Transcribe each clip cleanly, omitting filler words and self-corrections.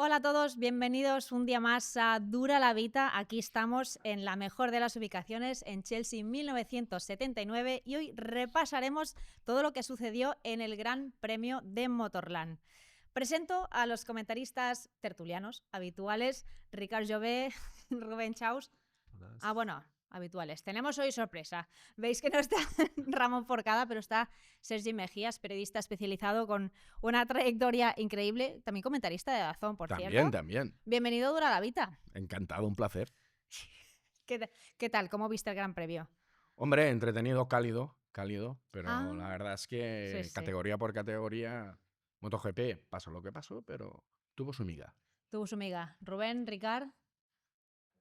Hola a todos, bienvenidos un día más a Dura la Vita. Aquí estamos en la mejor de las ubicaciones, en Chelsea 1979, y hoy repasaremos todo lo que sucedió en el Gran Premio de Motorland. Presento a los comentaristas tertulianos habituales, Ricard Jové, Rubén Chaus. Bueno, habituales. Tenemos hoy sorpresa. Veis que no está Ramón Forcada, pero está Sergi Mejías, periodista especializado con una trayectoria increíble, también comentarista de DAZN, por cierto. También. Bienvenido a Dura la Vita. Encantado, un placer. ¿Qué tal? ¿Cómo viste el Gran Premio? Hombre, entretenido, cálido, pero la verdad es que sí. categoría por categoría, MotoGP pasó lo que pasó, pero tuvo su miga. Tuvo su miga. Rubén, Ricard,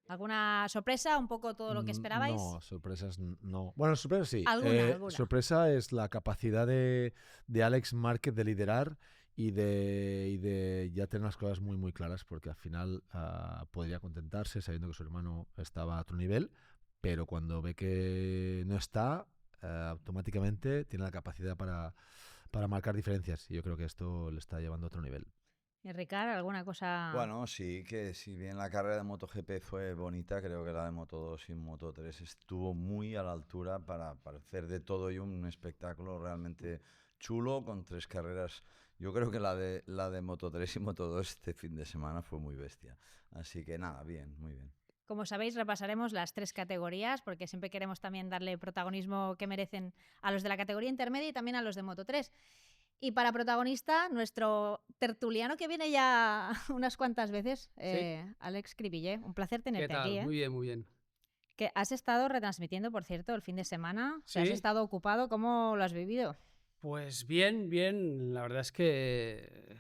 ¿alguna sorpresa? ¿Un poco todo lo que esperabais? No, sorpresas no. Bueno, sorpresas sí. ¿Alguna? Sorpresa es la capacidad de Alex Márquez de liderar y de ya tener las cosas muy, muy claras, porque al final podría contentarse sabiendo que su hermano estaba a otro nivel, pero cuando ve que no está, automáticamente tiene la capacidad para marcar diferencias. Y yo creo que esto le está llevando a otro nivel. ¿Y Ricard, alguna cosa? Bueno, sí, que si bien la carrera de MotoGP fue bonita, creo que la de Moto2 y Moto3 estuvo muy a la altura para hacer de todo y un espectáculo realmente chulo con 3 carreras. Yo creo que la de Moto3 y Moto2 este fin de semana fue muy bestia. Así que nada, bien, muy bien. Como sabéis, repasaremos las 3 categorías porque siempre queremos también darle protagonismo que merecen a los de la categoría intermedia y también a los de Moto3. Y para protagonista, nuestro tertuliano que viene ya unas cuantas veces, Sí. Alex Cribillé. Un placer tenerte ¿Qué tal? aquí. Muy bien, muy bien. Que has estado retransmitiendo, por cierto, el fin de semana. Sí. Has estado ocupado. ¿Cómo lo has vivido? Pues bien, bien. La verdad es que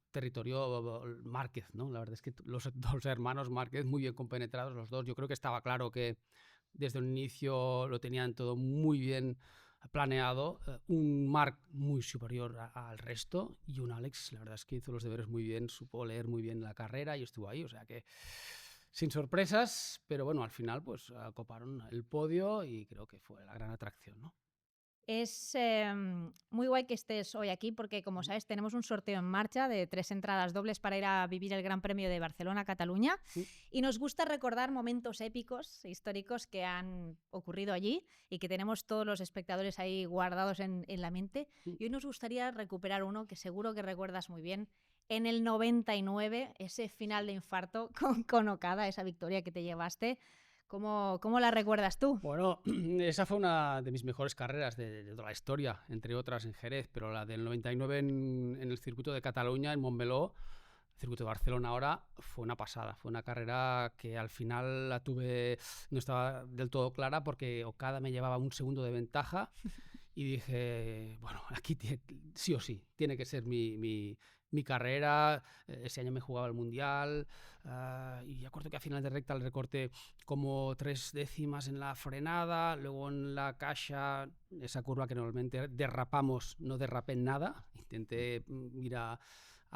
territorio Márquez, ¿no? La verdad es que los dos hermanos Márquez muy bien compenetrados los dos. Yo creo que estaba claro que desde un inicio lo tenían todo muy bien planeado. Un Marc muy superior al resto y un Alex, la verdad es que hizo los deberes muy bien, supo leer muy bien la carrera y estuvo ahí. O sea que sin sorpresas, pero bueno, al final pues coparon el podio y creo que fue la gran atracción, ¿no? Es muy guay que estés hoy aquí porque, como sabes, tenemos un sorteo en marcha de 3 entradas dobles para ir a vivir el Gran Premio de Barcelona-Cataluña y nos gusta recordar momentos épicos, históricos que han ocurrido allí y que tenemos todos los espectadores ahí guardados en la mente. Y hoy nos gustaría recuperar uno que seguro que recuerdas muy bien. En el 99, ese final de infarto con Okada, esa victoria que te llevaste. ¿Cómo la recuerdas tú? Bueno, esa fue una de mis mejores carreras de toda la historia, entre otras en Jerez, pero la del 99 en el circuito de Cataluña, en Montmeló, el circuito de Barcelona ahora, fue una pasada. Fue una carrera que al final la tuve, no estaba del todo clara porque Okada me llevaba un segundo de ventaja y dije, bueno, aquí sí o sí, tiene que ser mi carrera. Ese año me jugaba el Mundial y acuerdo que a final de recta le recorté como 3 décimas en la frenada, luego en la caja, esa curva que normalmente derrapamos, no derrapé en nada, intenté ir a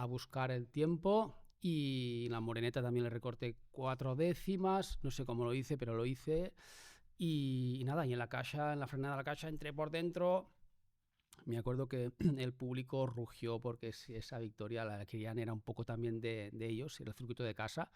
buscar el tiempo y en la moreneta también le recorté 4 décimas, no sé cómo lo hice, pero lo hice. Y nada, y en la caja, en la frenada de la caja, entré por dentro. Me acuerdo que el público rugió porque esa victoria la querían, era un poco también de ellos, era el circuito de casa.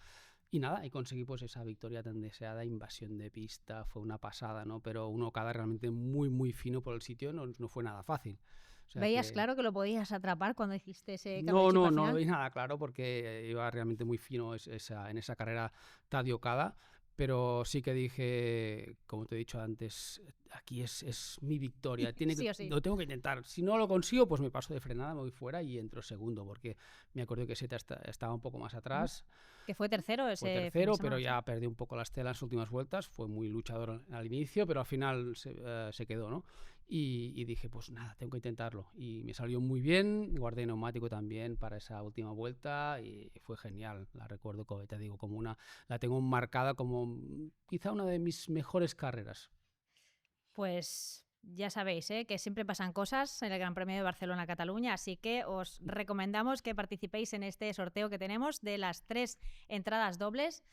Y nada, y conseguí pues esa victoria tan deseada, invasión de pista, fue una pasada, ¿no? Pero un Okada realmente muy, muy fino por el sitio, no fue nada fácil. O sea ¿Veías claro que lo podías atrapar cuando hiciste ese cambio de No, chip al no final? veía nada claro porque iba realmente muy fino en esa carrera Tadeo Okada, pero sí que dije, como te he dicho antes, aquí es mi victoria, Sí o sí. lo tengo que intentar. Si no lo consigo, pues me paso de frenada, me voy fuera y entro segundo, porque me acuerdo que Seta estaba un poco más atrás. Que fue tercero ese Fue fin de tercero, semana, pero sí. ya perdió un poco la estela en las últimas vueltas. Fue muy luchador al inicio, pero al final se quedó, ¿no? Y dije, pues nada, tengo que intentarlo. Y me salió muy bien, guardé neumático también para esa última vuelta y fue genial. La recuerdo, como te digo, la tengo marcada como quizá una de mis mejores carreras. Pues ya sabéis que siempre pasan cosas en el Gran Premio de Barcelona-Cataluña, así que os recomendamos que participéis en este sorteo que tenemos de las 3 entradas dobles.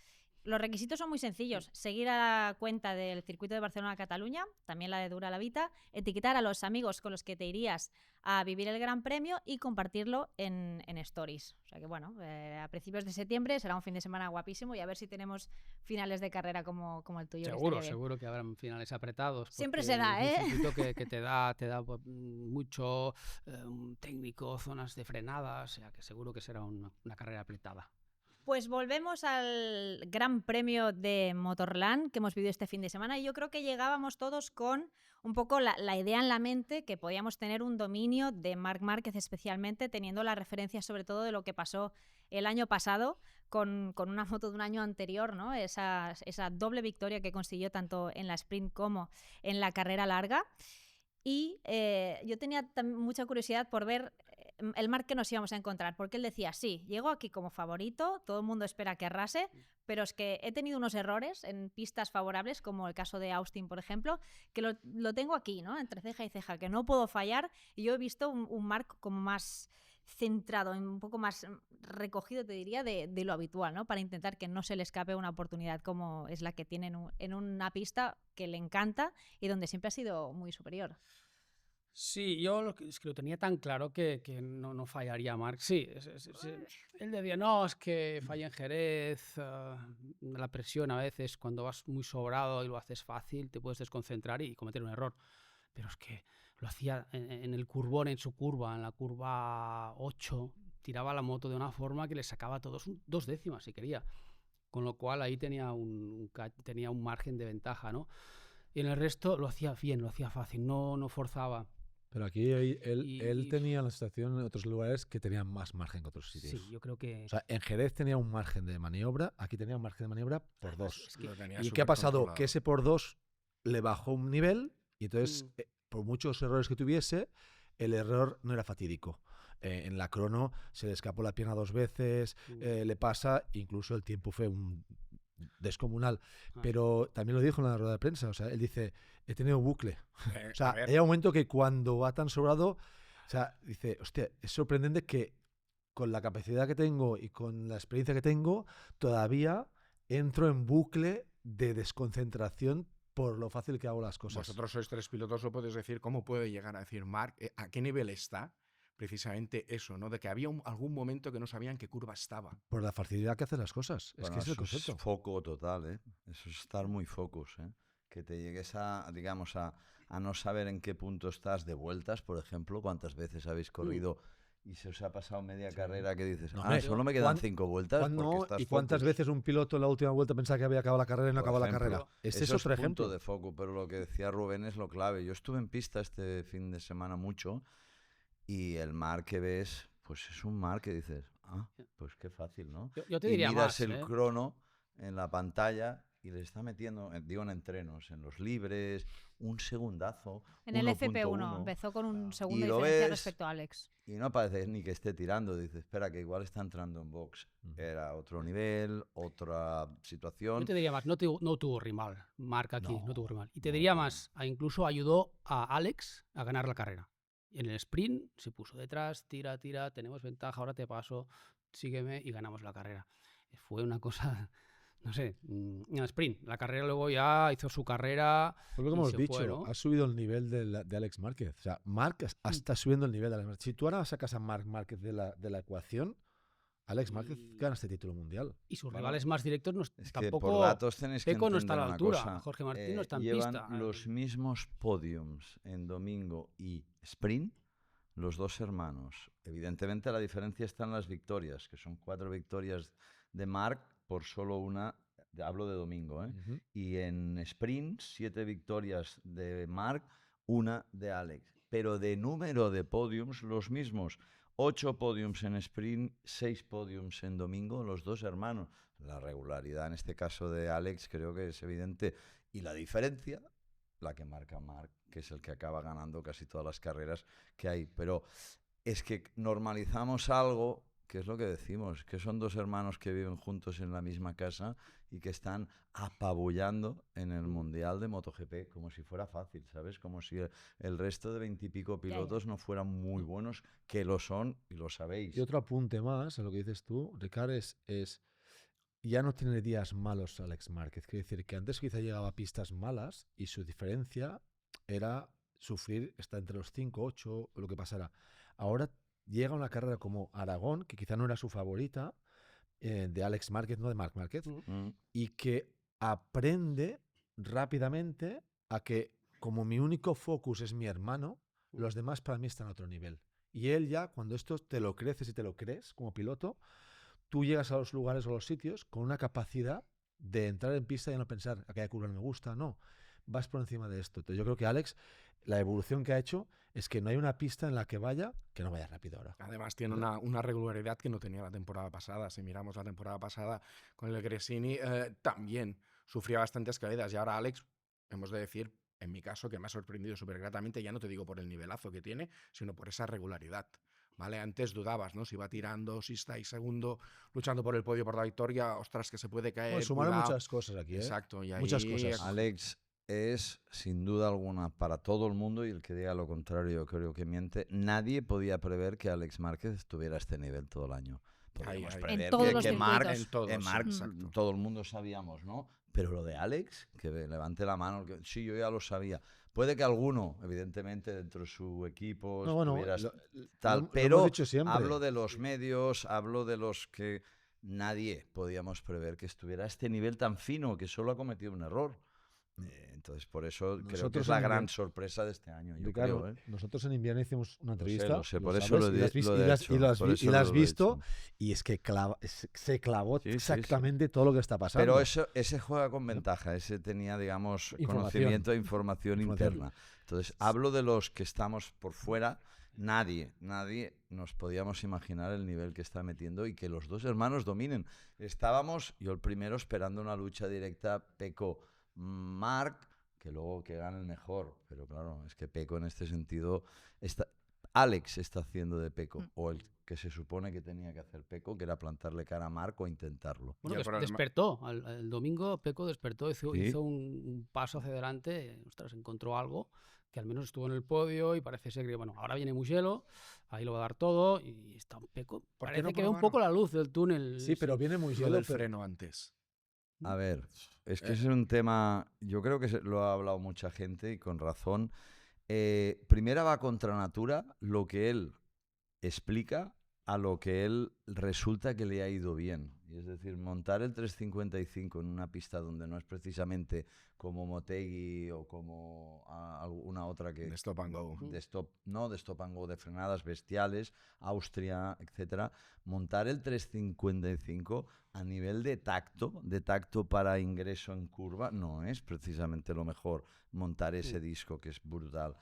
Los requisitos son muy sencillos. Seguir a la cuenta del Circuito de Barcelona-Cataluña, también la de Dura la Vita, etiquetar a los amigos con los que te irías a vivir el Gran Premio y compartirlo en Stories. O sea que bueno, a principios de septiembre será un fin de semana guapísimo y a ver si tenemos finales de carrera como el tuyo. Seguro que habrán finales apretados. Siempre se da, es un circuito que te da pues, mucho técnico, zonas de frenada, o sea que seguro que será una carrera apretada. Pues volvemos al Gran Premio de Motorland que hemos vivido este fin de semana y yo creo que llegábamos todos con un poco la idea en la mente que podíamos tener un dominio de Marc Márquez, especialmente teniendo la referencia sobre todo de lo que pasó el año pasado con una moto de un año anterior, ¿no? Esa doble victoria que consiguió tanto en la sprint como en la carrera larga. Y yo tenía mucha curiosidad por ver el Marc que nos íbamos a encontrar, porque él decía, sí, llego aquí como favorito, todo el mundo espera que arrase, pero es que he tenido unos errores en pistas favorables, como el caso de Austin, por ejemplo, que lo tengo aquí, ¿no? Entre ceja y ceja, que no puedo fallar, y yo he visto un Marc como más centrado, un poco más recogido, te diría, de lo habitual, ¿no? Para intentar que no se le escape una oportunidad como es la que tiene en una pista que le encanta y donde siempre ha sido muy superior. Sí, yo es que lo tenía tan claro que no fallaría Marc. Sí, él decía, no, es que falla en Jerez, la presión a veces, cuando vas muy sobrado y lo haces fácil, te puedes desconcentrar y cometer un error. Pero es que lo hacía en el curbón, en su curva, en la curva 8, tiraba la moto de una forma que le sacaba a todos 2 décimas si quería. Con lo cual ahí tenía un margen de ventaja, ¿no? Y en el resto lo hacía bien, lo hacía fácil, no forzaba. Pero aquí él tenía la situación en otros lugares que tenían más margen que otros sitios. Sí, yo creo que... O sea, en Jerez tenía un margen de maniobra, aquí tenía un margen de maniobra por 2. Es que ¿Y qué ha pasado? Que ese por 2 le bajó un nivel y entonces, por muchos errores que tuviese, el error no era fatídico. En la crono se le escapó la pierna 2 veces, le pasa, incluso el tiempo fue un descomunal. Pero también lo dijo en la rueda de prensa, o sea, él dice, he tenido bucle. O sea, hay un momento que cuando va tan sobrado, o sea, dice, hostia, es sorprendente que con la capacidad que tengo y con la experiencia que tengo, todavía entro en bucle de desconcentración por lo fácil que hago las cosas. Vosotros sois 3 pilotos, lo podéis decir, ¿cómo puede llegar a decir Marc a qué nivel está? Precisamente eso, ¿no? De que había algún momento que no sabían qué curva estaba. Por la facilidad que hacen las cosas. Bueno, es que es el concepto. Es foco total, ¿eh? Eso es estar muy focus, ¿eh? Que te llegues digamos, a no saber en qué punto estás de vueltas, por ejemplo, cuántas veces habéis corrido y se os ha pasado media carrera que dices, solo me quedan 5 vueltas. ¿Y cuántas veces un piloto en la última vuelta pensaba que había acabado la carrera y no acabó la carrera? Ese es otro ejemplo de foco, pero lo que decía Rubén es lo clave. Yo estuve en pista este fin de semana mucho. Y el Marc que ves, pues es un Marc que dices, pues qué fácil, ¿no? Yo te diría y miras más, el crono en la pantalla y le está metiendo, digo en entrenos, en los libres, un segundazo. En el FP1 empezó con un segundo diferencia respecto a Alex. Y no parece ni que esté tirando, dices, espera, que igual está entrando en box. Era otro nivel, otra situación. Yo te diría más, no tuvo rival, Marc aquí, no tuvo rival. Y te diría más, incluso ayudó a Alex a ganar la carrera. En el sprint se puso detrás, tira, tenemos ventaja, ahora te paso, sígueme y ganamos la carrera. Fue una cosa, no sé, en el sprint. La carrera luego ya hizo su carrera. Pues lo que hemos dicho, ¿no? Ha subido el nivel de Alex Márquez. O sea, Marc está subiendo el nivel de Alex Márquez. Si tú ahora sacas a Marc Márquez de la ecuación, Alex Márquez gana este título mundial. Y sus rivales más directos no es tampoco. Que por datos tenéis Pecco que no está a la altura. Cosa, Jorge Martín no está en llevan pista. Los mismos podiums en domingo y sprint, los dos hermanos. Evidentemente la diferencia está en las victorias, que son 4 victorias de Marc por solo una. Hablo de domingo, ¿eh? Y en sprint, 7 victorias de Marc, 1 de Alex. Pero de número de podiums, los mismos. 8 podiums en sprint, 6 podiums en domingo, los dos hermanos. La regularidad en este caso de Alex creo que es evidente. Y la diferencia, la que marca Marc, que es el que acaba ganando casi todas las carreras que hay. Pero es que normalizamos algo, que es lo que decimos, que son 2 hermanos que viven juntos en la misma casa y que están apabullando en el Mundial de MotoGP como si fuera fácil, ¿sabes? Como si el resto de 20 y pico pilotos no fueran muy buenos, que lo son y lo sabéis. Y otro apunte más a lo que dices tú, Ricard, es ya no tiene días malos Alex Márquez. Quiere decir que antes quizá llegaba a pistas malas y su diferencia era sufrir, está entre los 5, 8, lo que pasara. Ahora llega una carrera como Aragón, que quizá no era su favorita, de Alex Márquez, no de Marc Márquez, y que aprende rápidamente a que como mi único focus es mi hermano, los demás para mí están a otro nivel. Y él ya, cuando esto te lo creces y te lo crees como piloto, tú llegas a los lugares o a los sitios con una capacidad de entrar en pista y no pensar, aquella curva no me gusta, no. Vas por encima de esto. Entonces yo creo que Alex, la evolución que ha hecho es que no hay una pista en la que vaya rápido ahora. Además tiene una regularidad que no tenía la temporada pasada. Si miramos la temporada pasada con el Gresini, también sufría bastantes caídas. Y ahora Alex, hemos de decir, en mi caso, que me ha sorprendido súper gratamente, ya no te digo por el nivelazo que tiene, sino por esa regularidad. ¿Vale? Antes dudabas, ¿no? Si va tirando, si está ahí segundo, luchando por el podio, por la victoria, ostras, que se puede caer. Bueno, sumaron muchas cosas aquí, ¿eh? Exacto. Y ahí, muchas cosas. Alex es, sin duda alguna, para todo el mundo, y el que diga lo contrario yo creo que miente, nadie podía prever que Alex Márquez estuviera a este nivel todo el año. Podíamos prever en todos los que Marc, circuitos. todo el mundo sabíamos, ¿no? Pero lo de Alex, que levante la mano, que sí, yo ya lo sabía. Puede que alguno, evidentemente, dentro de su equipo estuviera tal, pero hablo de los medios, hablo de los que nadie podíamos prever que estuviera a este nivel tan fino, que solo ha cometido un error. Entonces, por eso creo que es la gran sorpresa de este año. Yo Ricardo, creo, nosotros en invierno hicimos una entrevista. Lo sé, por eso lo he y la has visto, y es que se clavó exactamente todo lo que está pasando. Pero ese juega con ventaja, ese tenía, digamos, conocimiento e información interna. Entonces, hablo de los que estamos por fuera. Nadie nos podíamos imaginar el nivel que está metiendo y que los dos hermanos dominen. Estábamos, yo el primero, esperando una lucha directa Peco-Marc, que luego que gane el mejor, pero claro, es que Peco en este sentido Alex está haciendo de Peco, o el que se supone que tenía que hacer Peco, que era plantarle cara a Marc o intentarlo. Bueno, despertó, el domingo Peco despertó, hizo un paso hacia adelante, encontró algo que al menos estuvo en el podio y parece ser que, bueno, ahora viene Mugello, ahí lo va a dar todo y está un Peco, parece que ve un poco la luz del túnel. Sí, pero viene Mugello del freno antes. A ver, es que es un tema, yo creo que lo ha hablado mucha gente y con razón. Primero va contra natura lo que él explica a lo que él resulta que le ha ido bien. Y es decir, montar el 355 en una pista donde no es precisamente como Motegi o como alguna otra que... De stop and go. De stop and go, de frenadas bestiales, Austria, etcétera. Montar el 355 a nivel de tacto para ingreso en curva, no es precisamente lo mejor montar ese disco que es brutal.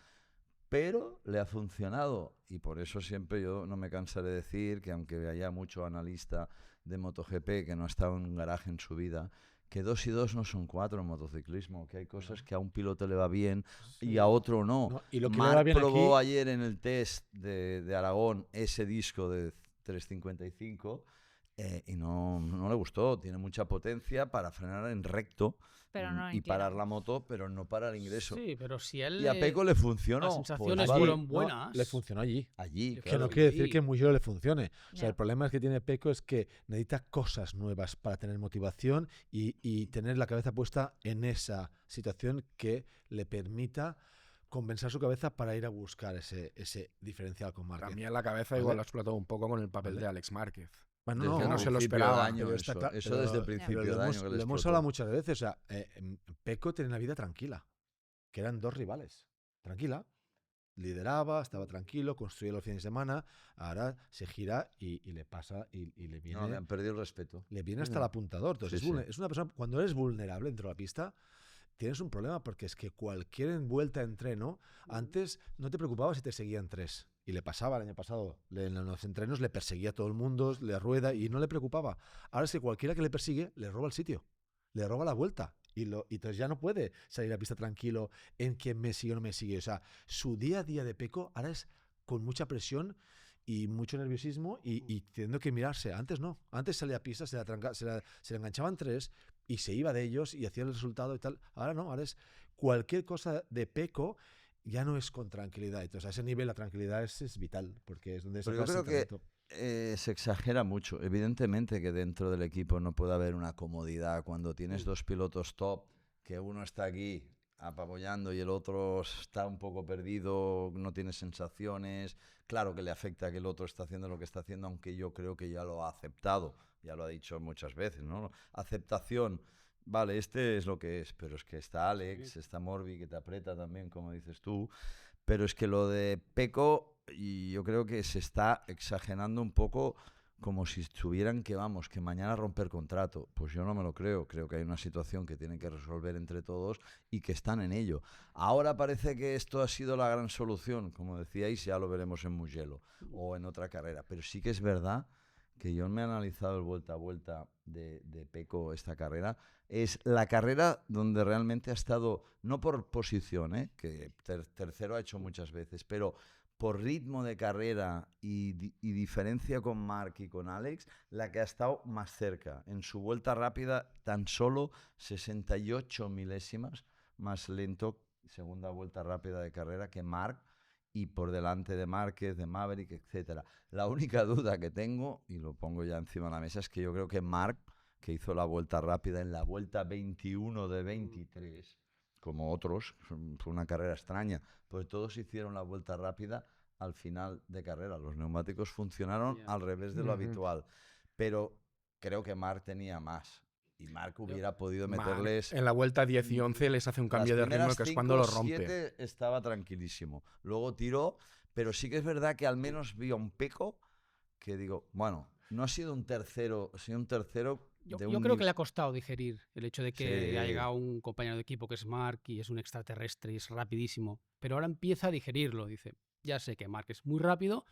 Pero le ha funcionado y por eso siempre yo no me cansaré de decir que aunque haya mucho analista de MotoGP que no ha estado en un garaje en su vida, que 2 y 2 no son 4 en motociclismo, que hay cosas que a un piloto le va bien y a otro no. Y lo que Marc le va bien probó aquí... ayer en el test de Aragón ese disco de 355 y no le gustó. Tiene mucha potencia para frenar en recto y parar la moto, pero no para el ingreso. Sí, pero si él... Y a Peco le funcionó. Las sensaciones fueron buenas. No, le funcionó allí. Que claro, no quiere decir que en Mugello le funcione. O sea, el problema que tiene Peco es que necesita cosas nuevas para tener motivación y tener la cabeza puesta en esa situación que le permita compensar su cabeza para ir a buscar ese diferencial con Márquez. También la cabeza igual lo ha explotado un poco con el papel de Alex Márquez. Bueno, no se lo esperaba. Eso desde el principio de año. Lo hemos hablado muchas veces. O sea, Peco tenía una vida tranquila, que eran 2 rivales. Tranquila. Lideraba, estaba tranquilo, construía los fines de semana. Ahora se gira y le pasa y le viene. No, le han perdido el respeto. Le viene hasta el apuntador. Entonces, es una persona, cuando eres vulnerable dentro de la pista, tienes un problema porque es que cualquier vuelta en entreno, antes no te preocupaba si te seguían 3. Y le pasaba el año pasado, en los entrenos le perseguía a todo el mundo, le rueda y no le preocupaba. Ahora es que cualquiera que le persigue le roba el sitio, le roba la vuelta. Y entonces ya no puede salir a la pista tranquilo en quién me sigue o no me sigue. O sea, su día a día de Peco ahora es con mucha presión y mucho nerviosismo y teniendo que mirarse. Antes no, antes salía a pista, se le enganchaban 3 y se iba de ellos y hacía el resultado y tal. Ahora no, ahora es cualquier cosa de Peco ya no es con tranquilidad. Entonces a ese nivel la tranquilidad es vital porque es donde Pero yo creo que se exagera mucho. Evidentemente que dentro del equipo no puede haber una comodidad cuando tienes dos pilotos top, que uno está aquí apabullando y el otro está un poco perdido, no tiene sensaciones. Claro que le afecta que el otro está haciendo lo que está haciendo, aunque yo creo que ya lo ha aceptado, ya lo ha dicho muchas veces, ¿no? Aceptación, vale, este es lo que es, pero es que está Alex, está Morbi, que te aprieta también, como dices tú, pero es que lo de Pecco, y yo creo que se está exagerando un poco, como si estuvieran que vamos, que mañana romper contrato. Pues yo no me lo creo. Creo que hay una situación que tienen que resolver entre todos y que están en ello. Ahora parece que esto ha sido la gran solución. Como decíais, ya lo veremos en Mugello o en otra carrera. Pero sí que es verdad que yo me he analizado el vuelta a vuelta de Pecco esta carrera. Es la carrera donde realmente ha estado, no por posición, que tercero ha hecho muchas veces, pero por ritmo de carrera y diferencia con Marc y con Alex, la que ha estado más cerca. En su vuelta rápida, tan solo 68 milésimas más lento, segunda vuelta rápida de carrera, que Marc, y por delante de Márquez, de Maverick, etc. La única duda que tengo, y lo pongo ya encima de la mesa, es que yo creo que Marc, que hizo la vuelta rápida en la vuelta 21 de 23, como otros, fue una carrera extraña, pues todos hicieron la vuelta rápida al final de carrera. Los neumáticos funcionaron al revés de lo habitual, pero creo que Marc tenía más. Y Marc hubiera podido meterles... En la vuelta 10 y 11 les hace un cambio de ritmo que es cuando lo rompe. 7 estaba tranquilísimo. Luego tiró, pero sí que es verdad que al menos vi a un Pecco que digo, bueno, no ha sido un tercero, sino un tercero... Yo creo que le ha costado digerir el hecho de que ha llegado un compañero de equipo que es Marc y es un extraterrestre y es rapidísimo. Pero ahora empieza a digerirlo. Dice, ya sé que Marc es muy rápido,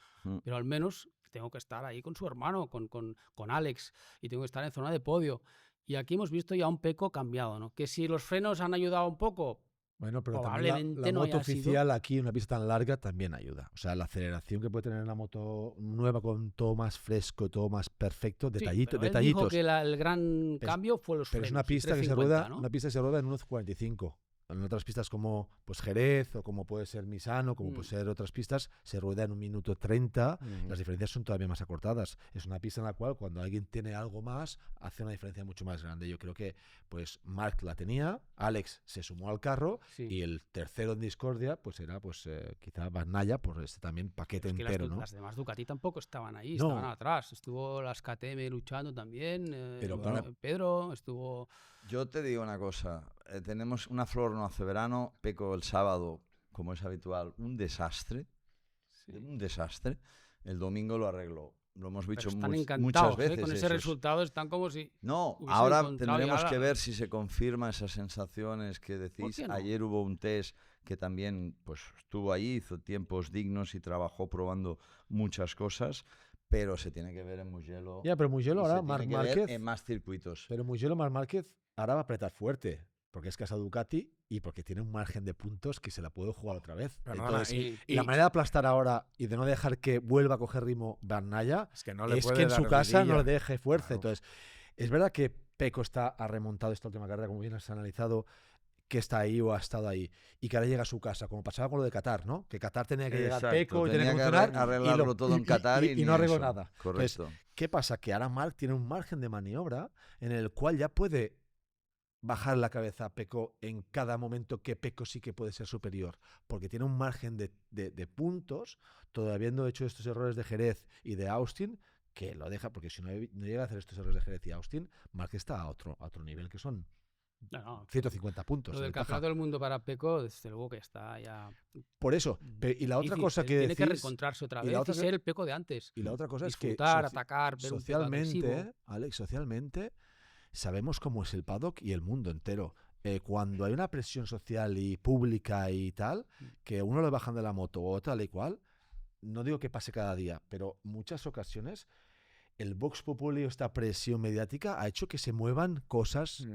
pero al menos tengo que estar ahí con su hermano, con Alex, y tengo que estar en zona de podio. Y aquí hemos visto ya un Pecco cambiado, ¿no? Que si los frenos han ayudado un poco, bueno, pero probablemente también la no moto haya sido... oficial aquí, una pista tan larga, también ayuda. O sea, la aceleración que puede tener la moto nueva con todo más fresco, todo más perfecto, detallitos. Él dijo que el gran cambio fue los frenos. Pero es una pista que se 350, rueda, ¿no? una pista que se rueda en 1.45. En otras pistas como pues Jerez o como puede ser Misano, como puede ser otras pistas, se rueda en 1 minuto 30. Las diferencias son todavía más acortadas. Es una pista en la cual cuando alguien tiene algo más, hace una diferencia mucho más grande. Yo creo que pues Marc la tenía, Alex se sumó al carro y el tercero en discordia pues era pues quizá Bagnaia por este también paquete entero, ¿no? Las demás Ducati tampoco estaban ahí, estaban atrás. Estuvo las KTM luchando también, pero Pedro estuvo... Yo te digo una cosa, tenemos una flor no hace verano, Pecco el sábado, como es habitual, un desastre, el domingo lo arregló. Lo hemos dicho muchas veces. Con ese resultado están como si... No, ahora tendremos que ver si se confirman esas sensaciones que decís. No? Ayer hubo un test que también pues estuvo ahí, hizo tiempos dignos y trabajó probando muchas cosas. Pero se tiene que ver en Mugello. Ya, pero Mugello ahora, Marc Márquez. En más circuitos. Pero Mugello, Marc Márquez ahora va a apretar fuerte. Porque es casa Ducati y porque tiene un margen de puntos que se la puede jugar otra vez. Entonces, la manera de aplastar ahora y de no dejar que vuelva a coger ritmo Bagnaia es que, no le es puede que en su casa vidilla. no le deje fuerza. Claro. Entonces, es verdad que Pecco ha remontado esta última carrera, como bien has analizado, que está ahí o ha estado ahí y que ahora llega a su casa, como pasaba con lo de Qatar, ¿no? Que Qatar tenía que llegar Pecco y tenía que funcionar arreglarlo todo en Qatar y no arregló eso. nada. Correcto. Entonces, ¿qué pasa? Que ahora Marc tiene un margen de maniobra en el cual ya puede bajar la cabeza a Pecco en cada momento que Pecco sí que puede ser superior, porque tiene un margen de puntos, todavía habiendo hecho estos errores de Jerez y de Austin, que lo deja, porque si no llega a hacer estos errores de Jerez y Austin, Marc está a otro nivel que son 150 puntos. Lo del campeonato del mundo para Pecco, desde luego que está ya... Por eso. Y la otra cosa que tiene que reencontrarse otra vez y ser el Pecco de antes. Y la otra cosa disfrutar, es que atacar, ver socialmente, Alex, socialmente sabemos cómo es el paddock y el mundo entero. Cuando hay una presión social y pública y tal, que uno le bajan de la moto o tal y cual, no digo que pase cada día, pero muchas ocasiones el Vox Populi o esta presión mediática ha hecho que se muevan cosas,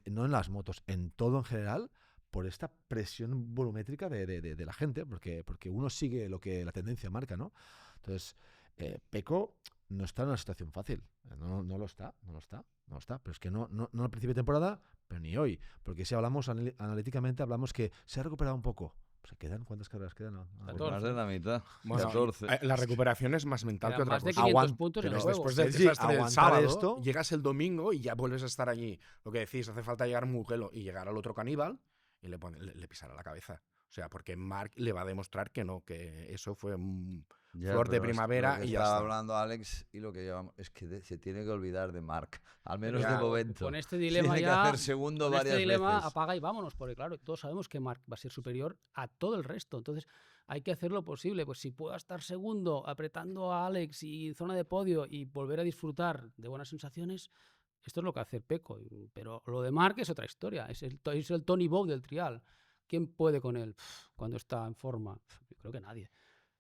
no en las motos, en todo en general, por esta presión volumétrica de la gente, porque uno sigue lo que la tendencia marca, ¿no? Entonces, Pecco no está en una situación fácil, no lo está, pero es que no al principio de temporada, pero ni hoy, porque si hablamos analíticamente, hablamos que se ha recuperado un poco, ¿Se quedan? ¿Cuántas carreras quedan? Pues 14. más de la mitad. Bueno, 14. La recuperación es más mental Quedan que otra más de cosa. 500 Aguanta, puntos en pero el juego. Después del Sí, desastre del aguantar sábado, esto- llegas el domingo y ya vuelves a estar allí. Lo que decís, hace falta llegar muy gelo y llegar al otro caníbal y le pisará la cabeza. O sea, porque Mark le va a demostrar que no, que eso fue Ya, flor de pero es primavera lo que y ya estaba está. hablando Alex y lo que llevamos es que se tiene que olvidar de Mark, al menos Ya, de momento. Con este dilema Tiene ya, que hacer segundo con varias este dilema veces. apaga y vámonos, porque claro, todos sabemos que Marc va a ser superior a todo el resto. Entonces hay que hacer lo posible. Pues si puedo estar segundo, apretando a Alex y zona de podio y volver a disfrutar de buenas sensaciones, esto es lo que hace Pecco. Pero lo de Marc es otra historia. Es el Tony Bow del trial. ¿Quién puede con él cuando está en forma? Yo creo que nadie.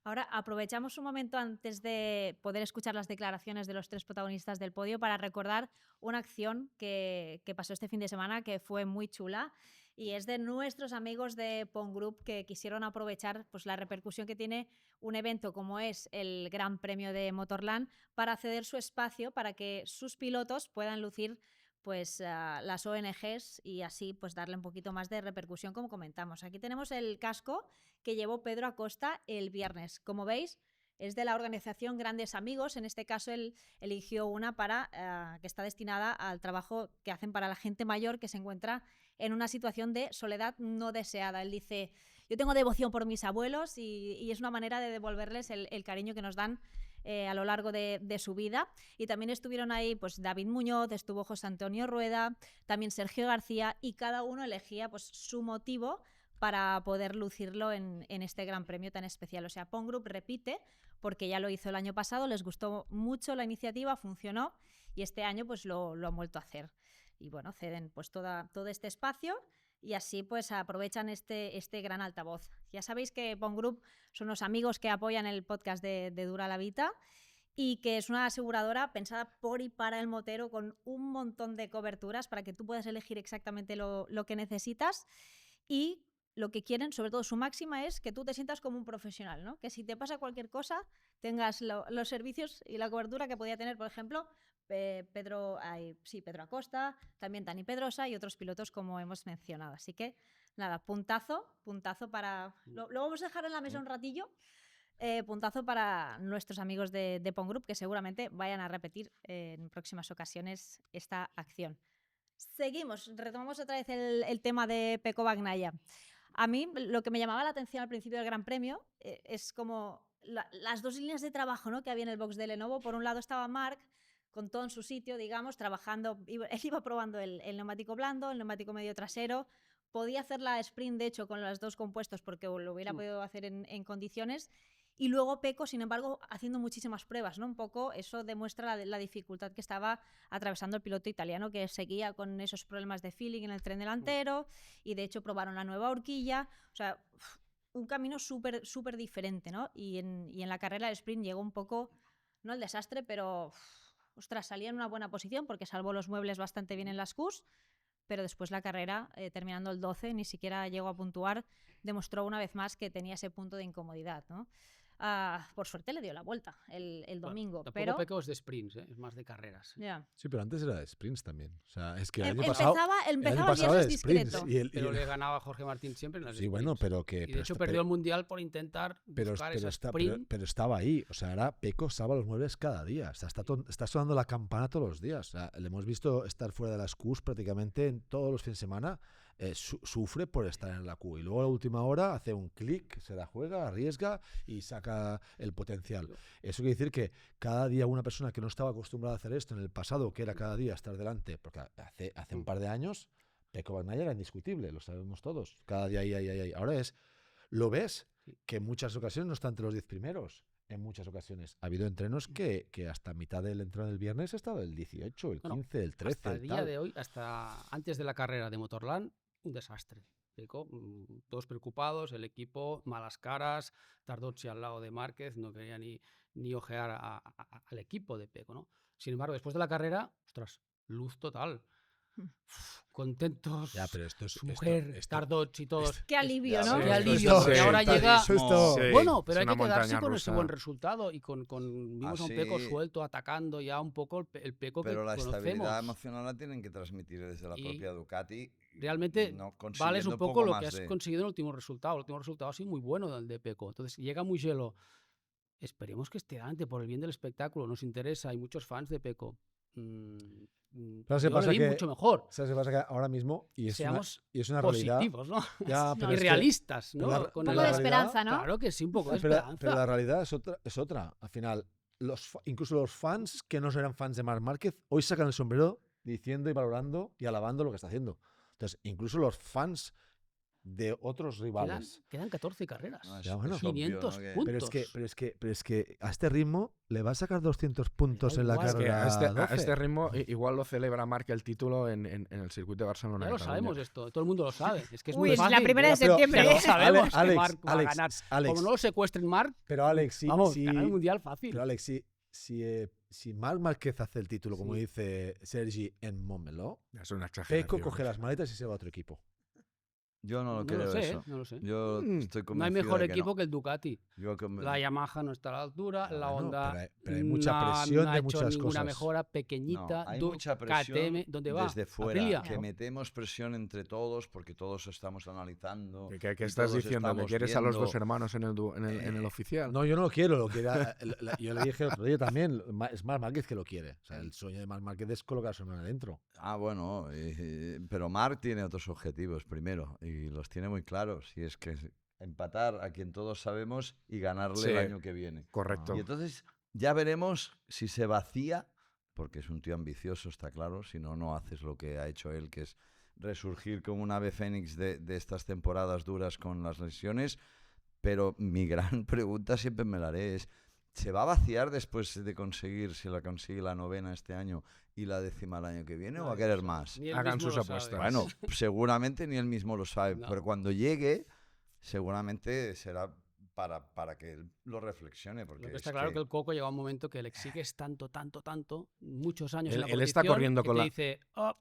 Ahora aprovechamos un momento antes de poder escuchar las declaraciones de los 3 protagonistas del podio para recordar una acción que pasó este fin de semana que fue muy chula y es de nuestros amigos de Pong Group que quisieron aprovechar pues, la repercusión que tiene un evento como es el Gran Premio de Motorland para ceder su espacio para que sus pilotos puedan lucir pues las ONGs y así pues darle un poquito más de repercusión como comentamos. Aquí tenemos el casco que llevó Pedro Acosta el viernes. Como veis, es de la organización Grandes Amigos. En este caso, él eligió una que está destinada al trabajo que hacen para la gente mayor que se encuentra en una situación de soledad no deseada. Él dice, yo tengo devoción por mis abuelos y es una manera de devolverles el cariño que nos dan a lo largo de su vida. Y también estuvieron ahí pues David Muñoz, estuvo José Antonio Rueda, también Sergio García y cada uno elegía pues su motivo para poder lucirlo en este gran premio tan especial. O sea, Pong Group repite, porque ya lo hizo el año pasado, les gustó mucho la iniciativa, funcionó y este año pues lo han vuelto a hacer. Y bueno, ceden pues todo este espacio y así pues aprovechan este gran altavoz. Ya sabéis que Pong Group son los amigos que apoyan el podcast de Dura la Vita y que es una aseguradora pensada por y para el motero con un montón de coberturas para que tú puedas elegir exactamente lo que necesitas y lo que quieren, sobre todo su máxima, es que tú te sientas como un profesional, ¿no? Que si te pasa cualquier cosa, tengas los servicios y la cobertura que podía tener, por ejemplo, Pedro Acosta, también Dani Pedrosa y otros pilotos como hemos mencionado. Así que, nada, puntazo para... Lo vamos a dejar en la mesa un ratillo. Puntazo para nuestros amigos de Pong Group, que seguramente vayan a repetir en próximas ocasiones esta acción. Seguimos, retomamos otra vez el tema de Pecco Bagnaia. A mí lo que me llamaba la atención al principio del Gran Premio es como las dos líneas de trabajo, ¿no?, que había en el box de Lenovo. Por un lado estaba Marc con todo en su sitio, digamos, trabajando, él iba probando el neumático blando, el neumático medio trasero, podía hacer la sprint de hecho con los dos compuestos porque lo hubiera podido hacer en condiciones. Y luego Pecco, sin embargo, haciendo muchísimas pruebas, ¿no? Un poco eso demuestra la dificultad que estaba atravesando el piloto italiano, que seguía con esos problemas de feeling en el tren delantero y de hecho probaron la nueva horquilla. O sea, un camino súper diferente, ¿no? Y en la carrera de sprint llegó un poco, no el desastre, pero ostras, salía en una buena posición porque salvó los muebles bastante bien en las Qs, pero después la carrera, terminando el 12, ni siquiera llegó a puntuar, demostró una vez más que tenía ese punto de incomodidad, ¿no? Por suerte le dio la vuelta el domingo. Tampoco pero Pecco es de sprints, es más de carreras. yeah. Sí, pero antes era de sprints también. O sea, es que el año Empezaba pasado el viernes de sprints. discreto. Pero le ganaba a Jorge Martín siempre en las Sí, sprints. bueno, pero que... Y de hecho perdió el Mundial por intentar buscar esa sprint. pero estaba ahí. O sea, ahora Pecco salva los muebles cada día. O sea, está sonando la campana todos los días. O sea, le hemos visto estar fuera de las Qs prácticamente en todos los fines de semana. Sufre por estar en la Q. Y luego a la última hora hace un clic, se la juega, arriesga y saca el potencial. Eso quiere decir que cada día una persona que no estaba acostumbrada a hacer esto en el pasado, que era cada día estar delante, porque hace un par de años Pecco Bagnaia era indiscutible, lo sabemos todos. Cada día ahí. Ahora lo ves, que en muchas ocasiones no está entre los 10 primeros. En muchas ocasiones. Ha habido entrenos que hasta mitad del entreno del viernes ha estado el 18, el 15, el 13, hasta el día de hoy, hasta antes de la carrera de Motorland, un desastre. Pecco, todos preocupados, el equipo, malas caras, Tardozzi al lado de Márquez, no quería ni ojear al equipo de Pecco, ¿no? Sin embargo, después de la carrera, ostras, luz total. contentos, Ya, pero esto es su mujer, Stardust y todos. Qué alivio, Ya ¿no? ves, Qué esto alivio, es porque ahora llega... Esto- Sí, Bueno, pero es hay que una quedarse montaña con ese rusa. buen resultado y vimos a un Pecco Así- suelto, atacando ya un poco el Pecco que Pero la estabilidad conocemos. emocional la tienen que transmitir desde la Y propia Ducati. Realmente no vales consiguiendo un poco lo más que has de- conseguido en el último resultado. El último resultado ha sido muy bueno del de Pecco. Entonces llega Mugello. Esperemos que esté adelante por el bien del espectáculo. Nos interesa. Hay muchos fans de Pecco. Pero se Yo pasa le vi que- mucho mejor. ¿Sabes qué pasa? Que ahora mismo, y es Seamos una realidad. positivos, ¿no? Ya, No, pero Y es que- realistas, ¿no? pero la- Con Un pero poco la de realidad- esperanza, ¿no? Claro que sí, un poco de pero, esperanza. pero la realidad es otra. Al final, incluso los fans que no eran fans de Marc Márquez, hoy sacan el sombrero diciendo y valorando y alabando lo que está haciendo. Entonces, incluso los fans de otros rivales. Quedan 14 carreras. No, Ya, bueno. es obvio, 500 ¿no? Que- puntos. Pero es que a este ritmo le va a sacar 200 puntos da en la igual. Es que carrera. a 12. este ritmo igual lo celebra Marc el título en el circuito de Barcelona. Ya lo Cataluña. sabemos esto, todo el mundo lo sabe. Es que es Uy, muy es la fácil. primera de Ya, pero- septiembre. pero ¿eh? sabemos que Alex, Marc va a ganar. Alex, Como no lo secuestren Marc, pero Alex, vamos, ganar el Mundial fácil. pero Alex, si Marc Márquez hace el título, como Sí. dice Sergi, en Montmeló, Es una exageración. Pecco coge las maletas y se va a otro equipo. Yo no lo No creo lo sé, eso. no lo sé. Yo estoy No hay convencido mejor de que equipo no. que el Ducati. Yo que me- La Yamaha no está a la altura, la Bueno, Honda pero hay mucha no presión ha de hecho muchas ninguna cosas. mejora, pequeñita. No, hay mucha presión KTM, ¿dónde va? desde fuera, Aprilia. que metemos presión entre todos porque todos estamos analizando. ¿Qué y estás todos diciendo? ¿Que estamos quieres a los dos viendo. hermanos en el oficial? No, yo no lo quiero. Lo quiera, yo le dije el otro día también. Es Marc Márquez que lo quiere. O sea, el sueño de Marc Márquez es colocar a su hermana dentro. Ah, bueno, pero Marc tiene otros objetivos primero y los tiene muy claros. Y es que empatar a quien todos sabemos y ganarle Sí. el año que viene. Correcto. Y entonces ya veremos si se vacía, porque es un tío ambicioso, está claro, si no, no haces lo que ha hecho él, que es resurgir como un ave fénix de estas temporadas duras con las lesiones. Pero mi gran pregunta siempre me la haré es, ¿se va a vaciar después de conseguir, si la consigue la 9ª este año y la 10ª el año que viene, o va a querer más? Ni él Hagan mismo sus lo sabe. apuestas. Bueno, seguramente ni él mismo lo sabe, No. pero cuando llegue, seguramente será para que él lo reflexione. Porque Lo que es está claro que- que el Coco llega un momento que le exiges tanto, muchos años Él- en la él está competición, corriendo que con te la- dice, "Oh,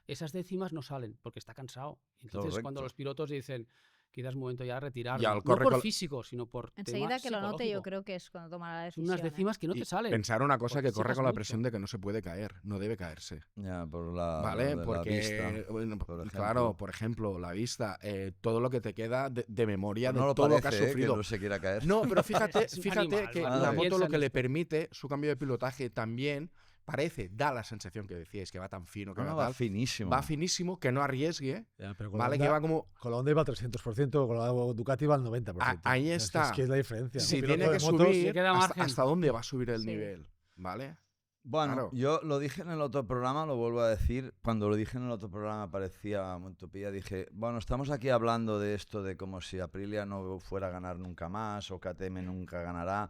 esas décimas no salen porque está cansado". Entonces cuando Correcto. los pilotos dicen, quizás es momento ya de retirarlo, Ya, el no corre por con- físico, sino por Enseguida tema que lo note, yo psicológico. creo que es cuando toma la Son decisión. unas ¿eh? décimas que no Y te salen. pensar una cosa porque que corre exijas con la mucho. presión de que no se puede caer, no debe caerse. Ya, por la, ¿Vale? de la Porque, vista, bueno, por ejemplo. claro, por ejemplo, la vista, todo lo que te queda de memoria No de lo todo lo que parece, has que sufrido. no se quiera caer. No, pero fíjate, Es un fíjate animal, que ¿vale? la No moto piensa lo en que le esto. permite, su cambio de pilotaje también parece, da la sensación que decíais, que va tan fino, que No, va no, va tal, finísimo. va finísimo, que no arriesgue, Ya, pero con ¿vale? la Que Honda- va como... Con la Honda iba al 300%, con la Ducati iba al 90%. Ahí está. Es que es la diferencia. Si Un piloto tiene de que motos- subir, se queda margen. hasta dónde va a subir el Sí. nivel, ¿vale? Bueno, Claro. yo lo dije en el otro programa, lo vuelvo a decir. Cuando lo dije en el otro programa parecía utopía. Dije, bueno, estamos aquí hablando de esto de como si Aprilia no fuera a ganar nunca más o KTM nunca ganará.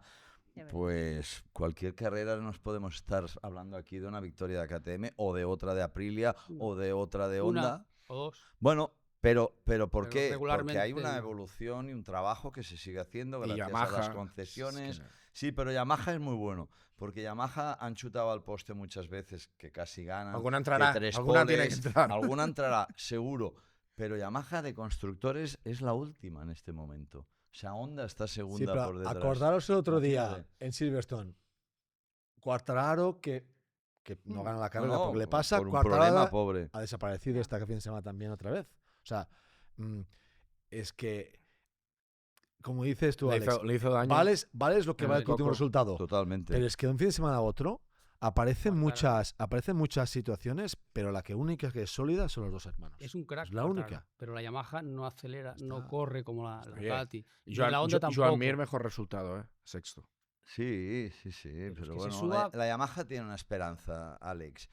Ya veremos. Pues cualquier carrera nos podemos estar hablando aquí de una victoria de KTM o de otra de Aprilia o de otra de Una Honda. o dos. Bueno, pero ¿por Pero qué? Porque hay regularmente una no. evolución y un trabajo que se sigue haciendo Y gracias a Yamaha, las es concesiones. que- Sí, pero Yamaha es muy bueno, porque Yamaha han chutado al poste muchas veces, que casi ganan. Alguna que entrará, 3 alguna tiene que poles, entrar. alguna entrará, seguro. Pero Yamaha de constructores es la última en este momento. O sea, Honda está Sí, segunda pero por detrás. acordaros el otro día Imagínate. en Silverstone. Quartararo que no gana la carrera No, porque le pasa. por un Quartararo problema, pobre. ha desaparecido esta fin de semana también otra vez. O sea, es que, como dices tú, Le Alex, le hizo daño. vales lo que en vale el tu último coco. resultado. Totalmente. Pero es que de un fin de semana a otro aparecen Quartararo. muchas situaciones, pero la que única que es sólida son los dos hermanos. Es un crack. Es la Quartararo, única. Pero la Yamaha no acelera, no Está- corre como la Oye, Ducati. Y Joan, la Honda tampoco. Joan Mir, mejor resultado, sexto. Sí, es pero que se bueno, suba- la Yamaha tiene una esperanza, Alex.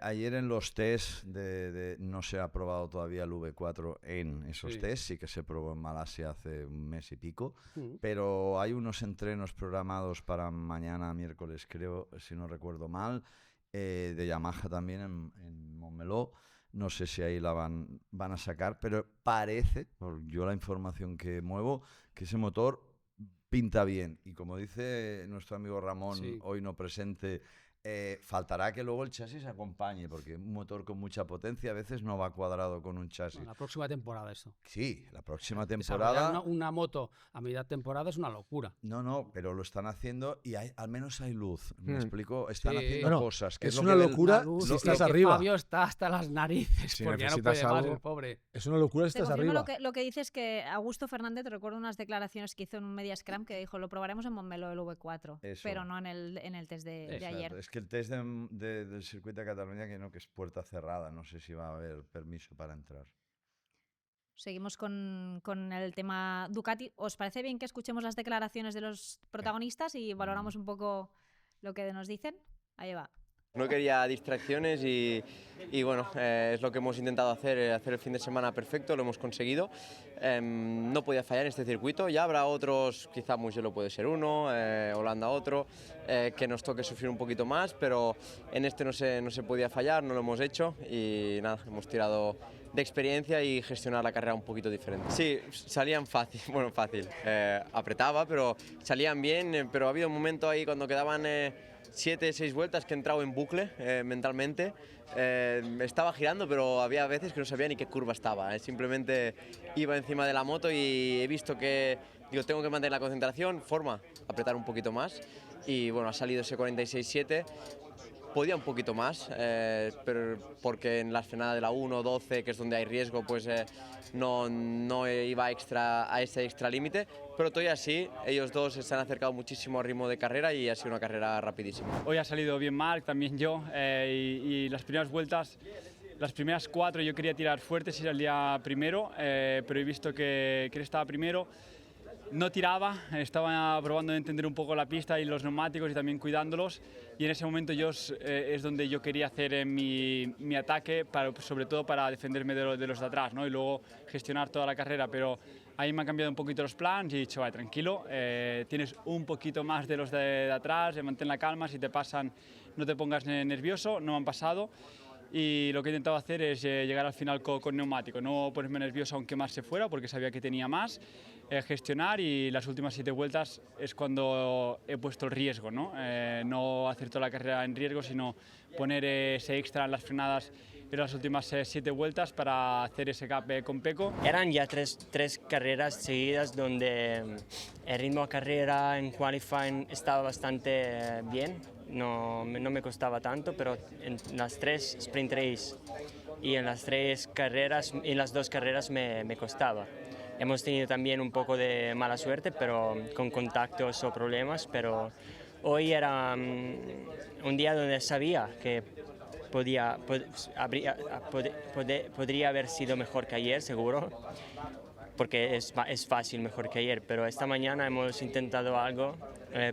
Ayer en los test no se ha probado todavía el V4 en esos Sí. test, sí que se probó en Malasia hace un mes y pico, Mm. pero hay unos entrenos programados para mañana, miércoles creo, si no recuerdo mal, de Yamaha también en Montmeló. No sé si ahí la van a sacar, pero parece, por yo la información que muevo, que ese motor pinta bien. Y como dice nuestro amigo Ramón, Sí. hoy no presente, Faltará que luego el chasis acompañe, porque un motor con mucha potencia a veces no va cuadrado con un chasis. Bueno, la próxima temporada eso. Sí, la próxima Desarrollar temporada... una moto a mitad de temporada es una locura. No, pero lo están haciendo y al menos hay luz. ¿Me explico? Están Sí. haciendo Bueno, cosas. Que es lo una que locura La luz, si lo estás que arriba. Fabio está hasta las narices Si porque ya no necesitas puede más algo- el pobre. Es una locura si Te estás confirmo arriba. lo que dice es que Augusto Fernández, recuerdo unas declaraciones que hizo en un Media Scrum que dijo, lo probaremos en Montmeló el V4, Eso. pero no en el test de Exacto. ayer. Es que el test del circuito de Cataluña que es puerta cerrada. No sé si va a haber permiso para entrar. Seguimos con el tema Ducati. ¿Os parece bien que escuchemos las declaraciones de los protagonistas y valoramos un poco lo que nos dicen? Ahí va. No quería distracciones y bueno, es lo que hemos intentado hacer el fin de semana perfecto, lo hemos conseguido. No podía fallar en este circuito, ya habrá otros, quizá Mugello puede ser uno, Holanda otro, que nos toque sufrir un poquito más, pero en este no se podía fallar, no lo hemos hecho y nada, hemos tirado de experiencia y gestionar la carrera un poquito diferente. Sí, salían fácil, apretaba, pero salían bien, pero ha habido un momento ahí cuando quedaban 7, 6 vueltas que he entrado en bucle mentalmente. Estaba girando, pero había veces que no sabía ni qué curva estaba. Simplemente iba encima de la moto y he visto que tengo que mantener la concentración, apretar un poquito más. Y bueno, ha salido ese 46.7. Podía un poquito más, pero porque en la frenada de la 1.12, que es donde hay riesgo, pues no iba a ese extra límite, pero todavía así, ellos dos se han acercado muchísimo al ritmo de carrera y ha sido una carrera rapidísima. Hoy ha salido bien Marc, también yo, y las primeras vueltas, las primeras 4 yo quería tirar fuerte si era el día primero, pero he visto que él estaba primero. No tiraba, estaba probando de entender un poco la pista y los neumáticos y también cuidándolos, y en ese momento es donde yo quería hacer mi ataque, sobre todo para defenderme de los de atrás, ¿no? Y luego gestionar toda la carrera, pero ahí me han cambiado un poquito los planes y he dicho, vale, tranquilo, tienes un poquito más de los de atrás, mantén la calma, si te pasan no te pongas nervioso, no me han pasado. Y lo que he intentado hacer es llegar al final con neumático, no ponerme nervioso aunque más se fuera porque sabía que tenía más, gestionar, y las últimas 7 vueltas es cuando he puesto el riesgo, ¿no? No hacer toda la carrera en riesgo, sino poner ese extra en las frenadas en las últimas 7 vueltas para hacer ese gap con Pecco. Eran ya tres carreras seguidas donde el ritmo de carrera en qualifying estaba bastante bien, no me costaba tanto, pero en las 3 sprint race y en las 2 carreras me costaba. Hemos tenido también un poco de mala suerte, pero con contactos o problemas, pero hoy era un día donde sabía que podría haber sido mejor que ayer, seguro, porque es fácil mejor que ayer, pero esta mañana hemos intentado algo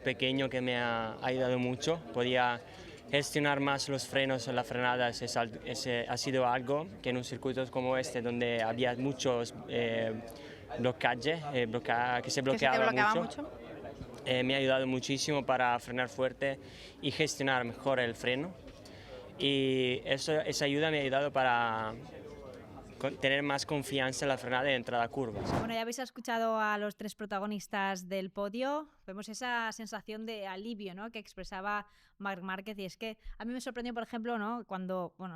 pequeño que me ha ayudado mucho. Podía gestionar más los frenos en las frenadas, ese ha sido algo que en un circuito como este, donde había muchos blocaje, que se bloqueaba mucho. Me ha ayudado muchísimo para frenar fuerte y gestionar mejor el freno, y esa ayuda me ha ayudado para tener más confianza en la frenada de entrada a curvas. Bueno, ya habéis escuchado a los 3 protagonistas del podio. Vemos esa sensación de alivio, ¿no?, que expresaba Marc Márquez, y es que a mí me sorprendió, por ejemplo, ¿no?,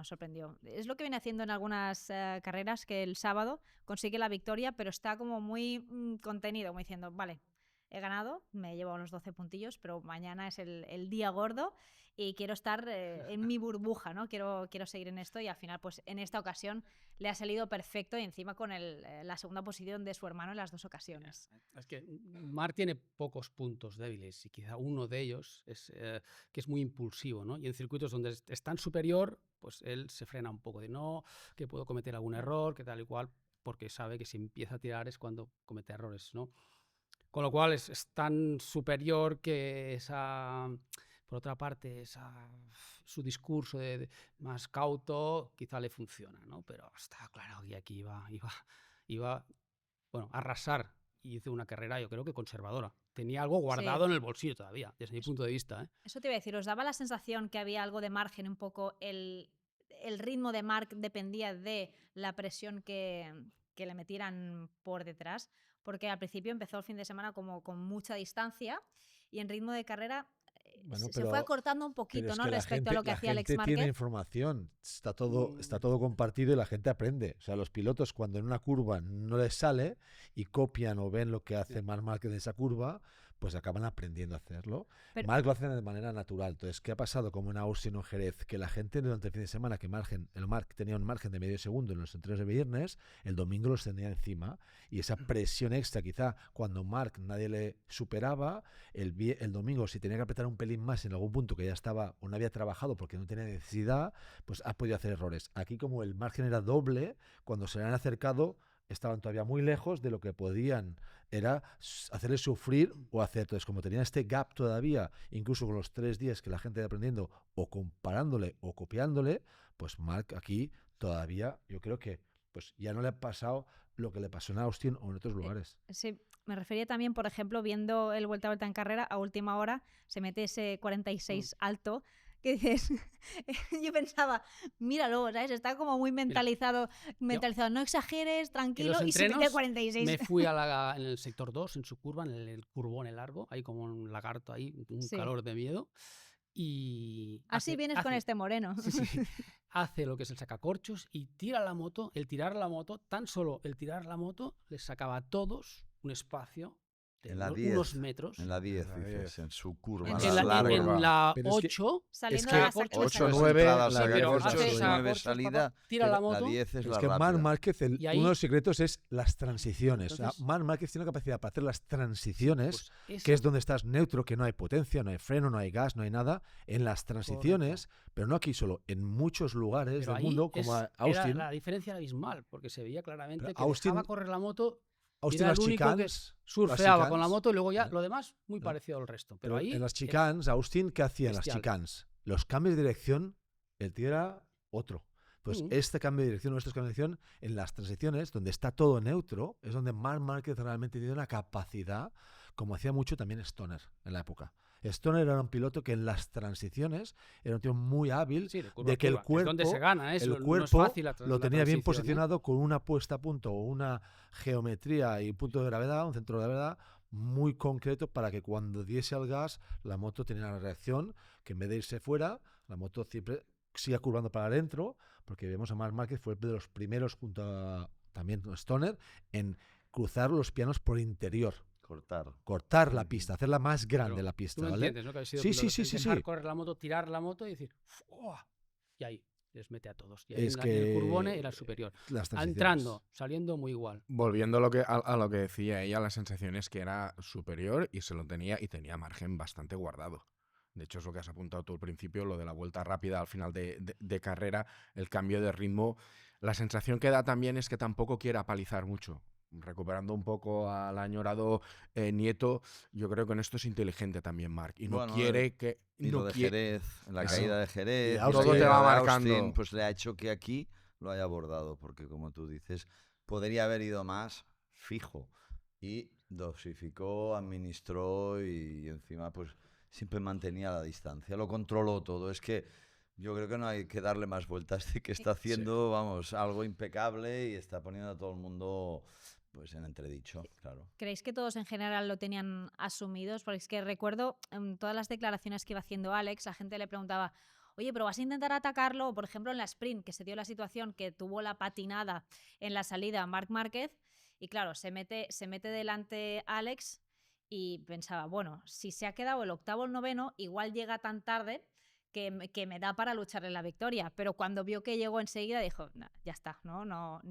sorprendió. Es lo que viene haciendo en algunas carreras, que el sábado consigue la victoria, pero está como muy contenido, como diciendo, vale, he ganado, me llevo unos 12 puntillos, pero mañana es el día gordo y quiero estar en mi burbuja, ¿no? Quiero seguir en esto, y al final, pues en esta ocasión le ha salido perfecto, y encima con la segunda posición de su hermano en las 2 ocasiones. Es que Marc tiene pocos puntos débiles y quizá uno de ellos es que es muy impulsivo, ¿no? Y en circuitos donde es tan superior, pues él se frena un poco de no, que puedo cometer algún error, que tal y cual, porque sabe que si empieza a tirar es cuando comete errores, ¿no? Con lo cual es tan superior que por otra parte, su discurso de más cauto quizá le funciona, ¿no? Pero está claro que aquí iba bueno, a arrasar, y hizo una carrera, yo creo que conservadora. Tenía algo guardado en el bolsillo todavía, desde mi punto de vista, ¿eh? Eso te iba a decir, ¿os daba la sensación que había algo de margen, un poco el ritmo de Marc dependía de la presión que le metieran por detrás? Porque al principio empezó el fin de semana como con mucha distancia, y en ritmo de carrera Bueno, se fue acortando un pero poquito, es ¿no? que la Respecto a gente- lo que la hacía Alex gente tiene Márquez. información, está todo compartido y la gente aprende. O sea, los pilotos cuando en una curva no les sale y copian o ven lo que hace Marc Márquez en esa curva, pues acaban aprendiendo a hacerlo. Pero- Marc lo hace de manera natural. Entonces, ¿qué ha pasado como en Austin o en Jerez? Que la gente durante el fin de semana, que el Marc tenía un margen de medio segundo en los entrenos de viernes, el domingo los tenía encima. Y esa presión extra, quizá cuando Marc nadie le superaba, el domingo si tenía que apretar un pelín más en algún punto que ya estaba o no había trabajado porque no tenía necesidad, pues ha podido hacer errores. Aquí como el margen era doble, cuando se le han acercado estaban todavía muy lejos de lo que podían era hacerle sufrir o hacer. Entonces, como tenía este gap todavía, incluso con los 3 días que la gente iba aprendiendo o comparándole o copiándole, pues Marc aquí todavía yo creo que pues ya no le ha pasado lo que le pasó en Austin o en otros lugares. Sí, me refería también, por ejemplo, viendo el vuelta a vuelta en carrera, a última hora se mete ese 46 alto que dices, yo pensaba, míralo, ¿sabes? Está como muy mentalizado, no exageres, tranquilo, y se mete 46. Me fui en el sector 2, en su curva, en el curvón, el largo, ahí como un lagarto, ahí, un calor de miedo. Y así vienes con este moreno. Sí, hace lo que es el sacacorchos y tira la moto. El tirar la moto, tan solo el tirar la moto, les sacaba a todos un espacio de unos metros. En la 10, dices, en su curva. En la 8, saliendo de la 8, 9, la pero 8, hace 9 salida, tira la moto. la 10 es la Es que rápida. Marc Márquez, Y ahí- uno de los secretos es las transiciones. Entonces- Marc Márquez tiene la capacidad para hacer las transiciones, Pues que es donde estás neutro, que no hay potencia, no hay freno, no hay gas, no hay nada. En las transiciones, pero no aquí solo, en muchos lugares pero del ahí mundo, como era Austin. la diferencia era abismal, porque se veía claramente Pero que dejaba correr la moto. Austin Era las el único que chicanes, surfeaba las con la chicanes, moto y luego ya ¿no? lo demás muy ¿no? parecido al resto. Pero Pero ahí en las chicanes, Austin, ¿qué hacía en las bestial. chicanes? Los cambios de dirección, el tío era otro. Pues este cambio de dirección o estos cambios de dirección en las transiciones, donde está todo neutro, es donde Marc Márquez realmente tiene una capacidad, como hacía mucho también Stoner en la época. Stoner era un piloto que en las transiciones era un tío muy hábil, Sí, de curva a de que el curva, que es cuerpo, donde se gana, el no es cuerpo fácil la lo tenía bien transición, posicionado con una puesta a punto o una geometría y punto de gravedad, un centro de gravedad muy concreto para que cuando diese al gas la moto tenía la reacción que en vez de irse fuera, la moto siempre siga curvando para adentro, porque vemos a Marc Márquez fue de los primeros junto a también Stoner en cruzar los pianos por interior. Cortar la pista, hacerla más grande Pero la pista, tú me ¿vale? entiendes, ¿no? Que habéis sido Sí, pilotos, sí, sí, empezar sí. correr la moto, tirar la moto y decir ¡fua! Y ahí les mete a todos. Y ahí Es en que el curbone era superior. las transiciones. Entrando, saliendo muy igual. Volviendo a lo que decía ella, la sensación es que era superior y se lo tenía y tenía margen bastante guardado. De hecho, es lo que has apuntado tú al principio, lo de la vuelta rápida al final de carrera, el cambio de ritmo. La sensación que da también es que tampoco quiere apalizar mucho. Recuperando un poco al añorado Nieto, yo creo que en esto es inteligente también Marc. Y no Bueno, quiere que... Y no lo de quiere- Jerez, la Eso. caída de Jerez, Y la Austin. Todo te caída va de marcando. Austin, pues le ha hecho que aquí lo haya abordado, porque como tú dices, podría haber ido más fijo. Y dosificó, administró y encima pues siempre mantenía la distancia, lo controló todo. Es que yo creo que no hay que darle más vueltas de que está haciendo, vamos, algo impecable y está poniendo a todo el mundo pues en entredicho, claro. ¿Creéis que todos en general lo tenían asumidos? Porque es que recuerdo en todas las declaraciones que iba haciendo Alex, la gente le preguntaba, oye, pero vas a intentar atacarlo, o por ejemplo en la sprint, que se dio la situación que tuvo la patinada en la salida Marc Márquez, y claro, se mete delante Alex y pensaba, bueno, si se ha quedado el octavo o el noveno, igual llega tan tarde que me da para lucharle la victoria. Pero cuando vio que llegó enseguida, dijo, nah, ya está, no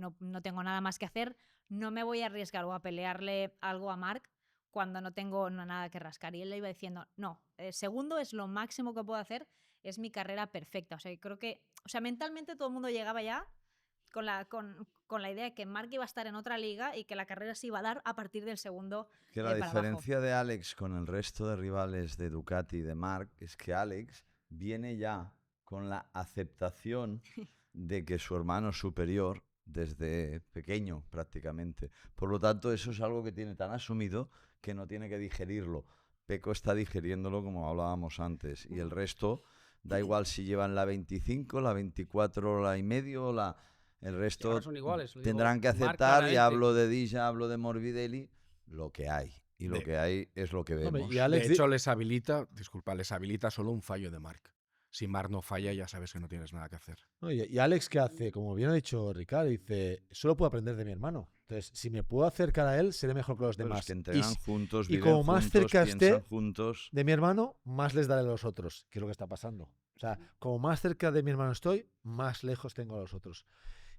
tengo nada más que hacer, no me voy a arriesgar o a pelearle algo a Marc cuando no tengo nada que rascar. Y él le iba diciendo, no, segundo es lo máximo que puedo hacer, es mi carrera perfecta. O sea, creo que, mentalmente todo el mundo llegaba ya con la idea de que Marc iba a estar en otra liga y que la carrera se iba a dar a partir del segundo. Que la diferencia de Alex con el resto de rivales de Ducati y de Marc es que Alex viene ya con la aceptación de que su hermano superior desde pequeño prácticamente. Por lo tanto, eso es algo que tiene tan asumido que no tiene que digerirlo. Peco está digiriéndolo como hablábamos antes y el resto da igual si llevan la 25, la 24, la y medio, el resto son iguales, tendrán que aceptar y hablo de Dija, hablo de Morbidelli, lo que hay. y lo De- que hay es lo que Hombre, vemos. y Alex De hecho, les habilita solo un fallo de Marc. Si Marc no falla, ya sabes que no tienes nada que hacer. No, y Alex, ¿qué hace? Como bien ha dicho Ricard, dice, solo puedo aprender de mi hermano. Entonces, si me puedo acercar a él, seré mejor que los Pero demás. es que Y entrenan si- juntos, y viven como más juntos, cerca piensan esté juntos. de mi hermano, más les daré a los otros, que es lo que está pasando. O sea, como más cerca de mi hermano estoy, más lejos tengo a los otros.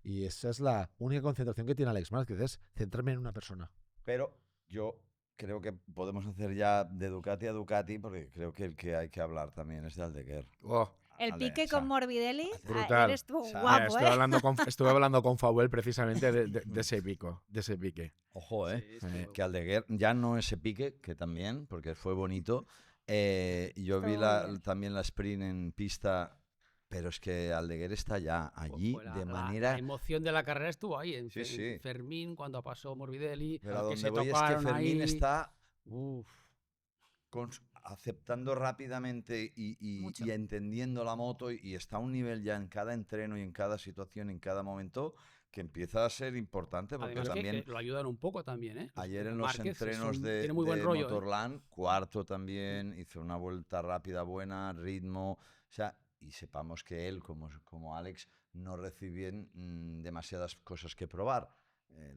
Y esa es la única concentración que tiene Alex Márquez, es centrarme en una persona. Pero yo creo que podemos hacer ya de Ducati a Ducati, porque creo que el que hay que hablar también es de Aldeguer. Oh, El Ale, pique o sea, con Morbidelli, brutal. eres tú O sea, guapo, estuve ¿eh? estuve hablando con Fauel precisamente de ese pico, de ese pique. Ojo, Sí, estuvo- que Aldeguer ya no ese pique, que también, porque fue bonito. Yo vi Estuvo muy bien. también la sprint en pista, pero es que Aldeguer está ya allí Fue de la manera... emoción de la carrera estuvo ahí, en Sí, sí. Fermín, cuando pasó Morbidelli, Pero a que donde se voy es que tocaron Fermín ahí. está Uf, aceptando rápidamente Mucho. y entendiendo la moto y está a un nivel ya en cada entreno y en cada situación, en cada momento, que empieza a ser importante porque además también... que lo ayudan un poco también, ¿eh? Ayer en los Márquez es entrenos tiene muy buen de rollo, ¿eh? Motorland, cuarto también, hizo una vuelta rápida, buena, ritmo, o sea, y sepamos que él, como Alex, no reciben demasiadas cosas que probar.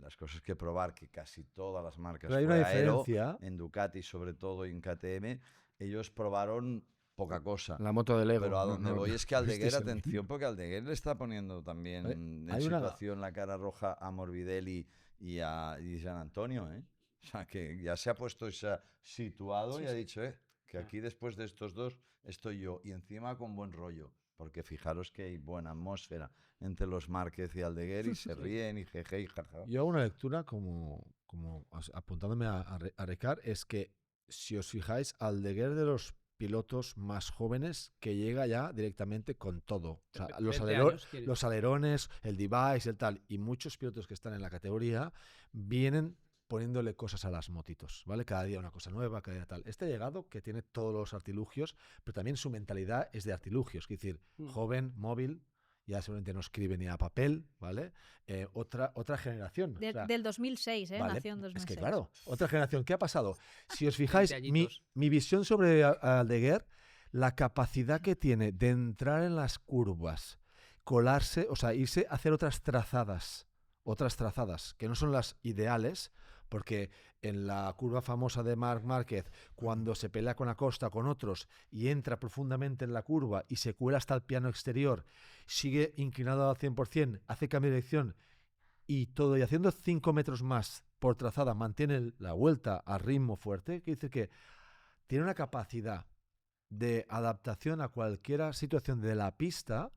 Las cosas que probar, que casi todas las marcas Pero hay una fuera Aero, diferencia. en Ducati sobre todo y en KTM, ellos probaron poca cosa. La moto de Lego. Pero a no- donde no- voy es que no Aldeguer, visteis el vídeo. atención, porque Aldeguer le está poniendo también Vale, en hay una- situación la cara roja a Morbidelli y a San Antonio, ¿eh? O sea, que ya se ha puesto, se ha situado Sí, y ha sí. dicho, que aquí después de estos dos estoy yo. Y encima con buen rollo, porque fijaros que hay buena atmósfera entre los Márquez y Aldeguer y se ríen y jeje y jaja. Yo hago una lectura como apuntándome a Ricard, es que si os fijáis, Aldeguer de los pilotos más jóvenes que llega ya directamente con todo. O sea, 20 años tiene. los alerones, el device, el tal, y muchos pilotos que están en la categoría vienen poniéndole cosas a las motitos, ¿vale? Cada día una cosa nueva, cada día tal. Este ha llegado que tiene todos los artilugios, pero también su mentalidad es de artilugios, es decir, joven, móvil, ya seguramente no escribe ni a papel, ¿vale? Otra generación. o sea, Del 2006, ¿eh? vale, Nació en 2006. es que claro, otra generación. ¿Qué ha pasado? Si os fijáis, 20 mi, añitos. mi visión sobre Aldeguer, la capacidad que tiene de entrar en las curvas, colarse, o sea, irse a hacer otras trazadas, que no son las ideales, porque en la curva famosa de Marc Márquez, cuando se pelea con Acosta, con otros, y entra profundamente en la curva y se cuela hasta el piano exterior, sigue inclinado al 100%, hace cambio de dirección y todo, y haciendo 5 metros más por trazada, mantiene la vuelta a ritmo fuerte, que dice que tiene una capacidad de adaptación a cualquier situación de la pista,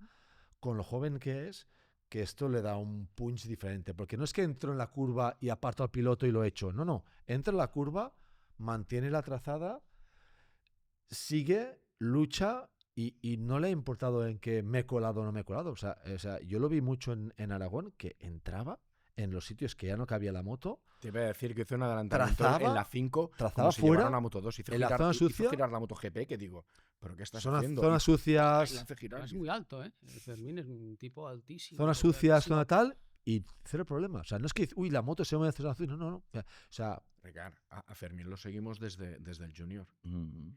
con lo joven que es, que esto le da un punch diferente. Porque no es que entro en la curva y aparto al piloto y lo echo. No. Entra en la curva, mantiene la trazada, sigue, lucha y no le ha importado en que me he colado o no me he colado. O sea yo lo vi mucho en Aragón, que entraba en los sitios que ya no cabía la moto. Te iba a decir que hizo un adelantamiento Trazaba- en la 5, trazaba como si fuera, llevara una Moto 2. Hizo en la girar, zona hizo sucia. girar la Moto GP, que digo, ¿pero qué estás Zonas haciendo? zonas Y la sucias, hace girar. Es muy alto, ¿eh? Fermín es un tipo altísimo. zonas pero sucias, altísimo. zona tal, y cero problema. O sea, no es que, uy, la moto se mueve hacia zona sucia. No. O sea, Ricard, a Fermín lo seguimos desde el Junior.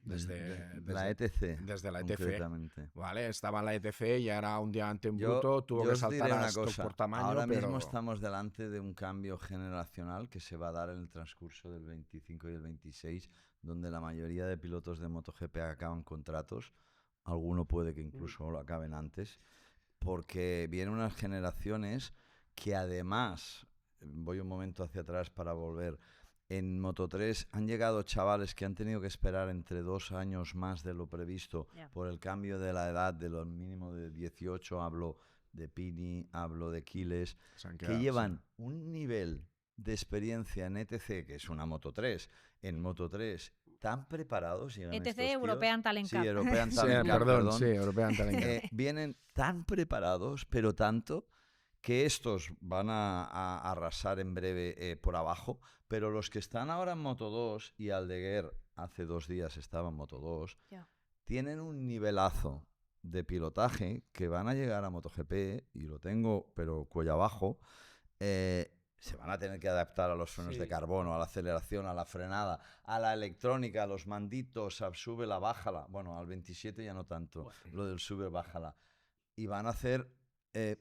Desde la ETC. desde la ETC. concretamente. Vale, estaba en la ETC y era un diamante en Yo- bruto, tuvo yo que os diré saltar a una stock cosa. por tamaño, Ahora pero... mismo estamos delante de un cambio generacional que se va a dar en el transcurso del 25 y el 26, donde la mayoría de pilotos de MotoGP acaban contratos. Alguno puede que incluso lo acaben antes, porque vienen unas generaciones que además, voy un momento hacia atrás para volver, en Moto3 han llegado chavales que han tenido que esperar entre 2 años más de lo previsto Ya. por el cambio de la edad de lo mínimo de 18, hablo de Pini, hablo de Quiles, se han que quedado, llevan sí. un nivel de experiencia en ETC, que es una Moto3, en Moto3 tan preparados. Llegan ETC estos tíos. European Talent Sí, Cup. European Sí, Talent Cup, perdón, sí, European Talent Cup. vienen tan preparados, pero tanto, que estos van a arrasar en breve por abajo, pero los que están ahora en Moto 2, y Aldeguer hace 2 días estaba en Moto 2, Ya. tienen un nivelazo de pilotaje que van a llegar a MotoGP, y lo tengo, pero cuello abajo, se van a tener que adaptar a los frenos de carbono, a la aceleración, a la frenada, a la electrónica, a los manditos, a súbela, bájala. Bueno, al 27 ya no tanto, lo del sube, bájala. Y van a hacer,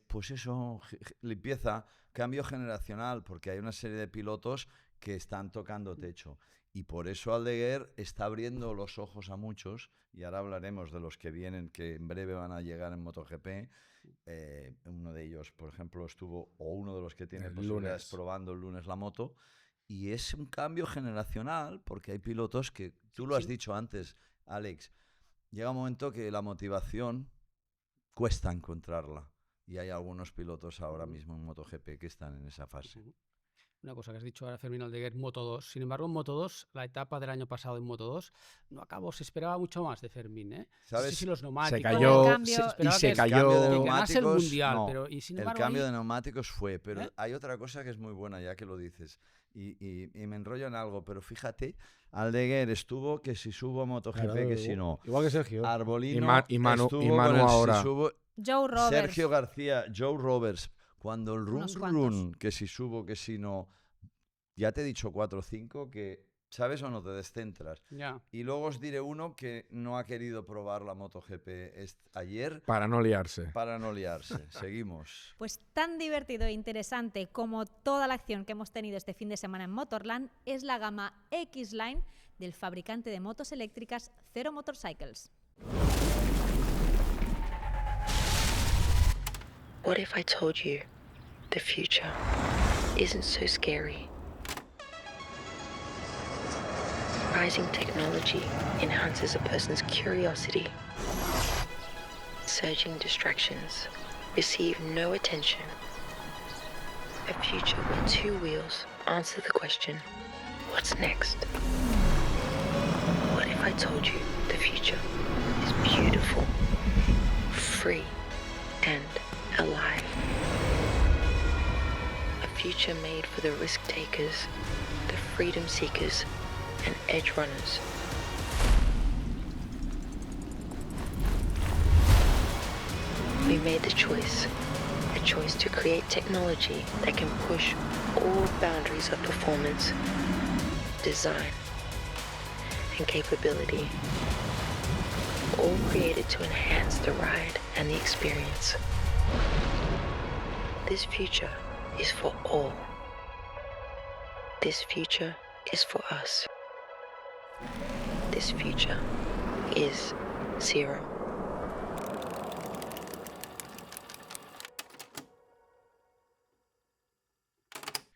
pues eso, limpieza, cambio generacional, porque hay una serie de pilotos que están tocando techo. Y por eso Aldeguer está abriendo los ojos a muchos, y ahora hablaremos de los que vienen, que en breve van a llegar en MotoGP. Uno de ellos, por ejemplo, uno de los que tiene posibilidades probando el lunes la moto. Y es un cambio generacional, porque hay pilotos que, tú lo has dicho antes, Alex, llega un momento que la motivación cuesta encontrarla. Y hay algunos pilotos ahora mismo en MotoGP que están en esa fase. Una cosa que has dicho ahora, Fermín Aldeguer, Moto 2. Sin embargo, en Moto 2, la etapa del año pasado en Moto 2, no acabó, se esperaba mucho más de Fermín, ¿eh? ¿Sabes? Sí, los neumáticos. Se cayó, se cayó. De que ganase el neumáticos, mundial, no. pero y sin El embargo, cambio ahí, de neumáticos fue, pero hay otra cosa que es muy buena, ya que lo dices, y me enrollo en algo, pero fíjate, Aldeguer estuvo que si subo a MotoGP, Claro, que si no. Igual que Sergio. Arbolino y Manu estuvo con el ahora. si subo. Joe Roberts. Sergio García, Joe Roberts, cuando el run Unos cuantos. run, que si subo, que si no, ya te he dicho 4 o 5 que, ¿sabes o no? Te descentras. ya. Y luego os diré uno que no ha querido probar la MotoGP ayer Para no liarse. para no liarse. Seguimos. Pues tan divertido e interesante como toda la acción que hemos tenido este fin de semana en Motorland es la gama X-Line del fabricante de motos eléctricas Zero Motorcycles. What if I told you the future isn't so scary? Rising technology enhances a person's curiosity. Surging distractions receive no attention. A future where 2 wheels answer the question, what's next? What if I told you the future is beautiful, free, and alive? A future made for the risk takers, the freedom seekers, and edge runners. We made the choice, a choice to create technology that can push all boundaries of performance, design, and capability, all created to enhance the ride and the experience. This future is for all. This future is for us. This future is Zero.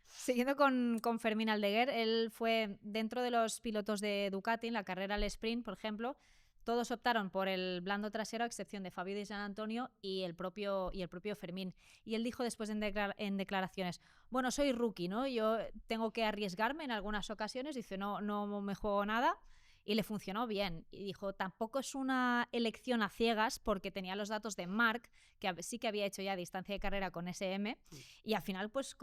Siguiendo con Fermín Aldeguer, él fue dentro de los pilotos de Ducati en la carrera al sprint, por ejemplo. Todos optaron por el blando trasero, a excepción de Fabio Di Giannantonio y el propio Fermín. Y él dijo después en declaraciones, bueno, soy rookie, ¿no? Yo tengo que arriesgarme en algunas ocasiones. Dice, no me juego nada. Y le funcionó bien. Y dijo, tampoco es una elección a ciegas porque tenía los datos de Marc, que sí que había hecho ya distancia de carrera con SM, y al final pues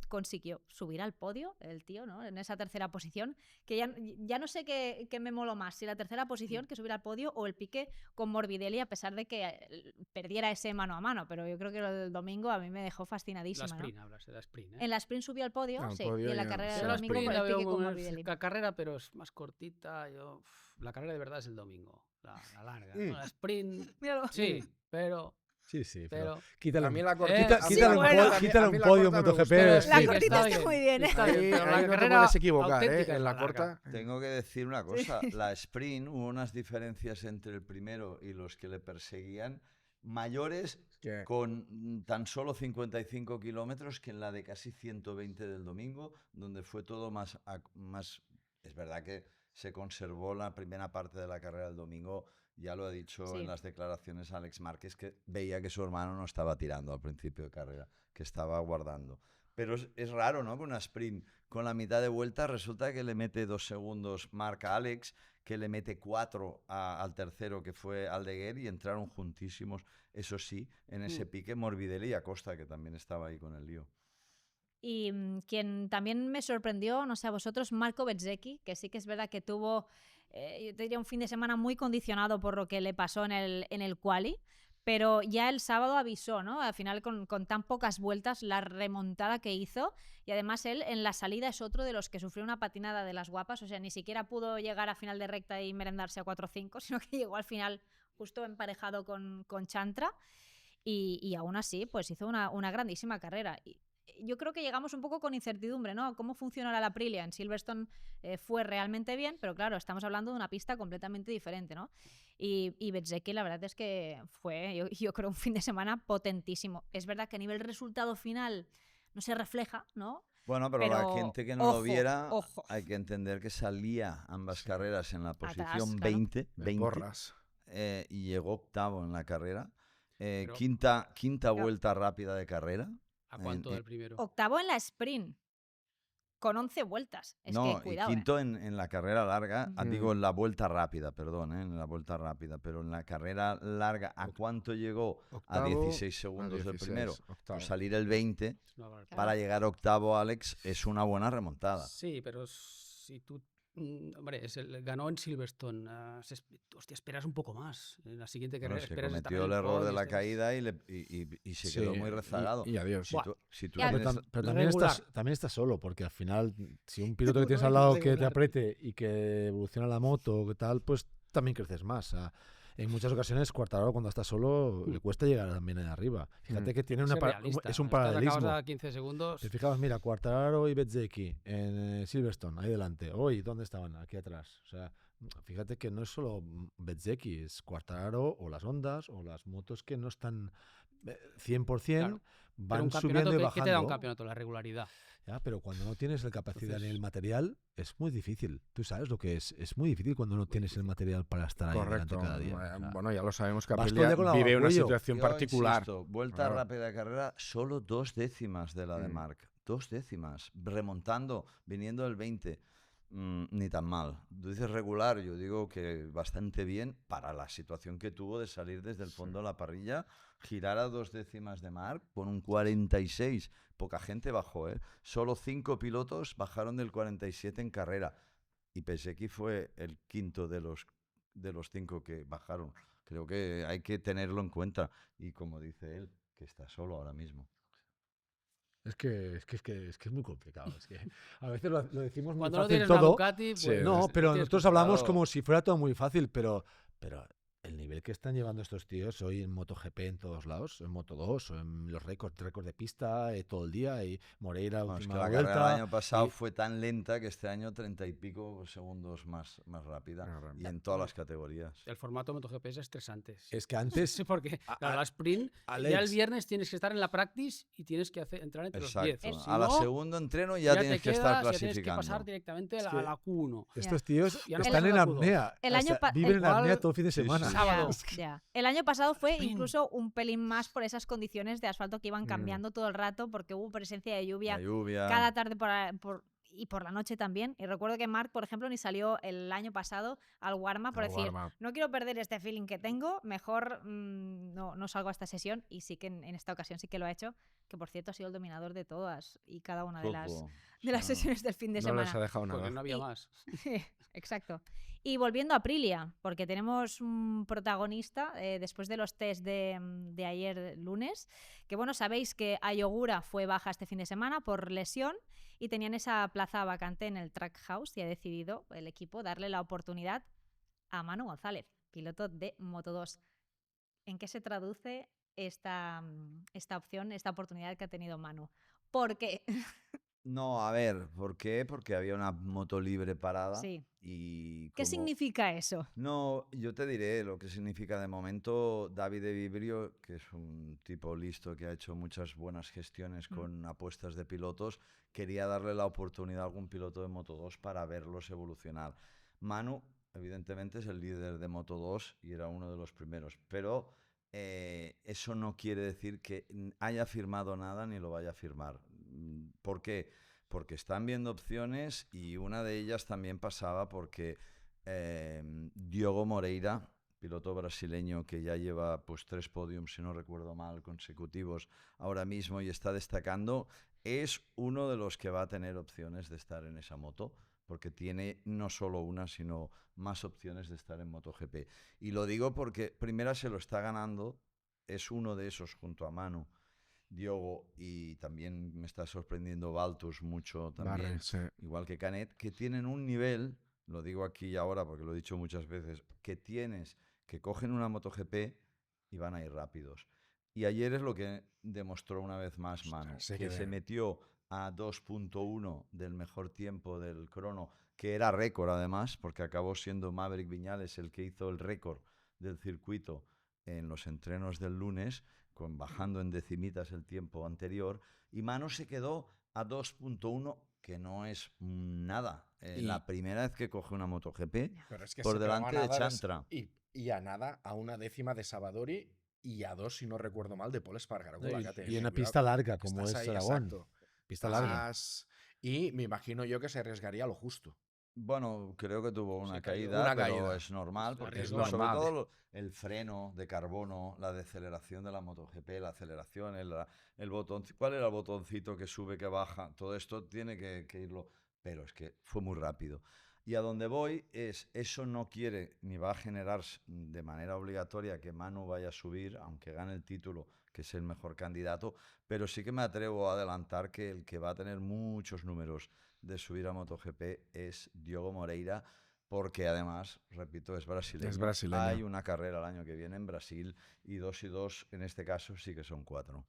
consiguió subir al podio el tío, ¿no? En esa tercera posición, que ya no sé qué me moló más, si la tercera posición, que subir al podio, o el pique con Morbidelli, a pesar de que perdiera ese mano a mano, pero yo creo que lo del domingo a mí me dejó fascinadísima. La sprint, ¿no? hablas de la sprint, ¿eh? En la sprint subió al podio, sí, podio y en la ya, carrera sí. del La domingo sprint con la el veo pique con como Morbidelli. la carrera, pero es más cortita. La carrera de verdad es el domingo, la larga. ¿no? La sprint, Míralo. sí, pero... Sí, Pero quítale, A mí la cortita. quita- a mí quítale la un corta- po- a mí- quítale a mí un la podio corta me MotoGP. gustó. La sí, cortita está está bien, muy bien, ¿eh? está bien, Ahí pero la no te carrera puedes equivocar, auténtica ¿eh? En la es larga. corta. Tengo que decir una cosa, la sprint hubo unas diferencias entre el primero y los que le perseguían mayores Que- con tan solo 55 kilómetros que en la de casi 120 del domingo, donde fue todo más... Es verdad que se conservó la primera parte de la carrera del domingo, ya lo ha dicho Sí. en las declaraciones Alex Márquez, que veía que su hermano no estaba tirando al principio de carrera, que estaba guardando. Pero es raro, ¿no? Que una sprint con la mitad de vuelta resulta que le mete 2 segundos marca Alex, que le mete 4 al tercero, que fue Aldeguer, y entraron juntísimos, eso sí, en ese pique Morbidelli y Acosta, que también estaba ahí con el lío. Y quien también me sorprendió, no sé a vosotros, Marco Bezzecchi, que sí que es verdad que tuvo, yo te diría, un fin de semana muy condicionado por lo que le pasó en el quali, pero ya el sábado avisó, ¿no? Al final con tan pocas vueltas la remontada que hizo, y además él en la salida es otro de los que sufrió una patinada de las guapas, o sea, ni siquiera pudo llegar a final de recta y merendarse a 4-5, sino que llegó al final justo emparejado con Chantra, y aún así pues hizo una grandísima carrera. Y yo creo que llegamos un poco con incertidumbre, ¿no? ¿Cómo funcionará la Aprilia? En Silverstone fue realmente bien, pero claro, estamos hablando de una pista completamente diferente, ¿no? Y Bezzecchi la verdad es que fue, yo creo, un fin de semana potentísimo. Es verdad que a nivel resultado final no se refleja, ¿no? Bueno, pero la gente que no ojo, lo viera, ojo. hay que entender que salía ambas carreras en la posición Atrás, claro. 20, De porras. y llegó octavo en la carrera. Pero- Quinta vuelta rápida de carrera. ¿A cuánto del primero? Octavo en la sprint, con 11 vueltas. Es No, que cuidado. y quinto en la carrera larga, Mm. digo en la vuelta rápida, perdón, en la vuelta rápida, pero en la carrera larga, ¿a cuánto llegó? A Octavo, 16 segundos del 16, primero. octavo. Por salir el 20, Es una barbaridad. para llegar octavo, Alex, es una buena remontada. Sí, pero si tú... hombre, ganó en Silverstone. Hostia, esperas un poco más. En la siguiente Bueno, carrera se esperas estar cometió en el error de podio, la esperas- caída y se quedó Sí, muy rezagado. y adiós. Si Buah. tú Ya, tienes- Pero también regular. también estás solo, porque al final, si un piloto que tienes al lado que te Regular. apriete y que evoluciona la moto o qué tal, pues también creces más. O sea, en muchas ocasiones, Quartararo cuando está solo le cuesta llegar también ahí arriba. Fíjate que tiene Ser es un realista. Estás paralelismo. acabas a 15 segundos. Te fijabas, mira, Quartararo y Bezzecchi en Silverstone, ahí delante. Hoy, ¿dónde estaban? Aquí atrás. O sea, fíjate que no es solo Bezzecchi, es Quartararo o las Hondas o las motos que no están 100%, Claro. Pero van un campeonato, subiendo y ¿qué bajando. te da un campeonato? La regularidad. Ya, pero cuando no tienes la capacidad ni Entonces- el material, es muy difícil. Tú sabes lo que es. Es muy difícil cuando no tienes el material para estar ahí delante Correcto. cada día. O sea, Bueno, ya lo sabemos que vas todo el Aprilia día con la vive una cuello. situación Yo particular. insisto, vuelta Claro. rápida de carrera, solo 2 décimas de la de Mm. Marc. 2 décimas. Remontando, viniendo del 20. Ni tan mal. Tú dices regular, yo digo que bastante bien para la situación que tuvo de salir desde el fondo de la parrilla, girar a 2 décimas de Marc con un 46. Poca gente bajó, ¿eh? Solo 5 pilotos bajaron del 47 en carrera. Y Bezzecchi fue el quinto de los 5 que bajaron. Creo que hay que tenerlo en cuenta. Y como dice él, que está solo ahora mismo. Es que es muy complicado. Es que a veces lo decimos muy Cuando no fácil tienes la todo. Ducati, pues, Sí, No, te pero tienes nosotros que- hablamos Claro. como si fuera todo muy fácil, pero el nivel que están llevando estos tíos hoy en MotoGP en todos lados, en Moto2, en los récords de pista todo el día, y Moreira Bueno, es que última la carrera vuelta. del año pasado y- fue tan lenta que este año 30 y pico segundos más rápida. Más rápida. Y en todas las categorías. El formato MotoGP es estresante. Sí. Es que antes Sí, porque A- claro, a- la sprint, Alex. ya el viernes tienes que estar en la practice y tienes que entrar entre los 10. Exacto. Si A la no, segundo entreno ya tienes te que estar quedas, ya tienes que clasificando. pasar directamente Es a que- la Q1. estos tíos Ya no están estás en en la Q2. apnea. El o año sea, pa- viven en igual- apnea todo el fin de Sí, sí, semana. sí. Sábado. Ya. El año pasado fue Sprint. incluso un pelín más por esas condiciones de asfalto que iban cambiando todo el rato, porque hubo presencia de lluvia La lluvia. cada tarde y por la noche también. Y recuerdo que Marc, por ejemplo, ni salió el año pasado al warm-up por Al decir, warm-up. no quiero perder este feeling que tengo, mejor no salgo a esta sesión. Y sí que en esta ocasión sí que lo ha hecho, que por cierto ha sido el dominador de todas y cada una de las Ojo. sesiones del fin de No semana. les ha dejado nada. Porque no había Y- más. Exacto. Y volviendo a Aprilia, porque tenemos un protagonista después de los test de ayer lunes, que bueno, sabéis que Ayogura fue baja este fin de semana por lesión y tenían esa plaza vacante en el Trackhouse y ha decidido el equipo darle la oportunidad a Manu González, piloto de Moto2. ¿En qué se traduce esta opción, esta oportunidad que ha tenido Manu? ¿Por qué? No, a ver, ¿por qué? Porque había una moto libre parada. Sí. Y ¿Qué como- significa eso? No, yo te diré lo que significa de momento. David de Vibrio, que es un tipo listo que ha hecho muchas buenas gestiones con apuestas de pilotos, quería darle la oportunidad a algún piloto de Moto2 para verlos evolucionar. Manu, evidentemente, es el líder de Moto2 y era uno de los primeros, pero eso no quiere decir que haya firmado nada ni lo vaya a firmar. ¿Por qué? Porque están viendo opciones y una de ellas también pasaba porque Diogo Moreira, piloto brasileño que ya lleva pues 3 podiums, si no recuerdo mal, consecutivos ahora mismo y está destacando, es uno de los que va a tener opciones de estar en esa moto, porque tiene no solo una, sino más opciones de estar en MotoGP. Y lo digo porque primera se lo está ganando es uno de esos junto a Manu, Diogo, y también me está sorprendiendo Baltus mucho también, igual que Canet, que tienen un nivel, lo digo aquí y ahora porque lo he dicho muchas veces, que cogen una MotoGP y van a ir rápidos. Y ayer es lo que demostró una vez más Manu, que se metió a 2.1 del mejor tiempo del crono, que era récord además, porque acabó siendo Maverick Viñales el que hizo el récord del circuito en los entrenos del lunes, bajando en decimitas el tiempo anterior, y Manu se quedó a 2.1, que no es nada. La primera vez que coge una MotoGP por delante de Chantra. Y a nada, a una décima de Savadori y a 2, si no recuerdo mal, de Pol Espargaró. Y una pista larga, como es Aragón. Pista larga. Y me imagino yo que se arriesgaría a lo justo. Bueno, creo que tuvo una caída, pero es normal, porque sobre todo el freno de carbono, la deceleración de la MotoGP, la aceleración, el botón, ¿cuál era el botoncito que sube, que baja? Todo esto tiene que irlo, pero es que fue muy rápido. Y a donde voy es, eso no quiere ni va a generar de manera obligatoria que Manu vaya a subir, aunque gane el título, que es el mejor candidato, pero sí que me atrevo a adelantar que el que va a tener muchos números de subir a MotoGP es Diogo Moreira, porque además, repito, es brasileño. Es brasileño. Hay una carrera el año que viene en Brasil y 2 y 2 en este caso sí que son 4.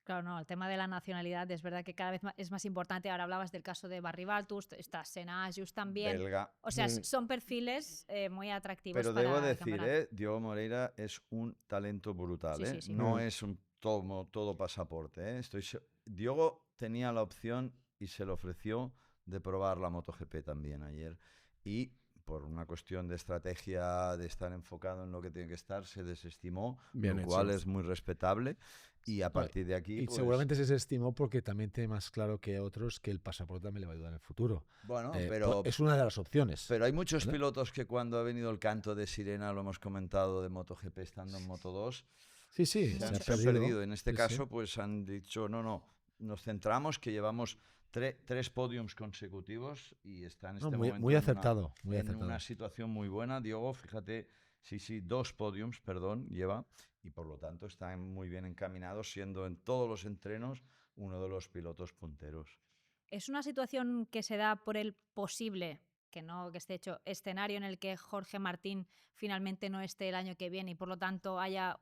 Claro, no, el tema de la nacionalidad es verdad que cada vez es más importante. Ahora hablabas del caso de Barry Baltus, está Senna Agius también. Belga. O sea, son perfiles muy atractivos. Pero debo decir, Diogo Moreira es un talento brutal. Sí. No es un todo pasaporte. Diogo tenía la opción y se le ofreció de probar la MotoGP también ayer. Y por una cuestión de estrategia, de estar enfocado en lo que tiene que estar, se desestimó, lo cual es muy respetable. Y a partir de aquí... Y pues, seguramente se desestimó porque también tiene más claro que otros que el pasaporte también le va a ayudar en el futuro. Bueno, pero... Es una de las opciones. Pero hay muchos pilotos que cuando ha venido el canto de sirena, lo hemos comentado, de MotoGP estando en Moto2, se han perdido. En este caso, pues han dicho, no, nos centramos, que llevamos 3 podiums consecutivos y está en este momento muy acertado, en una situación muy buena. Diogo, fíjate, 2 podiums, lleva, y por lo tanto está muy bien encaminado, siendo en todos los entrenos uno de los pilotos punteros. Es una situación que se da por el posible, que esté hecho, escenario en el que Jorge Martín finalmente no esté el año que viene y por lo tanto haya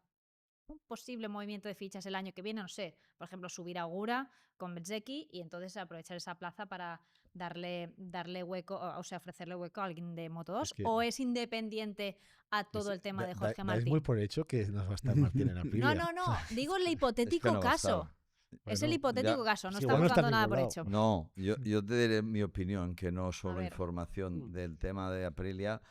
un posible movimiento de fichas el año que viene, no sé, por ejemplo, subir a Ogura con Bezzecchi y entonces aprovechar esa plaza para darle hueco, o sea, ofrecerle hueco a alguien de Moto2, o es independiente a todo el tema de Jorge Martín. Es muy por hecho que nos va a estar Martín en Aprilia. No, digo el hipotético caso. Es el hipotético caso, no estamos dando nada por hecho. No, yo te diré mi opinión, que no solo información del tema de Aprilia.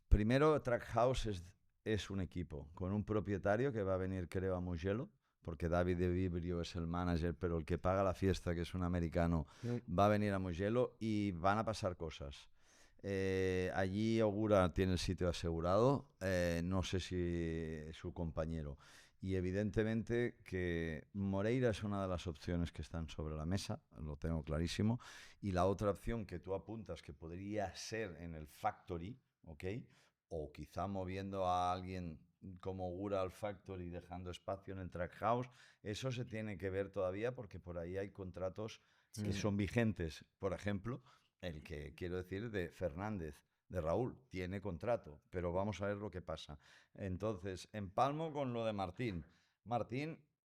Primero, Trackhouse es un equipo con un propietario que va a venir, creo, a Mugello, porque David De Vibrio es el manager, pero el que paga la fiesta, que es un americano, va a venir a Mugello y van a pasar cosas. Allí Ogura tiene el sitio asegurado, no sé si su compañero. Y evidentemente que Moreira es una de las opciones que están sobre la mesa, lo tengo clarísimo. Y la otra opción que tú apuntas, que podría ser en el Factory, ¿ok?, o quizá moviendo a alguien como Ogura al Factory, dejando espacio en el Trackhouse, eso se tiene que ver todavía, porque por ahí hay contratos que son vigentes. Por ejemplo, el que quiero decir de Fernández, de Raúl, tiene contrato, pero vamos a ver lo que pasa. Entonces, empalmo con lo de Martín,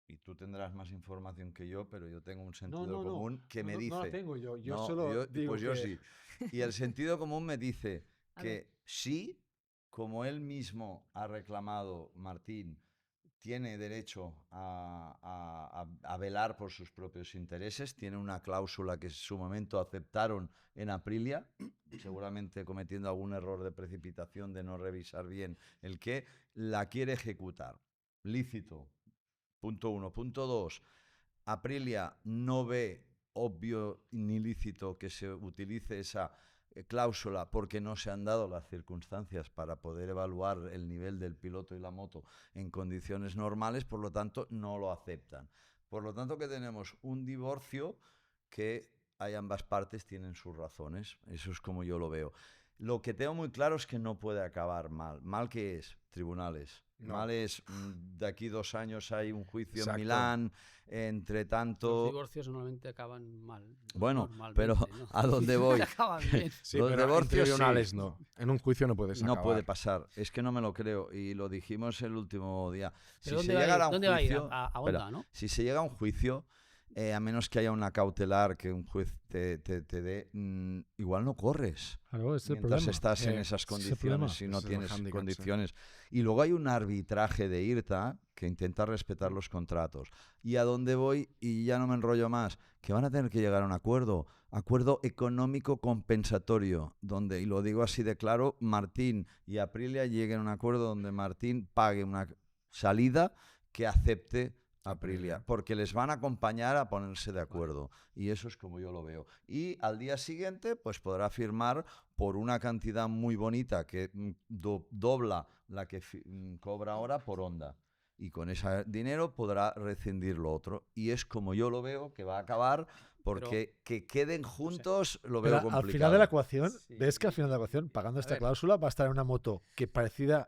y tú tendrás más información que yo, pero yo tengo un sentido común que me dice... No la tengo yo solo digo pues yo sí. Y el sentido común me dice que sí, como él mismo ha reclamado, Martín tiene derecho a velar por sus propios intereses, tiene una cláusula que en su momento aceptaron en Aprilia, seguramente cometiendo algún error de precipitación de no revisar bien el que la quiere ejecutar. Lícito, punto 1. Punto 2, Aprilia no ve obvio ni lícito que se utilice esa cláusula porque no se han dado las circunstancias para poder evaluar el nivel del piloto y la moto en condiciones normales, por lo tanto no lo aceptan. Por lo tanto que tenemos un divorcio que ambas partes tienen sus razones, eso es como yo lo veo. Lo que tengo muy claro es que no puede acabar mal. ¿Mal qué es? Tribunales. No. ¿vale? De aquí 2 años hay un juicio Exacto. en Milán, entre Los tanto... divorcios normalmente acaban mal. Bueno, normalmente, pero ¿no? ¿a dónde voy? Acaban bien. Sí, Los pero divorcios en sí. tribunales no. En un juicio no puedes No acabar. puede pasar, es que no me lo creo y lo dijimos el último día. ¿Pero Si dónde se va a ir? llegara a un ¿Dónde va a ir? juicio, A espera, Honda, ¿no? si se llega a un juicio, a menos que haya una cautelar que un juez te dé, igual no corres Claro, ese es el mientras problema. estás en Eh, esas ese es el problema. condiciones, si no Ese es el tienes hándicap, sí. condiciones. Y luego hay un arbitraje de IRTA que intenta respetar los contratos. Y a dónde voy, y ya no me enrollo más, que van a tener que llegar a un acuerdo económico compensatorio, donde, y lo digo así de claro, Martín y Aprilia lleguen a un acuerdo donde Martín pague una salida que acepte Aprilia, porque les van a acompañar a ponerse de acuerdo, y eso es como yo lo veo. Y al día siguiente pues podrá firmar por una cantidad muy bonita que dobla la que cobra ahora por Honda, y con ese dinero podrá rescindir lo otro, y es como yo lo veo que va a acabar, porque que queden juntos lo veo Pero complicado. al final de la ecuación, Sí. ves que al final de la ecuación, pagando esta ver. cláusula, va a estar en una moto que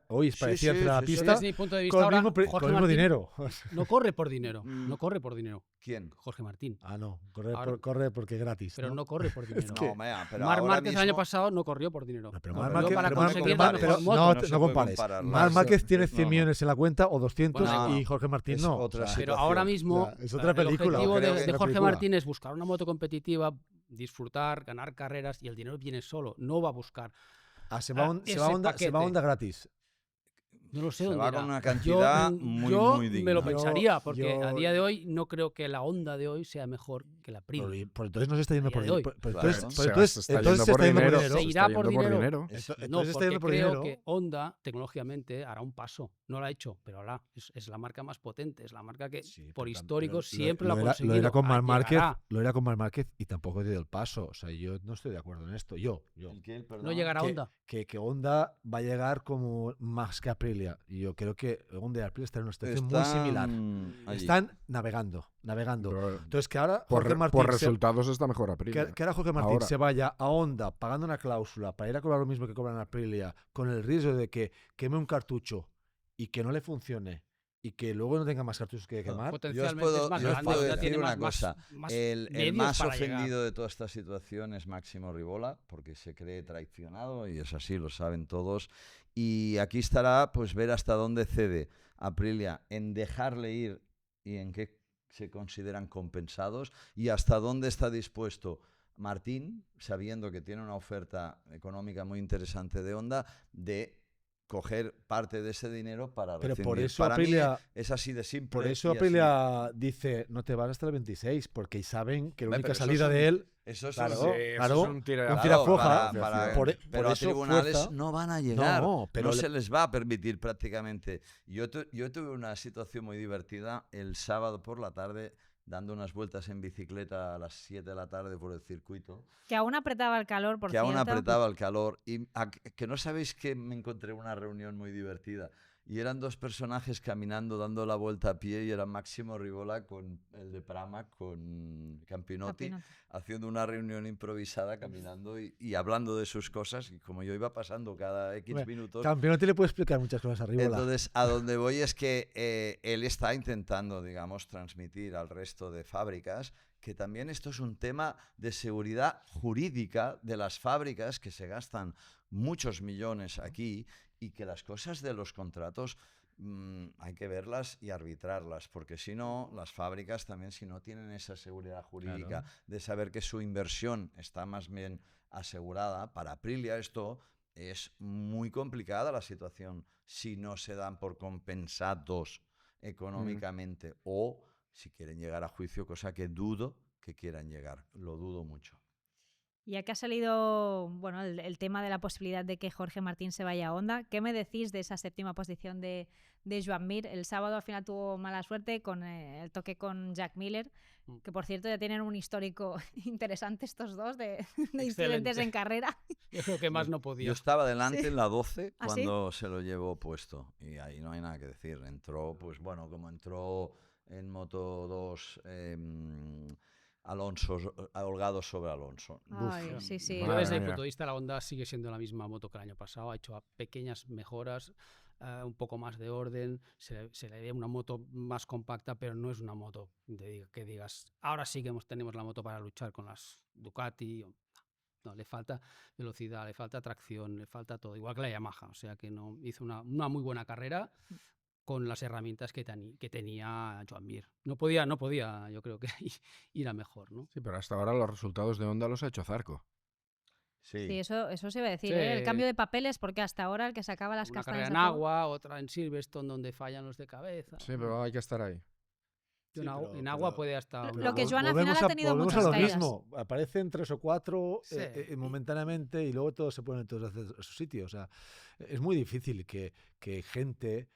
hoy es Sí, parecida sí, a la sí, sí. pista, Desde mi punto de vista, con el ahora, mismo, Jorge con el mismo Martín dinero. no corre por dinero. Mm. No corre por dinero. ¿Quién? Jorge Martín. Ah, no, corre, Ahora- corre porque es gratis. Pero ¿no? no corre por dinero. que- No, mea, pero Marc ahora Márquez el año mismo- pasado no corrió por dinero. No, pero No, Marc pero Márquez, para pero Marc- conseguir pero la Marc- mejor pero moto. no, No se no puede compares. comparar, Marc no. Márquez tiene No, 100 no. millones en la cuenta o 200 Bueno, y Jorge Martín es no. otra O sea, Pero situación. ahora mismo Ya, es otra el película. objetivo Creo de, que de otra Jorge película. Martín es buscar una moto competitiva, disfrutar, ganar carreras, y el dinero viene solo. No va a buscar. se va, se ese va Honda, paquete. Honda gratis. No lo sé Se dónde va irá. con una cantidad muy me lo digna. pensaría, porque Yo- a día de hoy no creo que la Honda de hoy sea mejor que la Aprilia. Por entonces no se está yendo A por día de dinero. hoy. Pero Claro. entonces, Se entonces está entonces yendo se por está yendo por dinero. dinero. Se Se irá está por yendo por dinero. dinero. Entonces No, está porque yendo por creo dinero. que Honda tecnológicamente hará un paso. No lo ha hecho, pero hará. Es la marca más potente, es la marca que Sí, por pero histórico pero siempre lo ha era, conseguido. Lo era con Ah, Marc Márquez, llegará. lo era con Marc Márquez y tampoco dio el paso. O sea, yo no estoy de acuerdo en esto. Yo. ¿El qué? No Perdón. llegará que, Honda. que Honda va a llegar como más que Aprilia. Y yo creo que Honda y Aprilia están en una situación muy similar. allí. Están navegando. Pero Entonces que ahora por, Jorge Martín, por resultados está mejor Aprilia. que ahora Jorge Martín Ahora. se vaya a Honda pagando una cláusula para ir a cobrar lo mismo que cobran Aprilia, con el riesgo de que queme un cartucho y que no le funcione y que luego no tenga más cartuchos que quemar. Potencialmente es más yo os grande. puedo Honda decir tiene una más cosa. El medios más para llegar. ofendido de toda esta situación es Máximo Rivola, porque se cree traicionado, y es así, lo saben todos. Y aquí estará, pues, ver hasta dónde cede Aprilia en dejarle ir y en qué se consideran compensados, y hasta dónde está dispuesto Martín, sabiendo que tiene una oferta económica muy interesante de Honda, de coger parte de ese dinero para Pero rescindir. por eso Para Aprilia, mí es así de simple. por eso y así- Aprilia dice no te vas hasta el 26 porque saben que la Hombre, única pero eso salida es un- de él Eso es Claro, un- Sí, eso claro, es un tira- un Claro, tira floja. por Por a eso tribunales fuerza. no van a llegar. No, pero no le- se les va a permitir prácticamente. Yo tuve una situación muy divertida el sábado por la tarde, dando unas vueltas en bicicleta a las 7 de la tarde por el circuito, Que aún apretaba el calor, por que aún cierto. apretaba el calor. Y que no sabéis que me encontré una reunión muy divertida. Y eran dos personajes caminando, dando la vuelta a pie, y era Máximo Rivola con el de Pramac, con Campinotti, Campinotti. haciendo una reunión improvisada, caminando y hablando de sus cosas. Y como yo iba pasando cada X Hombre, minutos, Campeonato le puede explicar muchas cosas arriba. entonces a donde voy es que él está intentando, digamos, transmitir al resto de fábricas que también esto es un tema de seguridad jurídica de las fábricas, que se gastan muchos millones aquí, y que las cosas de los contratos hay que verlas y arbitrarlas, porque si no, las fábricas también, si no tienen esa seguridad jurídica de saber que su inversión está más bien asegurada, para Aprilia esto es muy complicada la situación si no se dan por compensados económicamente o si quieren llegar a juicio, cosa que dudo que quieran llegar, lo dudo mucho. Ya que ha salido bueno, el tema de la posibilidad de que Jorge Martín se vaya a Honda, ¿qué me decís de esa séptima posición de Joan Mir? El sábado al final tuvo mala suerte con el toque con Jack Miller, que por cierto ya tienen un histórico interesante estos dos de incidentes en carrera. Yo creo que más no podía. Yo estaba delante Sí. en la 12 ¿Ah, sí? cuando se lo llevó puesto, y ahí no hay nada que decir. Entró, pues bueno, como entró en Moto 2 Alonso, holgado sobre Alonso. Ay, sí, sí. Yo Madre desde mi mía. punto de vista, la Honda sigue siendo la misma moto que el año pasado. Ha hecho pequeñas mejoras, un poco más de orden. Se le ve una moto más compacta, pero no es una moto que digas, ahora sí que tenemos la moto para luchar con las Ducati. No, le falta velocidad, le falta tracción, le falta todo. Igual que la Yamaha. O sea que no hizo una muy buena carrera con las herramientas que tenía Joan Mir. No podía, yo creo que ir a mejor, ¿no? Sí, pero hasta ahora los resultados de Honda los ha hecho Zarco. Sí. Sí, eso se iba a decir, Sí. ¿eh? El cambio de papeles, porque hasta ahora el que sacaba las Una castañas carrera en de fuego- agua, otra en Silverstone donde fallan los de cabeza. Sí, pero hay que estar ahí. Yo Sí, en agua puede hasta... Lo que Joan al volvemos final ha tenido volvemos muchas a lo caídas. mismo. Aparecen 3 o 4 Sí. momentáneamente y luego todos se ponen todos a su sitio. O sea, es muy difícil que gente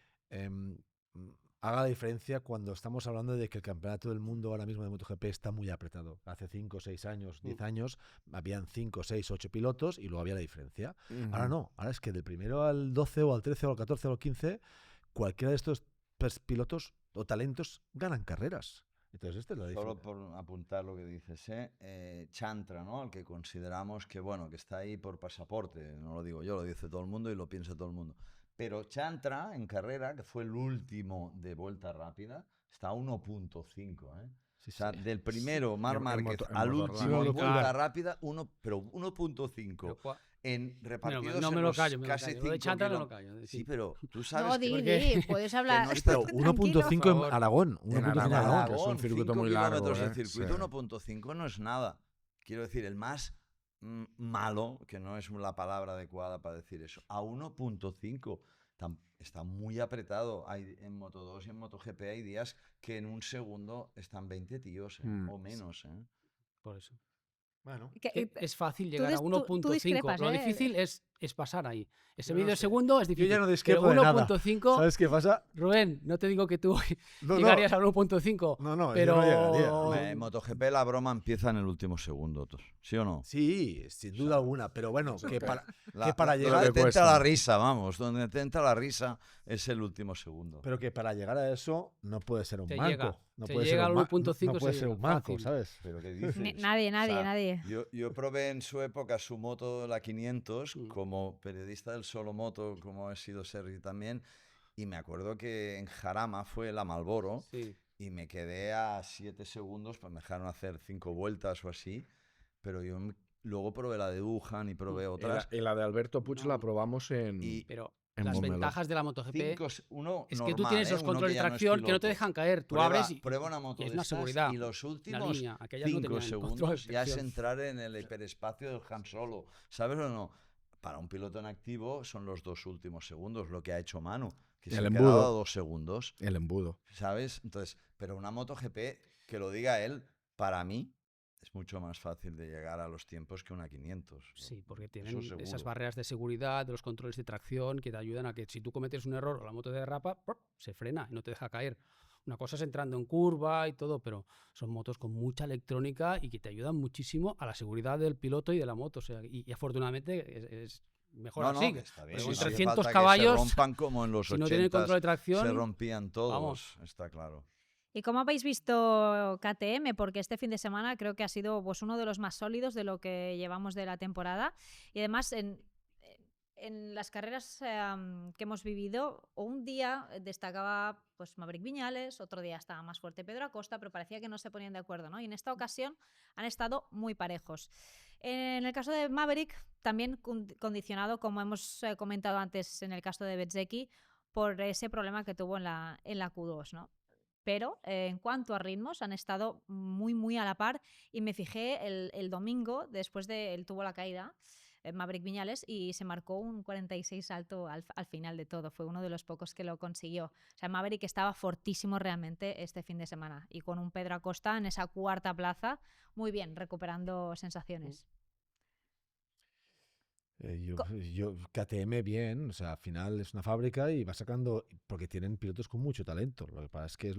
haga la diferencia cuando estamos hablando de que el campeonato del mundo ahora mismo de MotoGP está muy apretado. Hace 5, 6 años, 10 años, habían 5, 6, 8 pilotos y luego había la diferencia. Ahora no. Ahora es que del primero al 12 o al 13 o al 14 o al 15, cualquiera de estos pilotos o talentos ganan carreras. Entonces, esta es la Solo diferencia. por apuntar lo que dices, Chantra, ¿no? El que consideramos que, bueno, que está ahí por pasaporte, no lo digo yo, lo dice todo el mundo y lo piensa todo el mundo. Pero Chantra, en carrera, que fue el último de vuelta rápida, está a 1.5, ¿eh? Sí, O sea, sí. del primero, Marc En Márquez, motor- en al motor último en rápido. vuelta Claro. rápida, pero 1.5. Pero, En repartidos no me en lo los callo, casi Lo de 5 Chantra no lo kilómetros. callo. Sí, pero tú sabes No, que... puedes hablar. no está- Pero tranquilo. 1.5 en favor. Aragón. En 1.5 en Aragón, Aragón. que es un circuito 5 muy largo, kilómetros ¿eh? de circuito, Sí. 1.5 no es nada. Quiero decir, el más malo, que no es la palabra adecuada para decir eso, a 1.5 está muy apretado. En Moto2 y en MotoGP hay días que en un segundo están 20 tíos, o menos. Por eso. Bueno, Que es fácil tú llegar a tú 1.5. discrepas, Lo ¿eh? difícil es pasar ahí. Ese Yo no medio sé. segundo es yo difícil. ya no Pero discrepo de nada. 1.5, ¿Sabes qué pasa? Rubén, no te digo que tú No, llegarías a 1.5. No, no, yo pero no llegaría. En MotoGP la broma empieza en el último segundo, ¿sí o no? Sí, sin duda alguna. Pero bueno, que para Donde llegar... que te entra cuesta. la risa, vamos, donde te entra la risa es el último segundo. Pero que para llegar a eso no puede ser un Se manco. llega. No Se puede llega ser al un 1.5, no puede se ser llega, un manco, fácil. ¿sabes? ¿Pero qué dices? Nadie, O sea, nadie. Yo probé en su época su moto, la 500, como periodista del Solo Moto, como ha sido Sergi también, y me acuerdo que en Jarama fue la Marlboro, Sí. y me quedé a 7 segundos, pues me dejaron hacer 5 vueltas o así, pero yo luego probé la de Wuhan y probé otras. Y la de Alberto Puig No. la probamos en... Y Pero En las Montmeló. ventajas de la MotoGP uno es que tú normal, tienes los uno controles de ya no es tracción que no te piloto. dejan caer. Tú Prueba, abres y prueba una moto es de una estas seguridad. y los Una últimos línea. Aquellas no 5 tenían control de segundos ya es tracción. entrar en el hiperespacio del Han Solo. ¿Sabes o no? Para un piloto en activo son los 2 últimos segundos, lo que ha hecho Manu, que se El ha embudo. quedado a 2 segundos, El embudo. ¿sabes? Entonces, pero una MotoGP, que lo diga él, para mí es mucho más fácil de llegar a los tiempos que una 500. Sí, porque Eso tienen esas seguro. barreras de seguridad, de los controles de tracción que te ayudan a que si tú cometes un error o la moto te derrapa, ¡prop!, se frena y no te deja caer. Una cosa es entrando en curva y todo, pero son motos con mucha electrónica y que te ayudan muchísimo a la seguridad del piloto y de la moto. O sea, y afortunadamente es mejor No, no, así. que está bien. Pero Si con no hace 300 falta que caballos, se rompan como en los si no tienen 80 control de tracción, se rompían todos, vamos. está claro. ¿Y cómo habéis visto KTM? Porque este fin de semana creo que ha sido pues, uno de los más sólidos de lo que llevamos de la temporada. Y además, en las carreras que hemos vivido, un día destacaba pues, Maverick Viñales, otro día estaba más fuerte Pedro Acosta, pero parecía que no se ponían de acuerdo, ¿no? Y en esta ocasión han estado muy parejos. En el caso de Maverick, también condicionado, como hemos comentado antes en el caso de Bezzecchi, por ese problema que tuvo en la Q2, ¿no? Pero en cuanto a ritmos han estado muy, muy a la par y me fijé el domingo, después de él tuvo la caída, Maverick Viñales, y se marcó un 46 alto al final de todo. Fue uno de los pocos que lo consiguió. O sea, Maverick estaba fortísimo realmente este fin de semana y con un Pedro Acosta en esa cuarta plaza, muy bien, recuperando sensaciones. KTM bien, o sea, al final es una fábrica y va sacando, porque tienen pilotos con mucho talento. Lo que pasa es que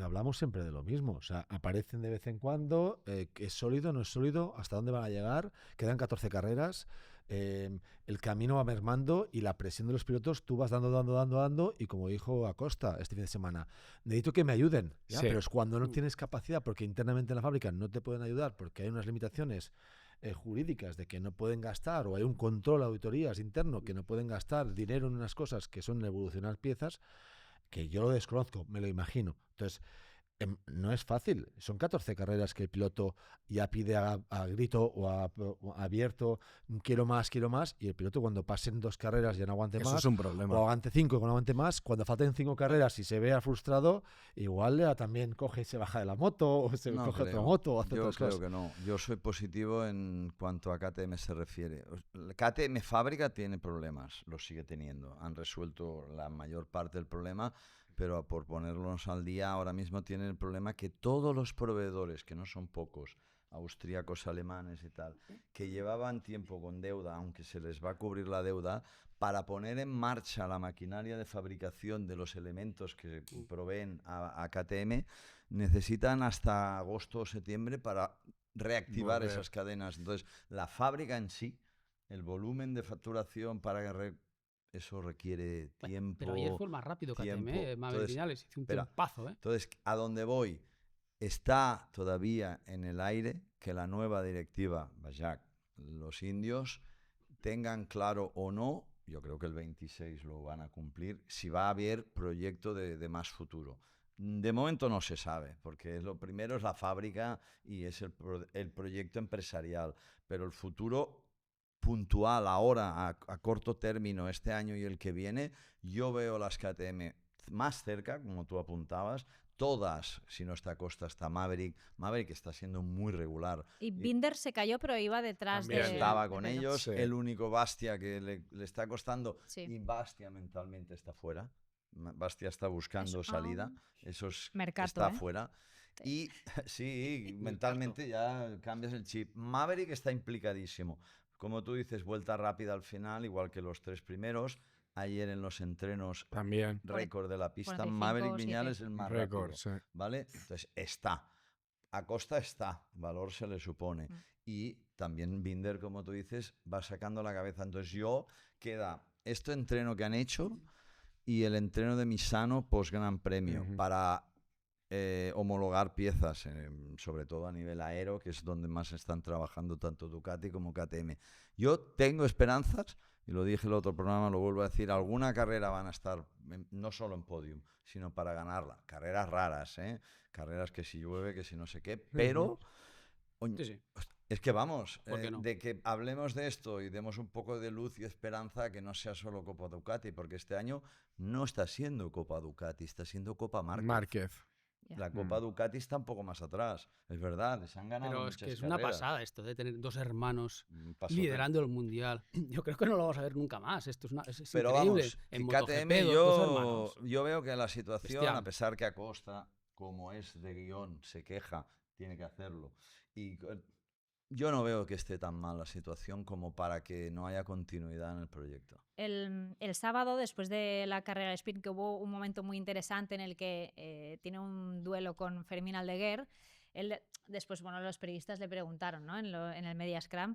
hablamos siempre de lo mismo, o sea, aparecen de vez en cuando, ¿es sólido, no es sólido? ¿Hasta dónde van a llegar? Quedan 14 carreras, el camino va mermando y la presión de los pilotos, tú vas dando, y como dijo Acosta este fin de semana, necesito que me ayuden, ¿ya? Sí. Pero es cuando no tienes capacidad, porque internamente en la fábrica no te pueden ayudar, porque hay unas limitaciones jurídicas de que no pueden gastar, o hay un control, auditorías interno, que no pueden gastar dinero en unas cosas que son evolucionar piezas, que yo lo desconozco, me lo imagino. Entonces, no es fácil. Son 14 carreras que el piloto ya pide a grito o a abierto, quiero más, y el piloto cuando pasen 2 carreras ya no aguante Eso más, es un problema. o aguante 5 y no aguante más, cuando falten 5 carreras y se vea frustrado, igual también coge y se baja de la moto, o se coge otra moto, o hace Yo otras creo cosas. que no. Yo soy positivo en cuanto a KTM se refiere. La KTM fábrica tiene problemas, los sigue teniendo. Han resuelto la mayor parte del problema, pero por ponerlos al día, ahora mismo tienen el problema que todos los proveedores, que no son pocos, austríacos, alemanes y tal, que llevaban tiempo con deuda, aunque se les va a cubrir la deuda, para poner en marcha la maquinaria de fabricación de los elementos que proveen a KTM, necesitan hasta agosto o septiembre para reactivar esas cadenas. Entonces, la fábrica en sí, el volumen de facturación para eso requiere tiempo. Pero ayer fue el más rápido KTM, Maverick Viñales, hizo un tiempazo. Entonces, a donde voy, está todavía en el aire que la nueva directiva, Bajaj, los indios, tengan claro o no, yo creo que el 26 lo van a cumplir, si va a haber proyecto de más futuro. De momento no se sabe, porque lo primero es la fábrica y es el proyecto empresarial, pero el futuro puntual ahora, a corto término, este año y el que viene, yo veo las KTM más cerca, como tú apuntabas, todas, si no está Acosta, está Maverick. Maverick está siendo muy regular. Y Binder se cayó, pero iba detrás de... Estaba con de ellos, Sí. el único Bastia que le está costando, Sí. y Bastia mentalmente está fuera. Bastia está buscando salida, eso es, Mercato, está ¿eh? fuera. Y sí, mentalmente ya cambias el chip. Maverick está implicadísimo. Como tú dices, vuelta rápida al final, igual que los 3 primeros. Ayer en los entrenos, También. récord de la pista. 45 Maverick o 7. Viñales es el más Récord, rápido, sí. ¿vale? Entonces, está. Acosta está, valor se le supone. Y también Binder, como tú dices, va sacando la cabeza. Entonces, queda este entreno que han hecho y el entreno de Misano post Gran Premio para homologar piezas, sobre todo a nivel aero, que es donde más están trabajando tanto Ducati como KTM. Yo tengo esperanzas, y lo dije en el otro programa, lo vuelvo a decir, alguna carrera van a estar, no solo en podium, sino para ganarla. Carreras raras, carreras que si llueve, que si no sé qué, pero... Sí. Es que vamos, ¿Por qué no? de que hablemos de esto y demos un poco de luz y esperanza que no sea solo Copa Ducati, porque este año no está siendo Copa Ducati, está siendo Copa Márquez. La Copa Ducati está un poco más atrás, es verdad, se han ganado Pero muchas es que es carreras. una pasada esto de tener 2 hermanos Pasote. liderando el mundial. Yo creo que no lo vamos a ver nunca más. Esto es Pero increíble. vamos, En que MotoGP, KTM dos hermanos. yo veo que la situación, Bestial. a pesar que Acosta, como es de guión, se queja, tiene que hacerlo. Y yo no veo que esté tan mal la situación como para que no haya continuidad en el proyecto. El sábado, después de la carrera de sprint, que hubo un momento muy interesante en el que tiene un duelo con Fermín Aldeguer, después, los periodistas le preguntaron, ¿no? en el Media Scrum,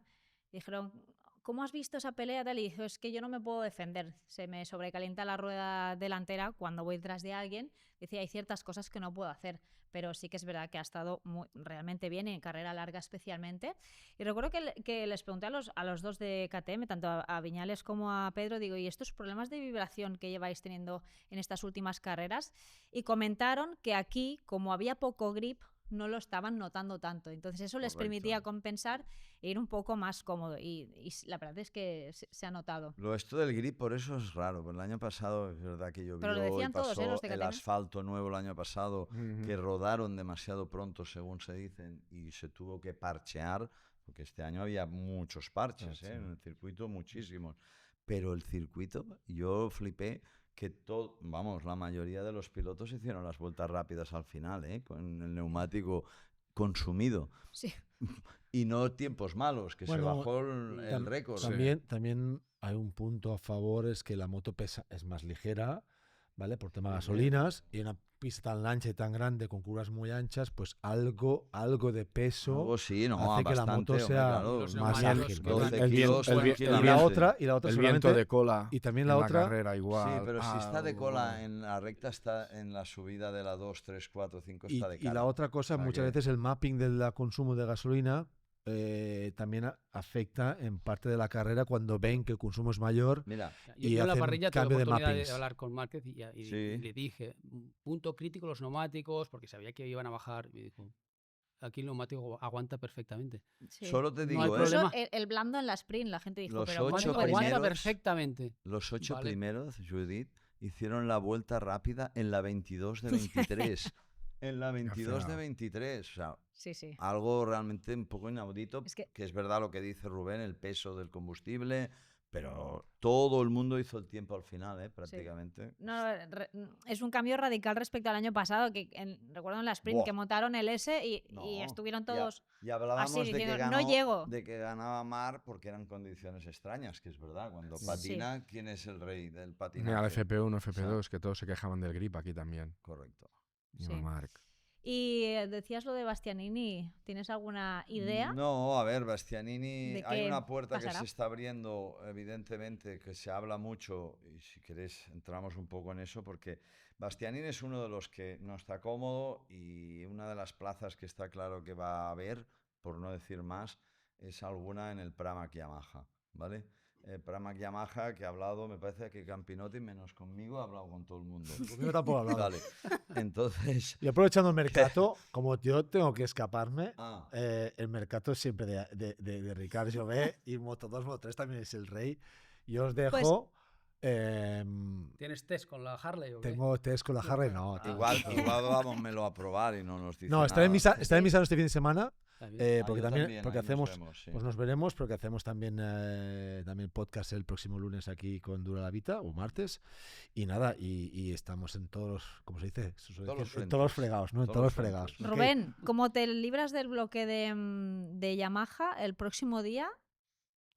dijeron, ¿cómo has visto esa pelea? Y dijo, es que yo no me puedo defender, se me sobrecalienta la rueda delantera cuando voy detrás de alguien. Decía, hay ciertas cosas que no puedo hacer, pero sí que es verdad que ha estado realmente bien, en carrera larga especialmente. Y recuerdo que les pregunté a los dos de KTM, tanto a Viñales como a Pedro, digo, ¿y estos problemas de vibración que lleváis teniendo en estas últimas carreras? Y comentaron que aquí, como había poco grip, no lo estaban notando tanto. Entonces eso les permitía compensar e ir un poco más cómodo. Y la verdad es que se ha notado. Esto del grip, por eso es raro. Pero el año pasado, es verdad que llovió. Pero lo decían y pasó todos, los de el KTM. asfalto nuevo el año pasado, que rodaron demasiado pronto, según se dicen, y se tuvo que parchear, porque este año había muchos parches, en el circuito, muchísimos. Pero el circuito, yo flipé que la mayoría de los pilotos hicieron las vueltas rápidas al final, con el neumático consumido. Sí. Y no tiempos malos, que se bajó el récord. También hay un punto a favor, es que la moto es más ligera, ¿vale? Por tema de gasolinas, y una pista tan ancha y tan grande con curvas muy anchas, pues algo de peso Algo sí, no, hace que la bastante, moto hombre, sea claro. Los más neumáticos ágil. que ¿vale? 12 el bien- kilos el bien- Y tranquilamente. la otra El seguramente, viento de cola y también en la la otra, carrera igual. Sí, pero si está de cola algo. en la recta, está en la subida de la 2, 3, 4, 5, y, está de y la cara. otra cosa, O sea muchas que- veces el mapping del consumo de gasolina también afecta en parte de la carrera cuando ven que el consumo es mayor. Mira, Yo Y en la hacen parrilla tuve cambio de oportunidad de mappings. hablar con Márquez y Sí. le dije, punto crítico los neumáticos, porque sabía que iban a bajar. Y me dijo, aquí el neumático aguanta perfectamente. Sí. solo te No digo, hay Incluso problema. el blando en la sprint, la gente dijo, Los pero ¿cómo 8 puede ser? Aguanta primeros- perfectamente. los 8 Vale. primeros, Judith, hicieron la vuelta rápida en la 22 de 23. En la 22 de feo. 23. O sea, Sí, sí. algo realmente un poco inaudito, Es que- es verdad lo que dice Rubén, el peso del combustible, pero todo el mundo hizo el tiempo al final, prácticamente. No, es un cambio radical respecto al año pasado, que recuerdo en la sprint Buah. que montaron el S y No, estuvieron ya- todos... ya hablábamos así, de, que diciendo, ganó, "No llego". de que ganaba Mar porque eran condiciones extrañas, que es verdad. Cuando Sí. patina, ¿quién es el rey del Ni al patinaje? FP1, FP2, que todos se quejaban del grip aquí también. Correcto. Y Sí. Marc. Y decías lo de Bastianini, ¿tienes alguna idea? No, a ver, Bastianini, ¿De hay qué una puerta que pasará? se está abriendo, evidentemente, que se habla mucho, y si queréis entramos un poco en eso, porque Bastianini es uno de los que no está cómodo y una de las plazas que está claro que va a haber, por no decir más, es alguna en el Pramac Yamaha, ¿vale? Pramac Yamaha, que ha hablado, me parece que Campinotti, menos conmigo, ha hablado con todo el mundo. Conmigo tampoco he hablado. Vale, entonces... Y aprovechando el mercado, como yo tengo que escaparme, Ah, el mercado es siempre de Ricard Jové y Moto2, Moto3 también es el rey. Yo os dejo. ¿Tienes test con la Harley o qué? Tengo test con la Harley, no. Ah, tío. igual vámonoslo a probar y no nos dice No, estaré en nada. Misano este fin de semana. Está bien. Porque yo también, porque ahí nos hacemos, vemos, sí. pues nos veremos, porque hacemos también podcast el próximo lunes aquí con Dura la Vita, o martes, y nada, y estamos en todos los, ¿cómo se dice? Todos los En todos los frentes. fregados, ¿no? En Todos todos los los fregados. frentes. ¿ok? Rubén, como te libras del bloque de Yamaha, el próximo día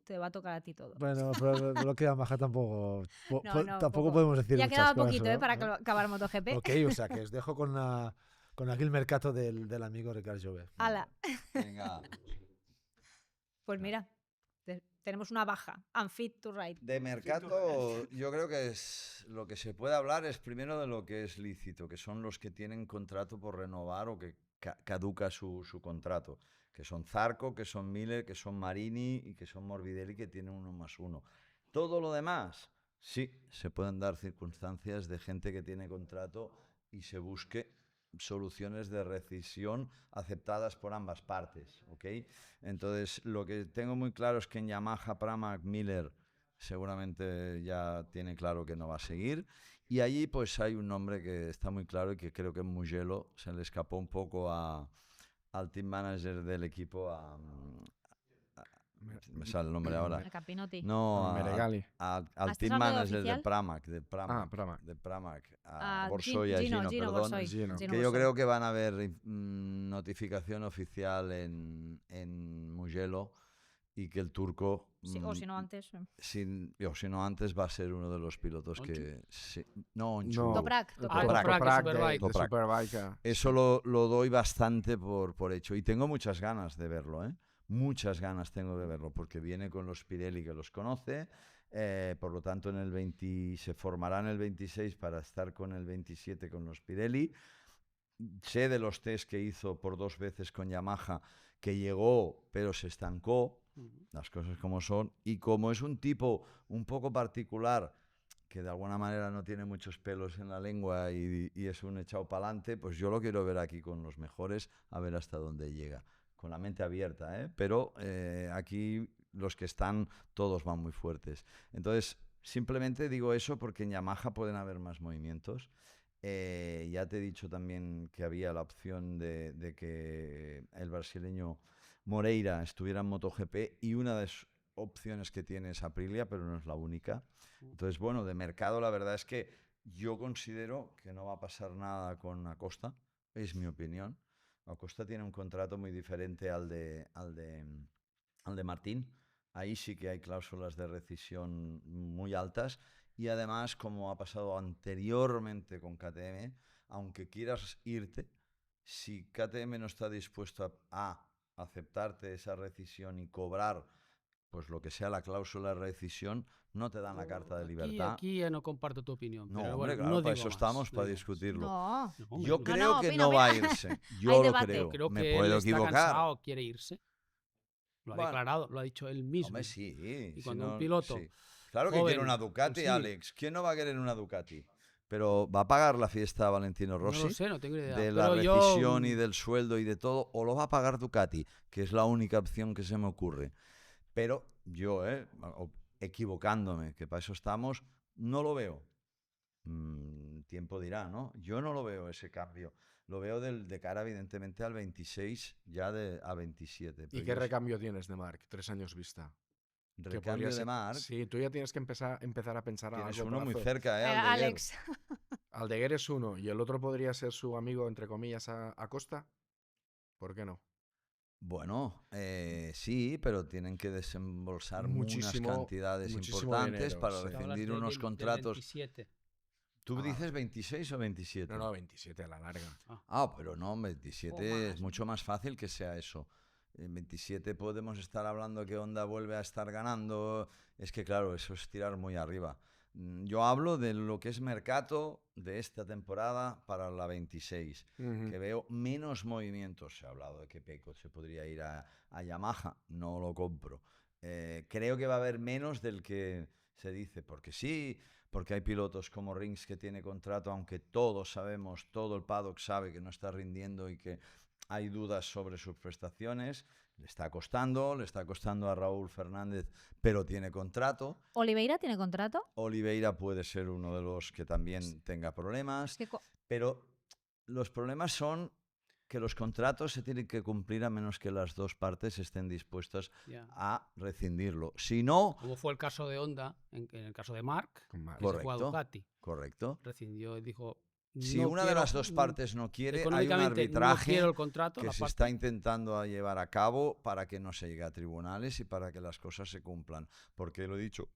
te va a tocar a ti todo. Bueno, pero lo que Yamaha tampoco, No, tampoco poco. podemos decir Ya muchas quedaba cosas, poquito, ¿no? para ¿no? acabar MotoGP. Ok, o sea que os dejo con aquí el mercado del amigo Ricard Jové. Ala. Venga. Pues mira, tenemos una baja. Unfit to ride. De mercado, yo creo que es lo que se puede hablar es primero de lo que es lícito, que son los que tienen contrato por renovar o que caduca su contrato, que son Zarco, que son Miller, que son Marini y que son Morbidelli, que tienen 1+1. Todo lo demás, sí, se pueden dar circunstancias de gente que tiene contrato y se busque soluciones de rescisión aceptadas por ambas partes, ¿ok? Entonces, lo que tengo muy claro es que en Yamaha, Pramac, Miller seguramente ya tiene claro que no va a seguir, y allí pues hay un nombre que está muy claro y que creo que en Mugello se le escapó un poco al team manager del equipo, me sale el nombre ahora. A Campinotti. No, Meregali. al ¿Estás team hablando de manager oficial? de Pramac, Pramac. de Pramac, A a Borsoi y a Gino Gino, perdón, Borsoi. Gino. Gino que yo Borsoi. creo que van a haber notificación oficial en Mugello y que el turco, Sí, o si no antes. si no antes, va a ser uno de los pilotos ¿Onchu? que... Sí, no, Onchu. No. Toprak. Ah, Toprak. Toprak, de Superbike. Toprak. Superbike. Eso lo doy bastante por hecho y tengo muchas ganas de verlo, ¿eh? Muchas ganas tengo de verlo porque viene con los Pirelli que los conoce, por lo tanto se formará en el 26 para estar con el 27 con los Pirelli. Sé de los test que hizo por 2 veces con Yamaha, que llegó pero se estancó, las cosas como son, y como es un tipo un poco particular, que de alguna manera no tiene muchos pelos en la lengua y es un echado para adelante, pues yo lo quiero ver aquí con los mejores, a ver hasta dónde llega. Con la mente abierta, ¿eh? Pero aquí los que están, todos van muy fuertes. Entonces, simplemente digo eso porque en Yamaha pueden haber más movimientos. Ya te he dicho también que había la opción de que el brasileño Moreira estuviera en MotoGP y una de las opciones que tiene es Aprilia, pero no es la única. Entonces, bueno, de mercado la verdad es que yo considero que no va a pasar nada con Acosta, es mi opinión. Acosta tiene un contrato muy diferente al de Martín. Ahí sí que hay cláusulas de rescisión muy altas Y además, como ha pasado anteriormente con KTM, aunque quieras irte, si KTM no está dispuesto a aceptarte esa rescisión y cobrar pues lo que sea la cláusula de rescisión, no te dan la carta de libertad. Aquí ya no comparto tu opinión. No, pero hombre, bueno, claro, no para digo eso más, estamos, no para digo más. discutirlo. No. No, hombre, Yo no. creo que opina, no va a opina. irse. Hay Yo lo debate. creo. Creo Me que puedo él está equivocar. cansado, quiere irse. Lo ha Bueno. declarado, lo ha dicho él mismo. Hombre, sí. Y si cuando no, un piloto sí. Claro que joven quiere una Ducati, consigue- Alex. ¿Quién no va a querer una Ducati? Pero ¿va a pagar la fiesta Valentino No Rossi? lo sé, no tengo idea. De la pero yo, rescisión y del sueldo y de todo, o lo va a pagar Ducati, que es la única opción que se me ocurre. Pero yo, equivocándome, que para eso estamos, no lo veo. Tiempo dirá, ¿no? Yo no lo veo ese cambio. Lo veo de cara, evidentemente, al 26, ya a 27. ¿Y Pero qué yo- recambio tienes de Marc? 3 años vista. Que podría recambio de ser- Marc? Sí, tú ya tienes que empezar a pensar a Tienes largo uno muy plazo. cerca, Aldeguer. Alex. Aldeguer es uno y el otro podría ser su amigo, entre comillas, a Costa. ¿Por qué no? Bueno, sí, pero tienen que desembolsar Muchísimo- unas cantidades muchísimo importantes dinero, para sí. hablas rescindir de unos 20, contratos. 27. ¿Tú Ah. dices 26 o 27? No, 27 a la larga. Pero no, 27 más, es mucho más fácil que sea eso. En 27 podemos estar hablando que Honda vuelve a estar ganando. Es que claro, eso es tirar muy arriba. Yo hablo de lo que es mercado de esta temporada para la 26, que veo menos movimientos. Se ha hablado de que Pecco se podría ir a Yamaha, no lo compro. Creo que va a haber menos del que se dice, porque sí, porque hay pilotos como Rins que tiene contrato, aunque todos sabemos, todo el paddock sabe que no está rindiendo y que hay dudas sobre sus prestaciones. Le está costando a Raúl Fernández, pero tiene contrato. ¿Oliveira tiene contrato? Oliveira puede ser uno de los que también tenga problemas, ¿Qué co- pero los problemas son que los contratos se tienen que cumplir a menos que las dos partes estén dispuestas Ya. a rescindirlo. Si no, Como fue el caso de Honda, en el caso de Marc, Con Marc. que se fue a Correcto. Ducati. correcto. Rescindió y dijo... Si no una de quiero- las dos partes no quiere, hay un económicamente arbitraje no quiero el contrato, que la se parte- está intentando a llevar a cabo para que no se llegue a tribunales y para que las cosas se cumplan. Porque lo he dicho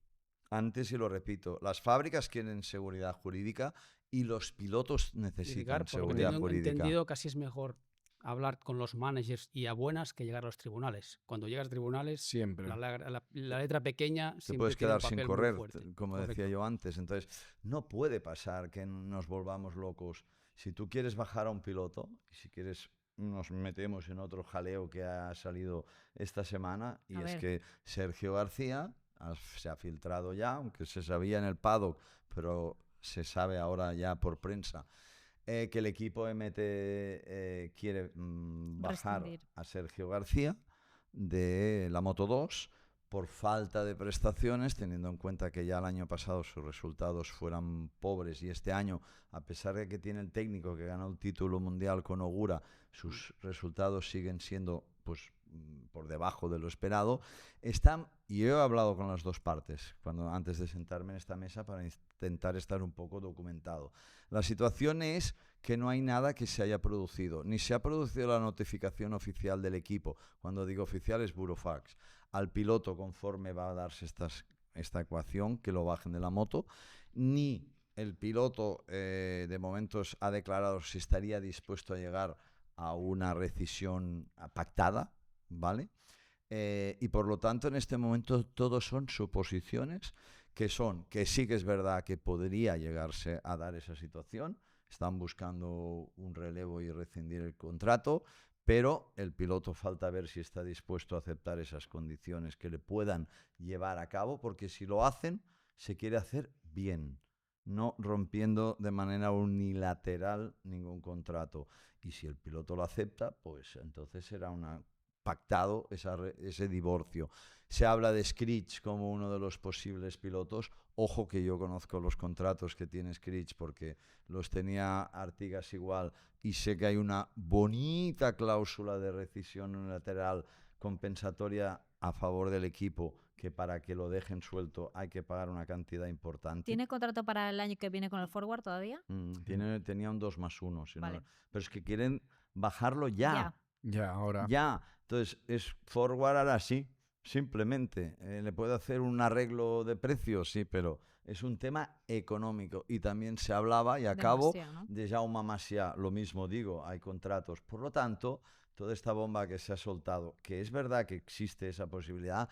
antes y lo repito, las fábricas quieren seguridad jurídica y los pilotos necesitan Por lo que seguridad tengo jurídica. entendido, casi es mejor hablar con los managers y a buenas que llegar a los tribunales. Cuando llegas a tribunales, Siempre. la letra pequeña Te siempre puedes tiene un quedar sin papel muy correr, fuerte. como Correcto. decía yo antes. Entonces, no puede pasar que nos volvamos locos. Si tú quieres bajar a un piloto, y si quieres nos metemos en otro jaleo que ha salido esta semana, y A es ver. que Sergio García se ha filtrado ya, aunque se sabía en el paddock, pero se sabe ahora ya por prensa, que el equipo MT quiere bajar Rescindir. a Sergio García de la Moto 2 por falta de prestaciones, teniendo en cuenta que ya el año pasado sus resultados fueran pobres y este año, a pesar de que tiene el técnico que ganó el título mundial con Ogura, sus resultados siguen siendo pues por debajo de lo esperado. Y yo he hablado con las dos partes antes de sentarme en esta mesa para intentar estar un poco documentado. La situación es que no hay nada que se haya producido, ni se ha producido la notificación oficial del equipo. Cuando digo oficial es burofax. Al piloto conforme va a darse esta ecuación, que lo bajen de la moto, ni el piloto de momentos ha declarado si estaría dispuesto a llegar a una rescisión pactada, ¿vale? Y por lo tanto en este momento todos son suposiciones que sí que es verdad que podría llegarse a dar esa situación, están buscando un relevo y rescindir el contrato, pero el piloto falta ver si está dispuesto a aceptar esas condiciones que le puedan llevar a cabo, porque si lo hacen, se quiere hacer bien, no rompiendo de manera unilateral ningún contrato. Y si el piloto lo acepta, pues entonces será pactado ese divorcio. Se habla de Screech como uno de los posibles pilotos. Ojo que yo conozco los contratos que tiene Screech porque los tenía Artigas igual y sé que hay una bonita cláusula de rescisión unilateral compensatoria a favor del equipo, que para que lo dejen suelto hay que pagar una cantidad importante. ¿Tiene contrato para el año que viene con el Forward todavía? Tenía un 2+1, si Vale. no, pero es que quieren bajarlo ya. Ya, ahora. Ya, entonces es Forward ahora sí. O simplemente. ¿Le puede hacer un arreglo de precios? Sí, pero es un tema económico. Y también se hablaba, y acabo, Demasiado, ¿no? de Jaume Massià. Lo mismo digo, hay contratos. Por lo tanto, toda esta bomba que se ha soltado, que es verdad que existe esa posibilidad,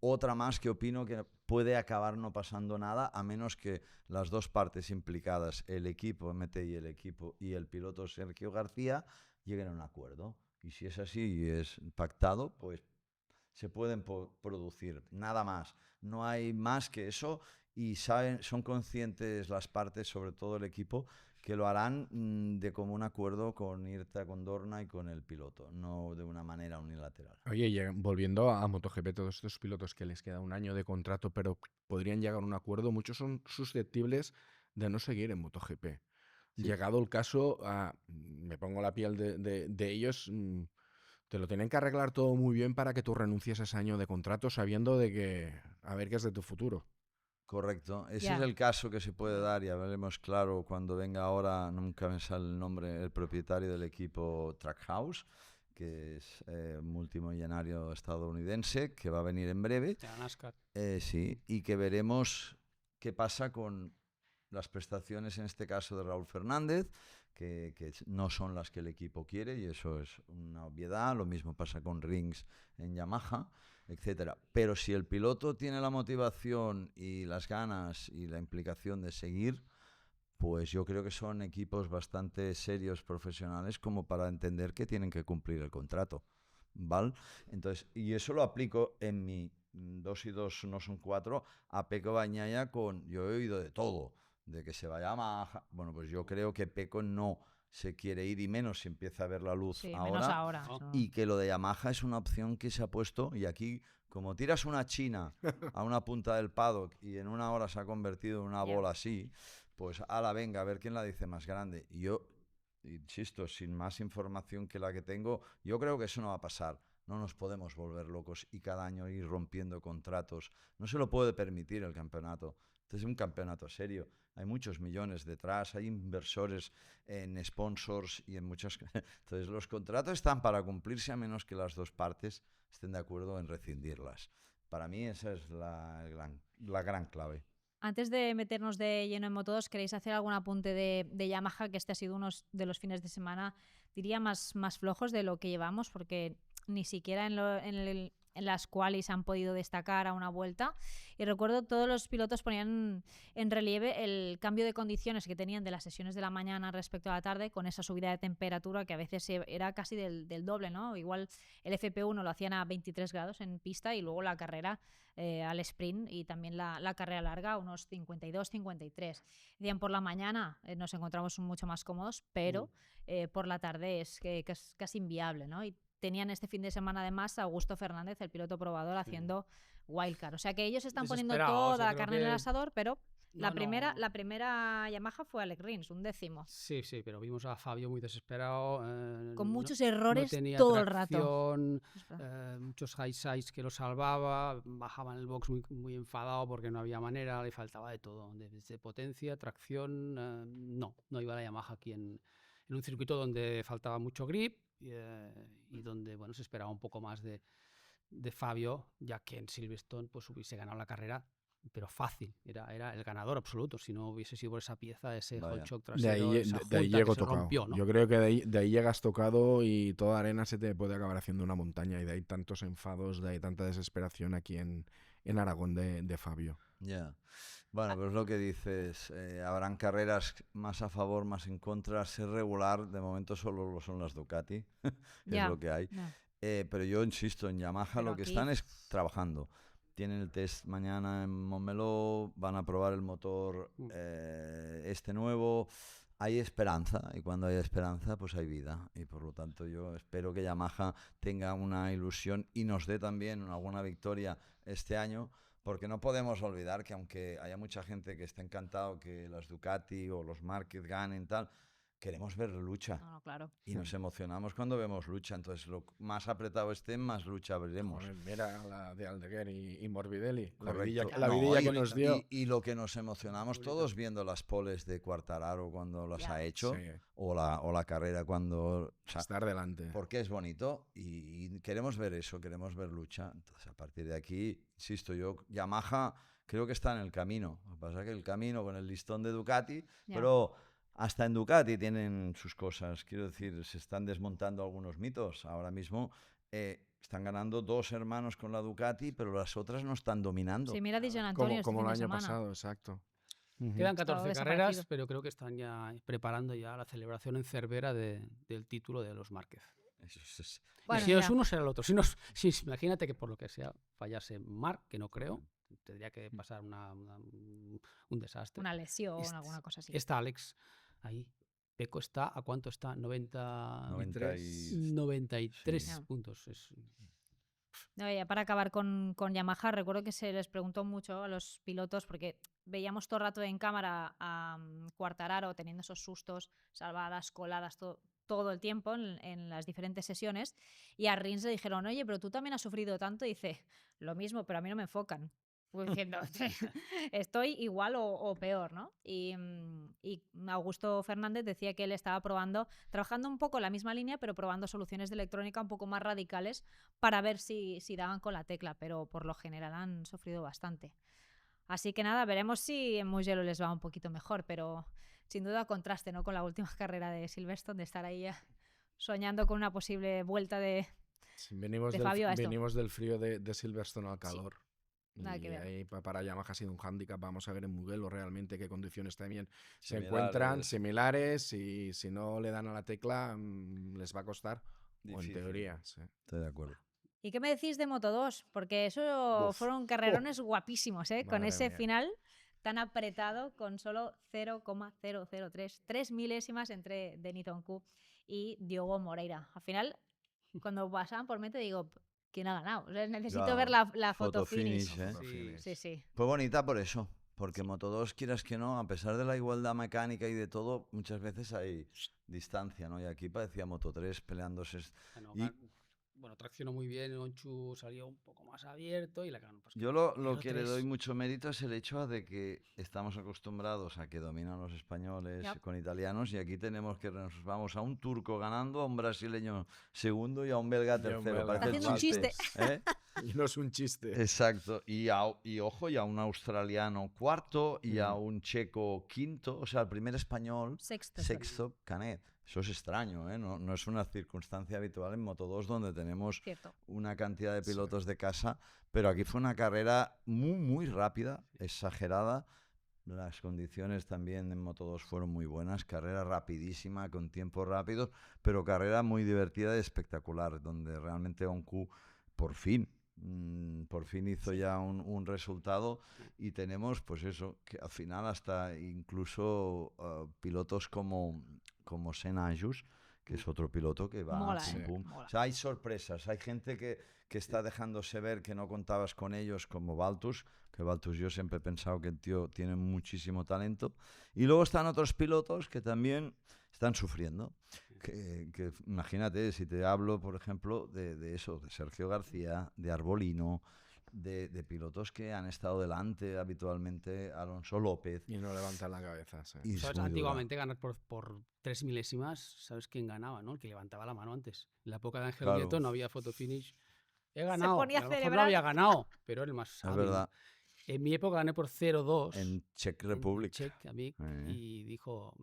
otra más que opino que puede acabar no pasando nada, a menos que las dos partes implicadas, el equipo MTI, el equipo y el piloto Sergio García, lleguen a un acuerdo. Y si es así y es pactado, pues se pueden producir, nada más. No hay más que eso, y son conscientes las partes, sobre todo el equipo, que lo harán de común acuerdo con Irta, con Dorna y con el piloto, no de una manera unilateral. Oye, y volviendo a MotoGP, todos estos pilotos que les queda un año de contrato, pero podrían llegar a un acuerdo, muchos son susceptibles de no seguir en MotoGP. Sí. Llegado el caso, me pongo la piel de ellos, te lo tienen que arreglar todo muy bien para que tú renuncies a ese año de contrato sabiendo de que a ver qué es de tu futuro. Correcto, ese Ya. es el caso que se puede dar, y veremos claro cuando venga ahora, nunca me sale el nombre, el propietario del equipo Trackhouse, que es multimillonario estadounidense, que va a venir en breve. De la NASCAR. Sí, y que veremos qué pasa con las prestaciones, en este caso de Raúl Fernández, que no son las que el equipo quiere, y eso es una obviedad. Lo mismo pasa con Rins en Yamaha, etcétera. Pero si el piloto tiene la motivación y las ganas y la implicación de seguir, pues yo creo que son equipos bastante serios, profesionales, como para entender que tienen que cumplir el contrato, ¿vale? Entonces, y eso lo aplico en mi 2 y 2 no son 4, a Pecco Bagnaia. Yo he oído de todo, de que se vaya a Yamaha. Bueno, pues yo creo que Pecco no se quiere ir, y menos si empieza a ver la luz Sí, ahora. menos ahora. No. eso. Y que lo de Yamaha es una opción que se ha puesto, y aquí, como tiras una china a una punta del paddock y en una hora se ha convertido en una Ya. bola así, pues ala, venga, a ver quién la dice más grande. Y yo, insisto, sin más información que la que tengo, yo creo que eso no va a pasar. No nos podemos volver locos y cada año ir rompiendo contratos. No se lo puede permitir el campeonato. Este es un campeonato serio. Hay muchos millones detrás, hay inversores en sponsors y en muchas... Entonces los contratos están para cumplirse, a menos que las dos partes estén de acuerdo en rescindirlas. Para mí esa es la gran clave. Antes de meternos de lleno en Moto2, ¿queréis hacer algún apunte de Yamaha? Que este ha sido uno de los fines de semana, diría, más flojos de lo que llevamos, porque ni siquiera en las qualis han podido destacar a una vuelta. Y recuerdo todos los pilotos ponían en relieve el cambio de condiciones que tenían de las sesiones de la mañana respecto a la tarde, con esa subida de temperatura que a veces era casi del doble, ¿no? Igual el FP1 lo hacían a 23 grados en pista, y luego la carrera al sprint, y también la carrera larga a unos 52, 53. Decían, por la mañana nos encontramos mucho más cómodos, pero por la tarde es casi inviable, ¿no? Y tenían este fin de semana además a Augusto Fernández, el piloto probador, haciendo wildcard. O sea que ellos están poniendo Desesperados, toda yo la creo carne en el que- asador, pero la No, primera no. Yamaha fue Alex Rins, 11º. Sí, sí, pero vimos a Fabio muy desesperado. Con no- muchos no errores tenía todo el rato. tracción, Es verdad. muchos high sides que lo salvaba, bajaba en el box muy enfadado porque no había manera, le faltaba de todo, desde potencia, tracción, no iba la Yamaha aquí en un circuito donde faltaba mucho grip, y donde bueno, se esperaba un poco más de Fabio, ya que en Silverstone pues hubiese ganado la carrera, pero fácil, era el ganador absoluto, si no hubiese sido por esa pieza, ese Vaya. hot shock De trasero, ahí, esa de ahí junta llego que se tocado. rompió, ¿no? Yo creo que de ahí llegas tocado, y toda arena se te puede acabar haciendo una montaña, y de ahí tantos enfados, de ahí tanta desesperación aquí en Aragón de Fabio. Ya. Bueno, pues lo que dices, habrán carreras más a favor, más en contra. Ser regular, de momento solo lo son las Ducati, Ya, es lo que hay. ya. Pero yo insisto, en Yamaha Pero lo que aquí- están es trabajando. Tienen el test mañana en Montmeló, van a probar el motor este nuevo. Hay esperanza, y cuando hay esperanza pues hay vida, y por lo tanto yo espero que Yamaha tenga una ilusión y nos dé también alguna victoria este año, porque no podemos olvidar que aunque haya mucha gente que esté encantado que las Ducati o los Márquez ganen tal, queremos ver lucha. No, claro. Y nos emocionamos cuando vemos lucha. Entonces, lo más apretado esté, más lucha veremos. Joder, mira la de Aldeguer y Morbidelli. La Correcto. vidilla, la No, vidilla y- que nos dio. Y lo que nos emocionamos todos viendo las poles de Quartararo cuando las Ya. ha hecho, Sí. o la carrera cuando... o sea, Estar delante. porque es bonito y queremos ver eso, queremos ver lucha. Entonces, a partir de aquí, insisto, yo, Yamaha creo que está en el camino. Lo que pasa es que el camino con el listón de Ducati, Ya. pero hasta en Ducati tienen sus cosas. Quiero decir, se están desmontando algunos mitos. Ahora mismo están ganando 2 hermanos con la Ducati, pero las otras no están dominando. Sí, mira Di Gian Antonio este Como fin el de año semana. pasado, exacto. Quedan Estaba 14 desaparecido. carreras, pero creo que están ya preparando ya la celebración en Cervera del título de los Márquez. Eso es- Bueno, y si no es ya. uno, será el otro. Si imagínate que por lo que sea fallase Marc, que no creo, tendría que pasar un desastre. Una lesión, Est- alguna cosa así. Está Alex ahí. Peco está, ¿a cuánto está? 93 Sí. puntos. No, ya para acabar con Yamaha, recuerdo que se les preguntó mucho a los pilotos porque veíamos todo el rato en cámara a Quartararo teniendo esos sustos, salvadas, coladas, todo el tiempo en las diferentes sesiones, y a Rins le dijeron, oye, pero tú también has sufrido tanto, y dice, lo mismo, pero a mí no me enfocan. Pues diciendo, estoy igual o peor, ¿no? Y Augusto Fernández decía que él estaba trabajando un poco en la misma línea, pero probando soluciones de electrónica un poco más radicales para ver si daban con la tecla, pero por lo general han sufrido bastante. Así que nada, veremos si en Mugello les va un poquito mejor, pero sin duda contraste, ¿no? Con la última carrera de Silverstone, de estar ahí ya soñando con una posible vuelta de Venimos, de Fabio a esto. venimos del frío de Silverstone al calor. Nada que Y ver. ahí para Yamaha ha sido un hándicap. Vamos a ver en Mugello realmente qué condiciones también se Similares. encuentran similares, y si no le dan a la tecla les va a costar. O en Difícil. teoría, sí. Estoy de acuerdo. ¿Y qué me decís de Moto2? Porque eso Uf. fueron carrerones guapísimos, ¿eh? Con Madre ese mía. final tan apretado, con solo 0,003, 3 milésimas entre Denis Tonku y Diogo Moreira. Al final, cuando pasaban por mente, digo, ¿quién ha ganado? O sea, necesito Ya, ver la foto foto finish. finish, ¿eh? Foto finish. Sí, sí. Fue bonita por eso, porque Moto2, quieras que no, a pesar de la igualdad mecánica y de todo, muchas veces hay distancia, ¿no? Y aquí parecía Moto3 peleándose. Bueno, traccionó muy bien, Onchu salió un poco más abierto y la ganó. Pues, Yo lo pero que le tres. doy mucho mérito es el hecho de que estamos acostumbrados a que dominan los españoles Yep. con italianos, y aquí tenemos que nos vamos a un turco ganando, a un brasileño segundo y a un belga Y a un tercero. belga. Parece Haciendo un chiste. ¿eh? Y no es un chiste. Exacto, y ojo, y a un australiano cuarto y a un checo quinto, o sea, el primer español sexto, Canet. Eso es extraño, ¿eh? No es una circunstancia habitual en Moto2 donde tenemos Cierto. una cantidad de pilotos de casa, pero aquí fue una carrera muy, muy rápida, exagerada. Las condiciones también en Moto2 fueron muy buenas, carrera rapidísima, con tiempos rápidos, pero carrera muy divertida y espectacular, donde realmente Onku por fin hizo ya un resultado, y tenemos pues eso, que al final hasta incluso pilotos como Senna Ayus, que es otro piloto que va Mola, pum, ¿eh? pum. Mola. O sea, hay sorpresas, hay gente que está dejándose ver, que no contabas con ellos, como Baltus, que Baltus yo siempre he pensado que el tío tiene muchísimo talento, y luego están otros pilotos que también están sufriendo. Que imagínate, si te hablo, por ejemplo, de eso, de Sergio García, de Arbolino, de pilotos que han estado delante habitualmente, Alonso López. Y no levantan la cabeza. Sí. Y es ¿Sabes? muy dura. Antiguamente ganar por 3 milésimas, ¿sabes quién ganaba? ¿No? El que levantaba la mano antes. En la época de Ángel Claro. Nieto no había foto finish. He ganado. ponía a y a lo mejor no celebrar. había ganado, pero era el más Es hábil. verdad, En mi época gané por 0-2 en Czech en Republic. Czech, a mí, Eh. y dijo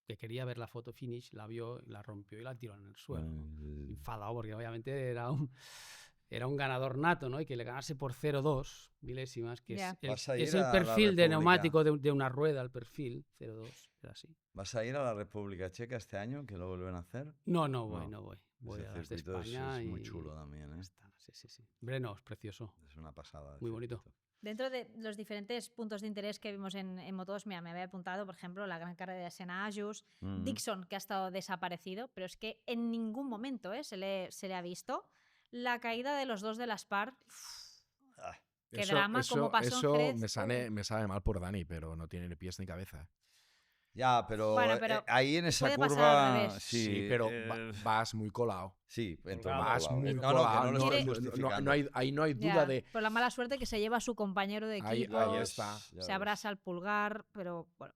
que quería ver la foto finish, la vio, la rompió y la tiró en el suelo. ¿no? Enfadado porque obviamente era un ganador nato, ¿no? Y que le ganase por 0,2 milésimas, que Ya. Vas a es ir el a la perfil de República. neumático de una rueda, el perfil 0,2, era así. ¿Vas a ir a la República Checa este año, que lo vuelven a hacer? No voy. No. Voy Ese a las de circuito España es muy y chulo también, ya ¿eh? está. Sí. Breno, es precioso. Es una pasada. de Muy bonito. circuito. Dentro de los diferentes puntos de interés que vimos en Moto2, me había apuntado, por ejemplo, la gran carrera de Senna Ayus, Mm. Dixon, que ha estado desaparecido, pero es que en ningún momento se le ha visto. La caída de los dos de las par. Qué drama, como pasó en Jerez. me sabe mal por Dani, pero no tiene ni pies ni cabeza. Ya, pero, Bueno, pero ahí en esa puede pasar curva... al revés. Sí, pero vas muy colado. Sí, entonces Colgado. Vas colado. muy No, colado. que no lo Quiere- estoy justificando. Ahí no hay duda Ya, de... por la mala suerte que se lleva a su compañero de Ahí equipo, está. Ya se ves. abrasa el pulgar, pero bueno.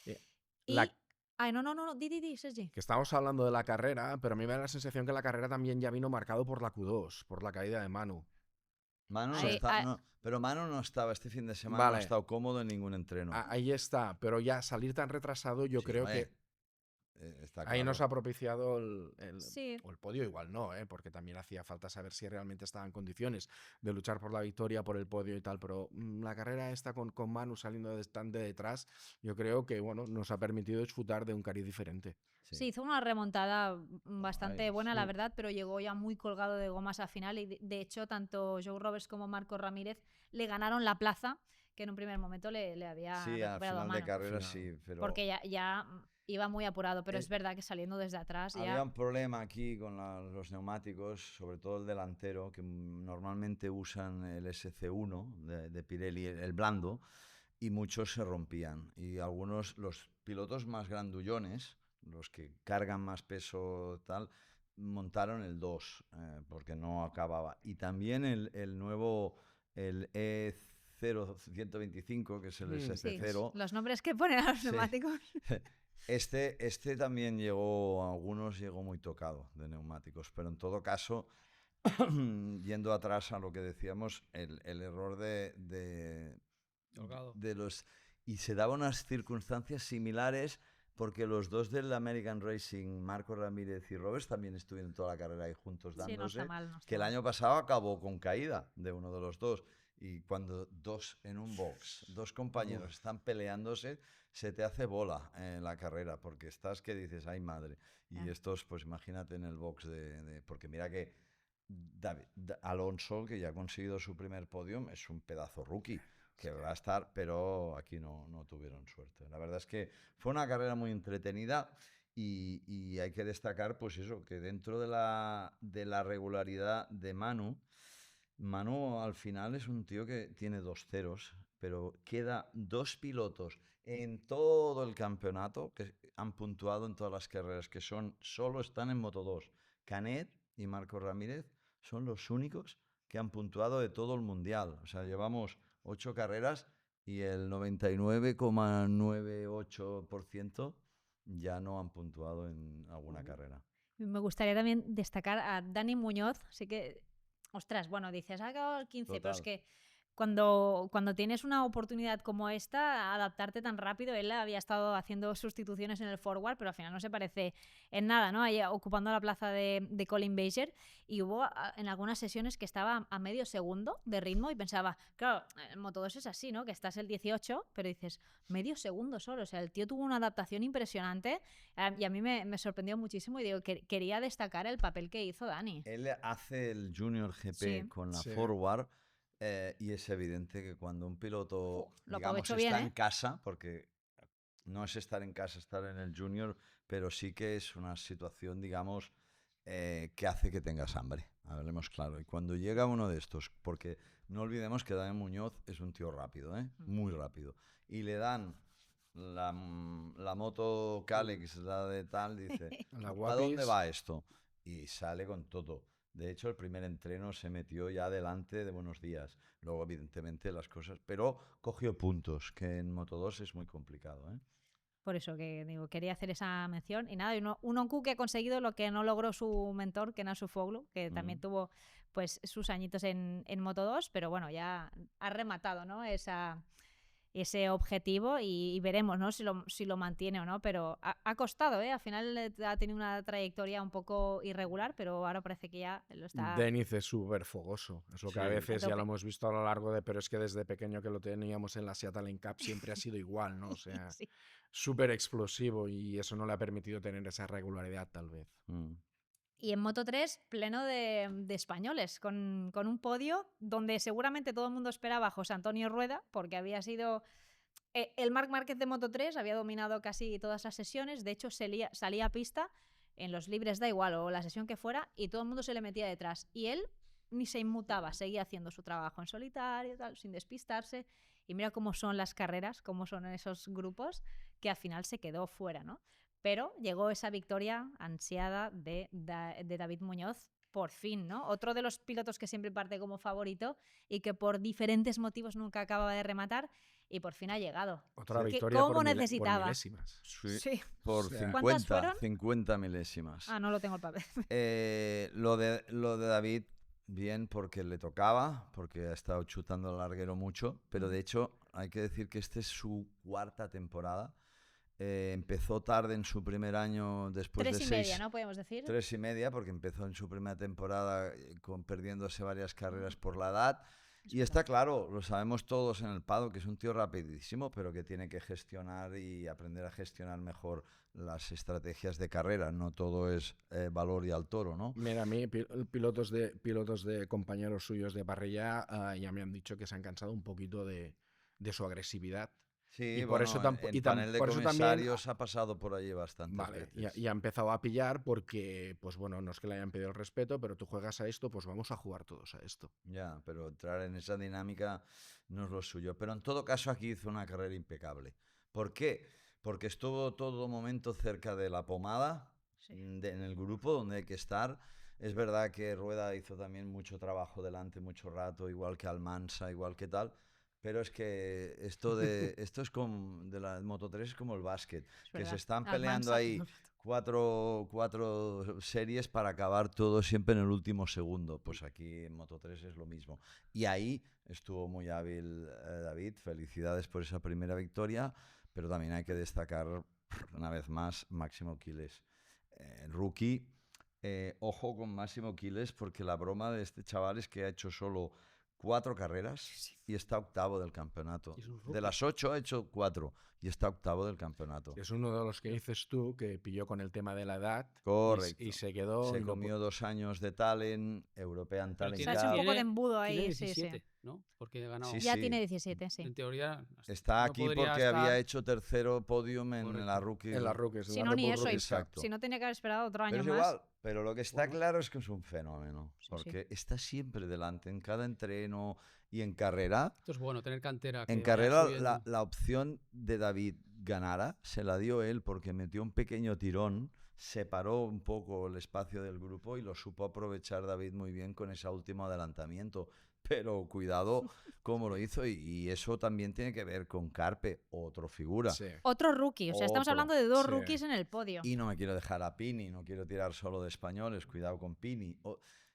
Eh, Y... la- Ay, no, di, Sergi. Que estamos hablando de la carrera, pero a mí me da la sensación que la carrera también ya vino marcado por la Q2, por la caída de Manu. Manu no Ahí- está, ah- no, pero Manu no estaba este fin de semana, no Vale. ha estado cómodo en ningún entreno. Ahí está, pero ya salir tan retrasado, yo Sí, creo hombre, que está ahí claro. nos ha propiciado Sí. o el podio, igual no, porque también hacía falta saber si realmente estaba en condiciones de luchar por la victoria, por el podio y tal, pero la carrera esta con Manu saliendo tan de detrás, yo creo que bueno, nos ha permitido disfrutar de un cariz diferente. Sí, hizo una remontada bastante Ay, buena, la sí. verdad, pero llegó ya muy colgado de gomas al final y de hecho tanto Joe Roberts como Marco Ramírez le ganaron la plaza que en un primer momento le había Sí, al recuperado a final de Manu. carrera Final. sí, pero Porque ya iba muy apurado, pero Eh, es verdad que saliendo desde atrás había ya... un problema aquí con los neumáticos, sobre todo el delantero, que normalmente usan el SC1 de Pirelli, el blando, y muchos se rompían. Y algunos, los pilotos más grandullones, los que cargan más peso tal, montaron el 2 porque no acababa. Y también el nuevo, el E0125, que es el Mm. Sí, SC0. los nombres que ponen a los Sí. neumáticos. Este también algunos llegó muy tocado de neumáticos, pero en todo caso, yendo atrás a lo que decíamos, el error Holgado. de los... Y se daban unas circunstancias similares porque los dos del American Racing, Marco Ramírez y Roberts, también estuvieron toda la carrera ahí juntos Sí, no dándose, está mal. No está que el mal. año pasado acabó con caída de uno de los dos. Y cuando dos en un box, dos compañeros están peleándose, se te hace bola en la carrera, porque estás que dices, ay madre. Y Ya. estos, pues imagínate en el box porque mira que Alonso, que ya ha conseguido su primer podium, es un pedazo rookie que va a estar, pero aquí no tuvieron suerte. La verdad es que fue una carrera muy entretenida y hay que destacar, pues eso, que dentro de la regularidad de Manu al final es un tío que tiene 2 ceros, pero queda 2 pilotos en todo el campeonato que han puntuado en todas las carreras, que solo están en Moto2. Canet y Marco Ramírez son los únicos que han puntuado de todo el mundial. O sea, llevamos 8 carreras y el 99,98% ya no han puntuado en alguna carrera. Me gustaría también destacar a Dani Muñoz. Así que, ostras, bueno, dices, ha acabado el 15, pero es Total. que cuando tienes una oportunidad como esta, adaptarte tan rápido, él había estado haciendo sustituciones en el forward, pero al final no se parece en nada, ¿no? Ahí ocupando la plaza de Colin Baker, y hubo en algunas sesiones que estaba a medio segundo de ritmo y pensaba, claro, en Moto2 es así, ¿no? Que estás el 18, pero dices, medio segundo solo, o sea, el tío tuvo una adaptación impresionante y a mí me sorprendió muchísimo y digo, que quería destacar el papel que hizo Dani. Él hace el Junior GP Sí. con la Sí. Forward y es evidente que cuando un piloto, Lo digamos, aprovechó está bien, en casa, porque no es estar en casa, estar en el Junior, pero sí que es una situación, digamos, que hace que tengas hambre, hablemos claro. Y cuando llega uno de estos, porque no olvidemos que Dani Muñoz es un tío rápido, muy rápido, y le dan la moto Calex, la de tal, dice, La ¿a Guapis. dónde va esto? Y sale con todo. De hecho, el primer entreno se metió ya delante de Buenos Días. Luego, evidentemente, las cosas... Pero cogió puntos, que en Moto2 es muy complicado, ¿eh? por eso que digo, quería hacer esa mención. Y nada, un Onku que ha conseguido lo que no logró su mentor, que Nasu Foglu, que también tuvo pues sus añitos en Moto2, pero bueno, ya ha rematado, ¿no? Ese objetivo y veremos, ¿no? si lo mantiene o no, pero ha costado, ¿eh? Al final ha tenido una trayectoria un poco irregular, pero ahora parece que ya lo está... Denis es súper fogoso, es lo que a Sí. veces A ya tope. lo hemos visto a lo largo pero es que desde pequeño que lo teníamos en la Seattle Lane Cup siempre ha sido igual, ¿no? O sea, Sí. súper explosivo y eso no le ha permitido tener esa regularidad tal vez. Y en Moto3, pleno de españoles, con un podio donde seguramente todo el mundo esperaba a José Antonio Rueda, porque había sido... el Marc Márquez de Moto3 había dominado casi todas las sesiones, de hecho salía a pista, en los libres da igual, o la sesión que fuera, y todo el mundo se le metía detrás. Y él ni se inmutaba, seguía haciendo su trabajo en solitario, tal, sin despistarse. y mira cómo son las carreras, cómo son esos grupos, que al final se quedó fuera, ¿no? Pero llegó esa victoria ansiada de David Muñoz, por fin, ¿no? Otro de los pilotos que siempre parte como favorito y que por diferentes motivos nunca acaba de rematar y por fin ha llegado. Otra Que victoria ¿cómo por necesitaba? por milésimas. Sí. Por O sea, ¿cuántas 50, fueron? 50 milésimas. Ah, no lo tengo el papel. Lo de David, bien, porque le tocaba, porque ha estado chutando el larguero mucho, pero de hecho hay que decir que esta es su 4ª temporada. Empezó tarde en su primer año, después 3 de y 6... media, ¿no? Podemos decir. 3 y media, porque empezó en su primera temporada perdiéndose varias carreras por la edad. Y está claro, lo sabemos todos en el paddock, que es un tío rapidísimo, pero que tiene que gestionar y aprender a gestionar mejor las estrategias de carrera. No todo es valor y al toro, ¿no? Mira, a mí pilotos de compañeros suyos de parrilla ya me han dicho que se han cansado un poquito de su agresividad. Sí, y por eso el panel de por eso comisarios ha pasado por allí bastantes vale, veces. y ha empezado a pillar porque, pues bueno, no es que le hayan pedido el respeto, pero tú juegas a esto, pues vamos a jugar todos a esto. Ya, pero entrar en esa dinámica no es lo suyo. Pero en todo caso aquí hizo una carrera impecable. ¿Por qué? Porque estuvo todo momento cerca de la pomada, Sí. en el grupo donde hay que estar. Es verdad que Rueda hizo también mucho trabajo delante, mucho rato, igual que Almansa, igual que tal. Pero es que esto es como de la Moto3 es como el básquet, Es que verdad. se están Almansa, peleando ahí cuatro series para acabar todo siempre en el último segundo. Pues aquí en Moto3 es lo mismo. Y ahí estuvo muy hábil David. Felicidades por esa primera victoria, pero también hay que destacar una vez más Máximo Quiles, rookie. Ojo con Máximo Quiles, porque la broma de este chaval es que ha hecho solo 4 carreras y está 8º del campeonato. Y es un rookie. De las 8 ha hecho 4 y está 8º del campeonato. Es uno de los que dices tú que pilló con el tema de la edad Correcto. y se quedó. Se y no comió 2 años de Talent, European Pero Talent Se ha hecho un Cup. poco de embudo ahí, tiene sí, 17, ¿no? Porque ha ganado. Sí, Ya sí. tiene 17, sí. En teoría. Está no aquí podría porque estar- había hecho 3º podium en Correcto. la rookie. en las rookies. Si en no, la ni Red eso. Bull Y, Rookies. Exacto. si no, tenía que haber esperado otro año Pero es más. igual, pero lo que está Bueno. claro es que es un fenómeno, Sí, porque está siempre delante, en cada entreno y en carrera. Esto es bueno, tener cantera. que En vaya carrera subiendo. la opción de David ganara se la dio él porque metió un pequeño tirón, separó un poco el espacio del grupo y lo supo aprovechar David muy bien con ese último adelantamiento. Pero cuidado cómo lo hizo y eso también tiene que ver con Carpe, otro figura. Sí. Otro rookie, o sea, estamos Otro, hablando de 2 sí. rookies en el podio. Y no me quiero dejar a Pini, no quiero tirar solo de españoles, cuidado con Pini.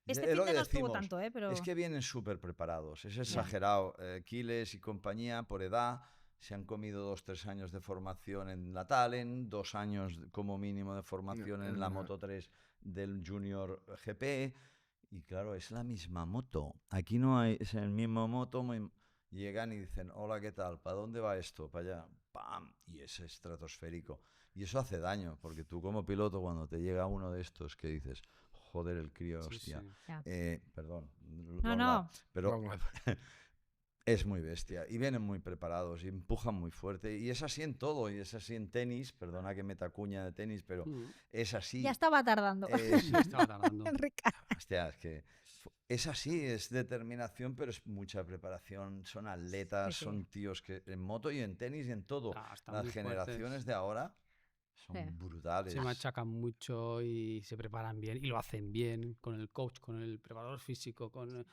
Este Es fin lo de que no estuvo decimos, tanto, pero... es que vienen súper preparados, es exagerado. Quiles y compañía, por edad, se han comido 2-3 años de formación en la Talent, 2 años como mínimo de formación en la Moto3 del Junior GP. Y claro, es la misma moto. Aquí no hay, es el mismo moto. Llegan y dicen, hola, ¿qué tal? ¿Para dónde va esto? Para allá. ¡Pam! Y es estratosférico. Y eso hace daño, porque tú como piloto, cuando te llega uno de estos que dices, joder, el crío, Sí, hostia. sí. Ya. Perdón. No, long no. lap, pero Long lap. es muy bestia. Y vienen muy preparados y empujan muy fuerte. Y es así en todo. Y es así en tenis. Perdona que meta cuña de tenis, pero Mm. es así. Ya estaba tardando. Es, Estaba tardando. Ricardo. hostia, es que es así, es determinación, pero es mucha preparación. Son atletas, Sí, sí. son tíos que en moto y en tenis y en todo. Ah, están Las muy generaciones fuertes. de ahora son Sí. brutales. Se machacan mucho y se preparan bien y lo hacen bien con el coach, con el preparador físico, con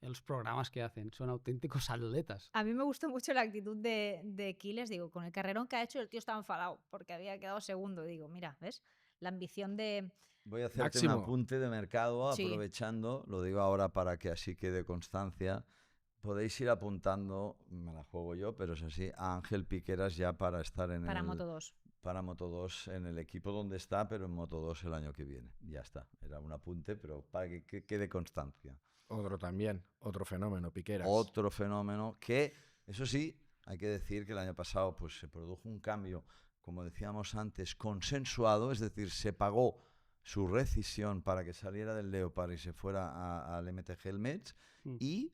los programas que hacen. Son auténticos atletas. A mí me gustó mucho la actitud de Quiles, digo, con el carrerón que ha hecho el tío estaba enfadado porque había quedado segundo. Digo, mira, ¿ves? La ambición de... Voy a hacerte Máximo. un apunte de mercado, Sí. aprovechando, lo digo ahora para que así quede constancia. Podéis ir apuntando, me la juego yo, pero es así, a Ángel Piqueras ya para estar en Para el... Moto 2. Para Moto2 en el equipo donde está, pero en Moto2 el año que viene. Ya está, era un apunte, pero para que quede constancia. Otro también, otro fenómeno, Piqueras. Otro fenómeno que, eso sí, hay que decir que el año pasado pues, se produjo un cambio, como decíamos antes, consensuado, es decir, se pagó su rescisión para que saliera del Leopard y se fuera al MTG Helmets Mm. y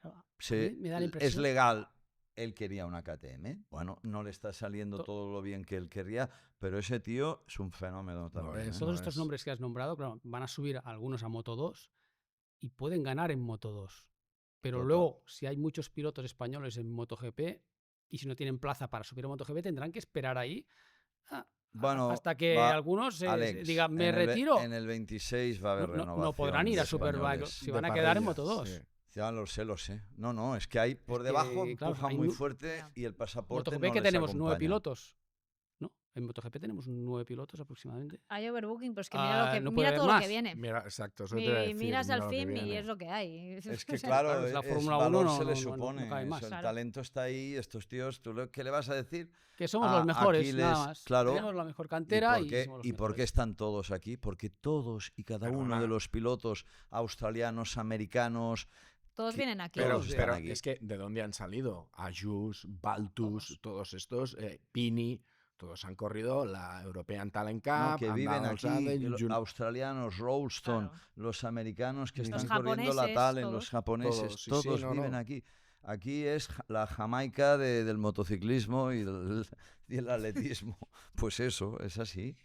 Claro, a se, mí me da la es impresión- legal. Él quería una KTM. Bueno, no le está saliendo To- todo lo bien que él quería, pero ese tío es un fenómeno también. es. ¿eh? Todos No estos es. nombres que has nombrado, claro, van a subir algunos a Moto 2 y pueden ganar en Moto 2. Pero Total. luego, si hay muchos pilotos españoles en MotoGP y si no tienen plaza para subir a MotoGP, tendrán que esperar ahí Bueno, hasta que algunos Alex, digan, me en el retiro. en el 26 va a haber No renovación. podrán ir de a Superbike, españoles. si van a quedar en parrillas, Moto2. sí. Ya lo sé. No, es que hay por que, debajo claro, empuja hay muy nu- fuerte y el pasaporte MotoGP no que les tenemos 9 acompaña. pilotos. ¿No? En MotoGP tenemos 9 pilotos aproximadamente. Hay overbooking, pero es que mira, no puede mira haber todo lo más. que viene. Mira, exacto, eso te iba a decir, Miras mira al lo que fin y viene. es lo que hay. Es que O sea, claro, Claro, es la Fórmula 1 valor no- se le no- no- no supone. cabe más. El Claro. talento está ahí, estos tíos, ¿qué le vas a decir? Que somos los mejores, Aquiles, nada más. claro. Tenemos la mejor cantera y, ¿Y somos los por qué mejores. están todos aquí? Porque todos y cada uno Perdona. de los pilotos australianos, americanos, todos vienen aquí. Pero, Todos están pero aquí. es que, ¿de dónde han salido? Ayus, Baltus, todos estos, Pini, todos han corrido la European Talent Cup, no, que han viven dado el aquí, Saddle, australianos, Rolston, Claro. los americanos que Los están corriendo la japoneses, Talent, todos. los japoneses, Todos, sí, todos sí, no, viven no. aquí. Aquí es la Jamaica del motociclismo y el atletismo. Pues eso, es así.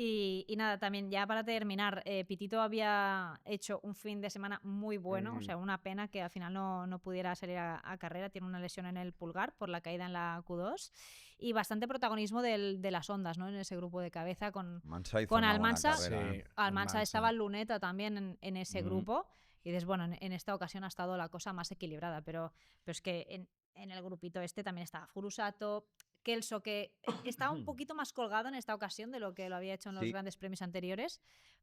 Y nada, también ya para terminar, Pitito había hecho un fin de semana muy bueno, o sea, una pena que al final no pudiera salir a carrera, tiene una lesión en el pulgar por la caída en la Q2 y bastante protagonismo de las ondas, ¿no? En ese grupo de cabeza con Mansa hizo Con una buena Almansa, carrera, Sí. ¿eh? Almansa, Almansa. estaba Luneta también en ese Mm. grupo y dices, bueno, en esta ocasión ha estado la cosa más equilibrada, pero es que en el grupito este también estaba Furusato, Kelso, que estaba un poquito más colgado en esta ocasión de lo que lo había hecho en los Sí. grandes premios anteriores,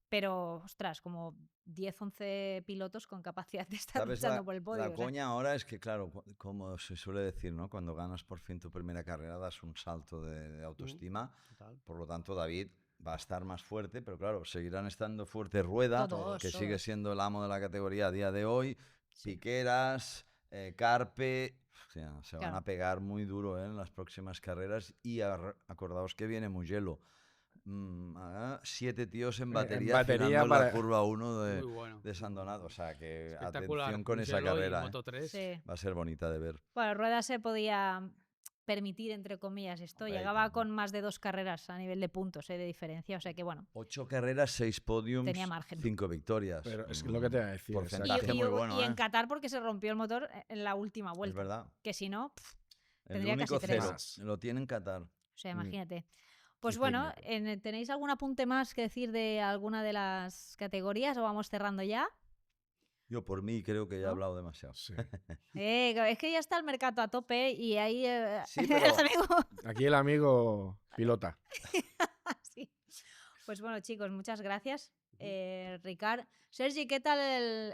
pero, ostras, como 10, 11 pilotos con capacidad de estar ¿Sabes? luchando por el podio. La o sea. coña ahora es que, claro, como se suele decir, ¿no? Cuando ganas por fin tu primera carrera, das un salto de autoestima. Total. Por lo tanto, David va a estar más fuerte, pero claro, seguirán estando fuerte Rueda, Todos, que sigue todos. siendo el amo de la categoría a día de hoy, Piqueras, Carpe, o sea, se van Claro. a pegar muy duro en las próximas carreras y acordaos que viene Mugello. 7 tíos en batería, batería girando en para- la curva 1 Muy bueno. de San Donato. O sea que Espectacular. atención con esa Mugello y carrera. Moto3. Sí. Va a ser bonita de ver. Bueno, Rueda se podía permitir, entre comillas, esto. Hombre, Llegaba claro. con más de 2 carreras a nivel de puntos de diferencia, o sea que bueno. 8 carreras, 6 podiums, Tenía margen. 5 victorias. Pero es que lo que te iba a decir, Porcentaje Y muy bueno, en ¿eh? Qatar porque se rompió el motor en la última Es vuelta. verdad. Que si no, El tendría único casi 3. cero. Lo tiene en Qatar. o sea, Mm. imagínate. Pues Sí, bueno, técnico. ¿tenéis algún apunte más que decir de alguna de las categorías o vamos cerrando ya? Yo por mí creo que ya he ¿No? hablado demasiado. Sí. Es que ya está el mercado a tope y ahí Sí, el pero- amigo- Aquí el amigo pilota. Sí. Pues bueno, chicos, muchas gracias. Ricard. Sergi, ¿qué tal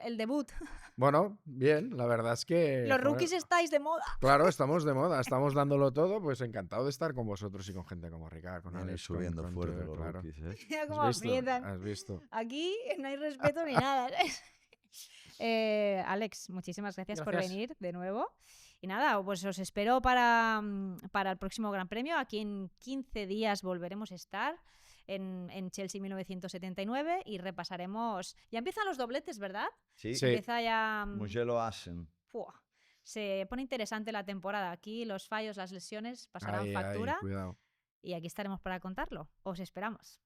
el debut? Bueno, bien, la verdad es que... Los joder, rookies estáis de moda. Claro, estamos de moda, estamos dándolo todo, pues encantado de estar con vosotros y con gente como Ricard, con Vienen Alex, con- subiendo con fuerte todo, los claro. rookies, ¿eh? Mira cómo ¿Has visto? aprietan. ¿Has visto? Aquí no hay respeto ni nada. ¿sabes? Alex, muchísimas gracias por Gracias. venir de nuevo. Y nada, pues os espero para el próximo Gran Premio. Aquí en 15 días volveremos a estar en Chelsea 1979 y repasaremos... Ya empiezan los dobletes, ¿verdad? Sí. Sí. Empieza ya... Mugello Assen. ¡Fua! Se pone interesante la temporada. Aquí los fallos, las lesiones pasarán Ahí, factura cuidado. y aquí estaremos para contarlo. Os esperamos.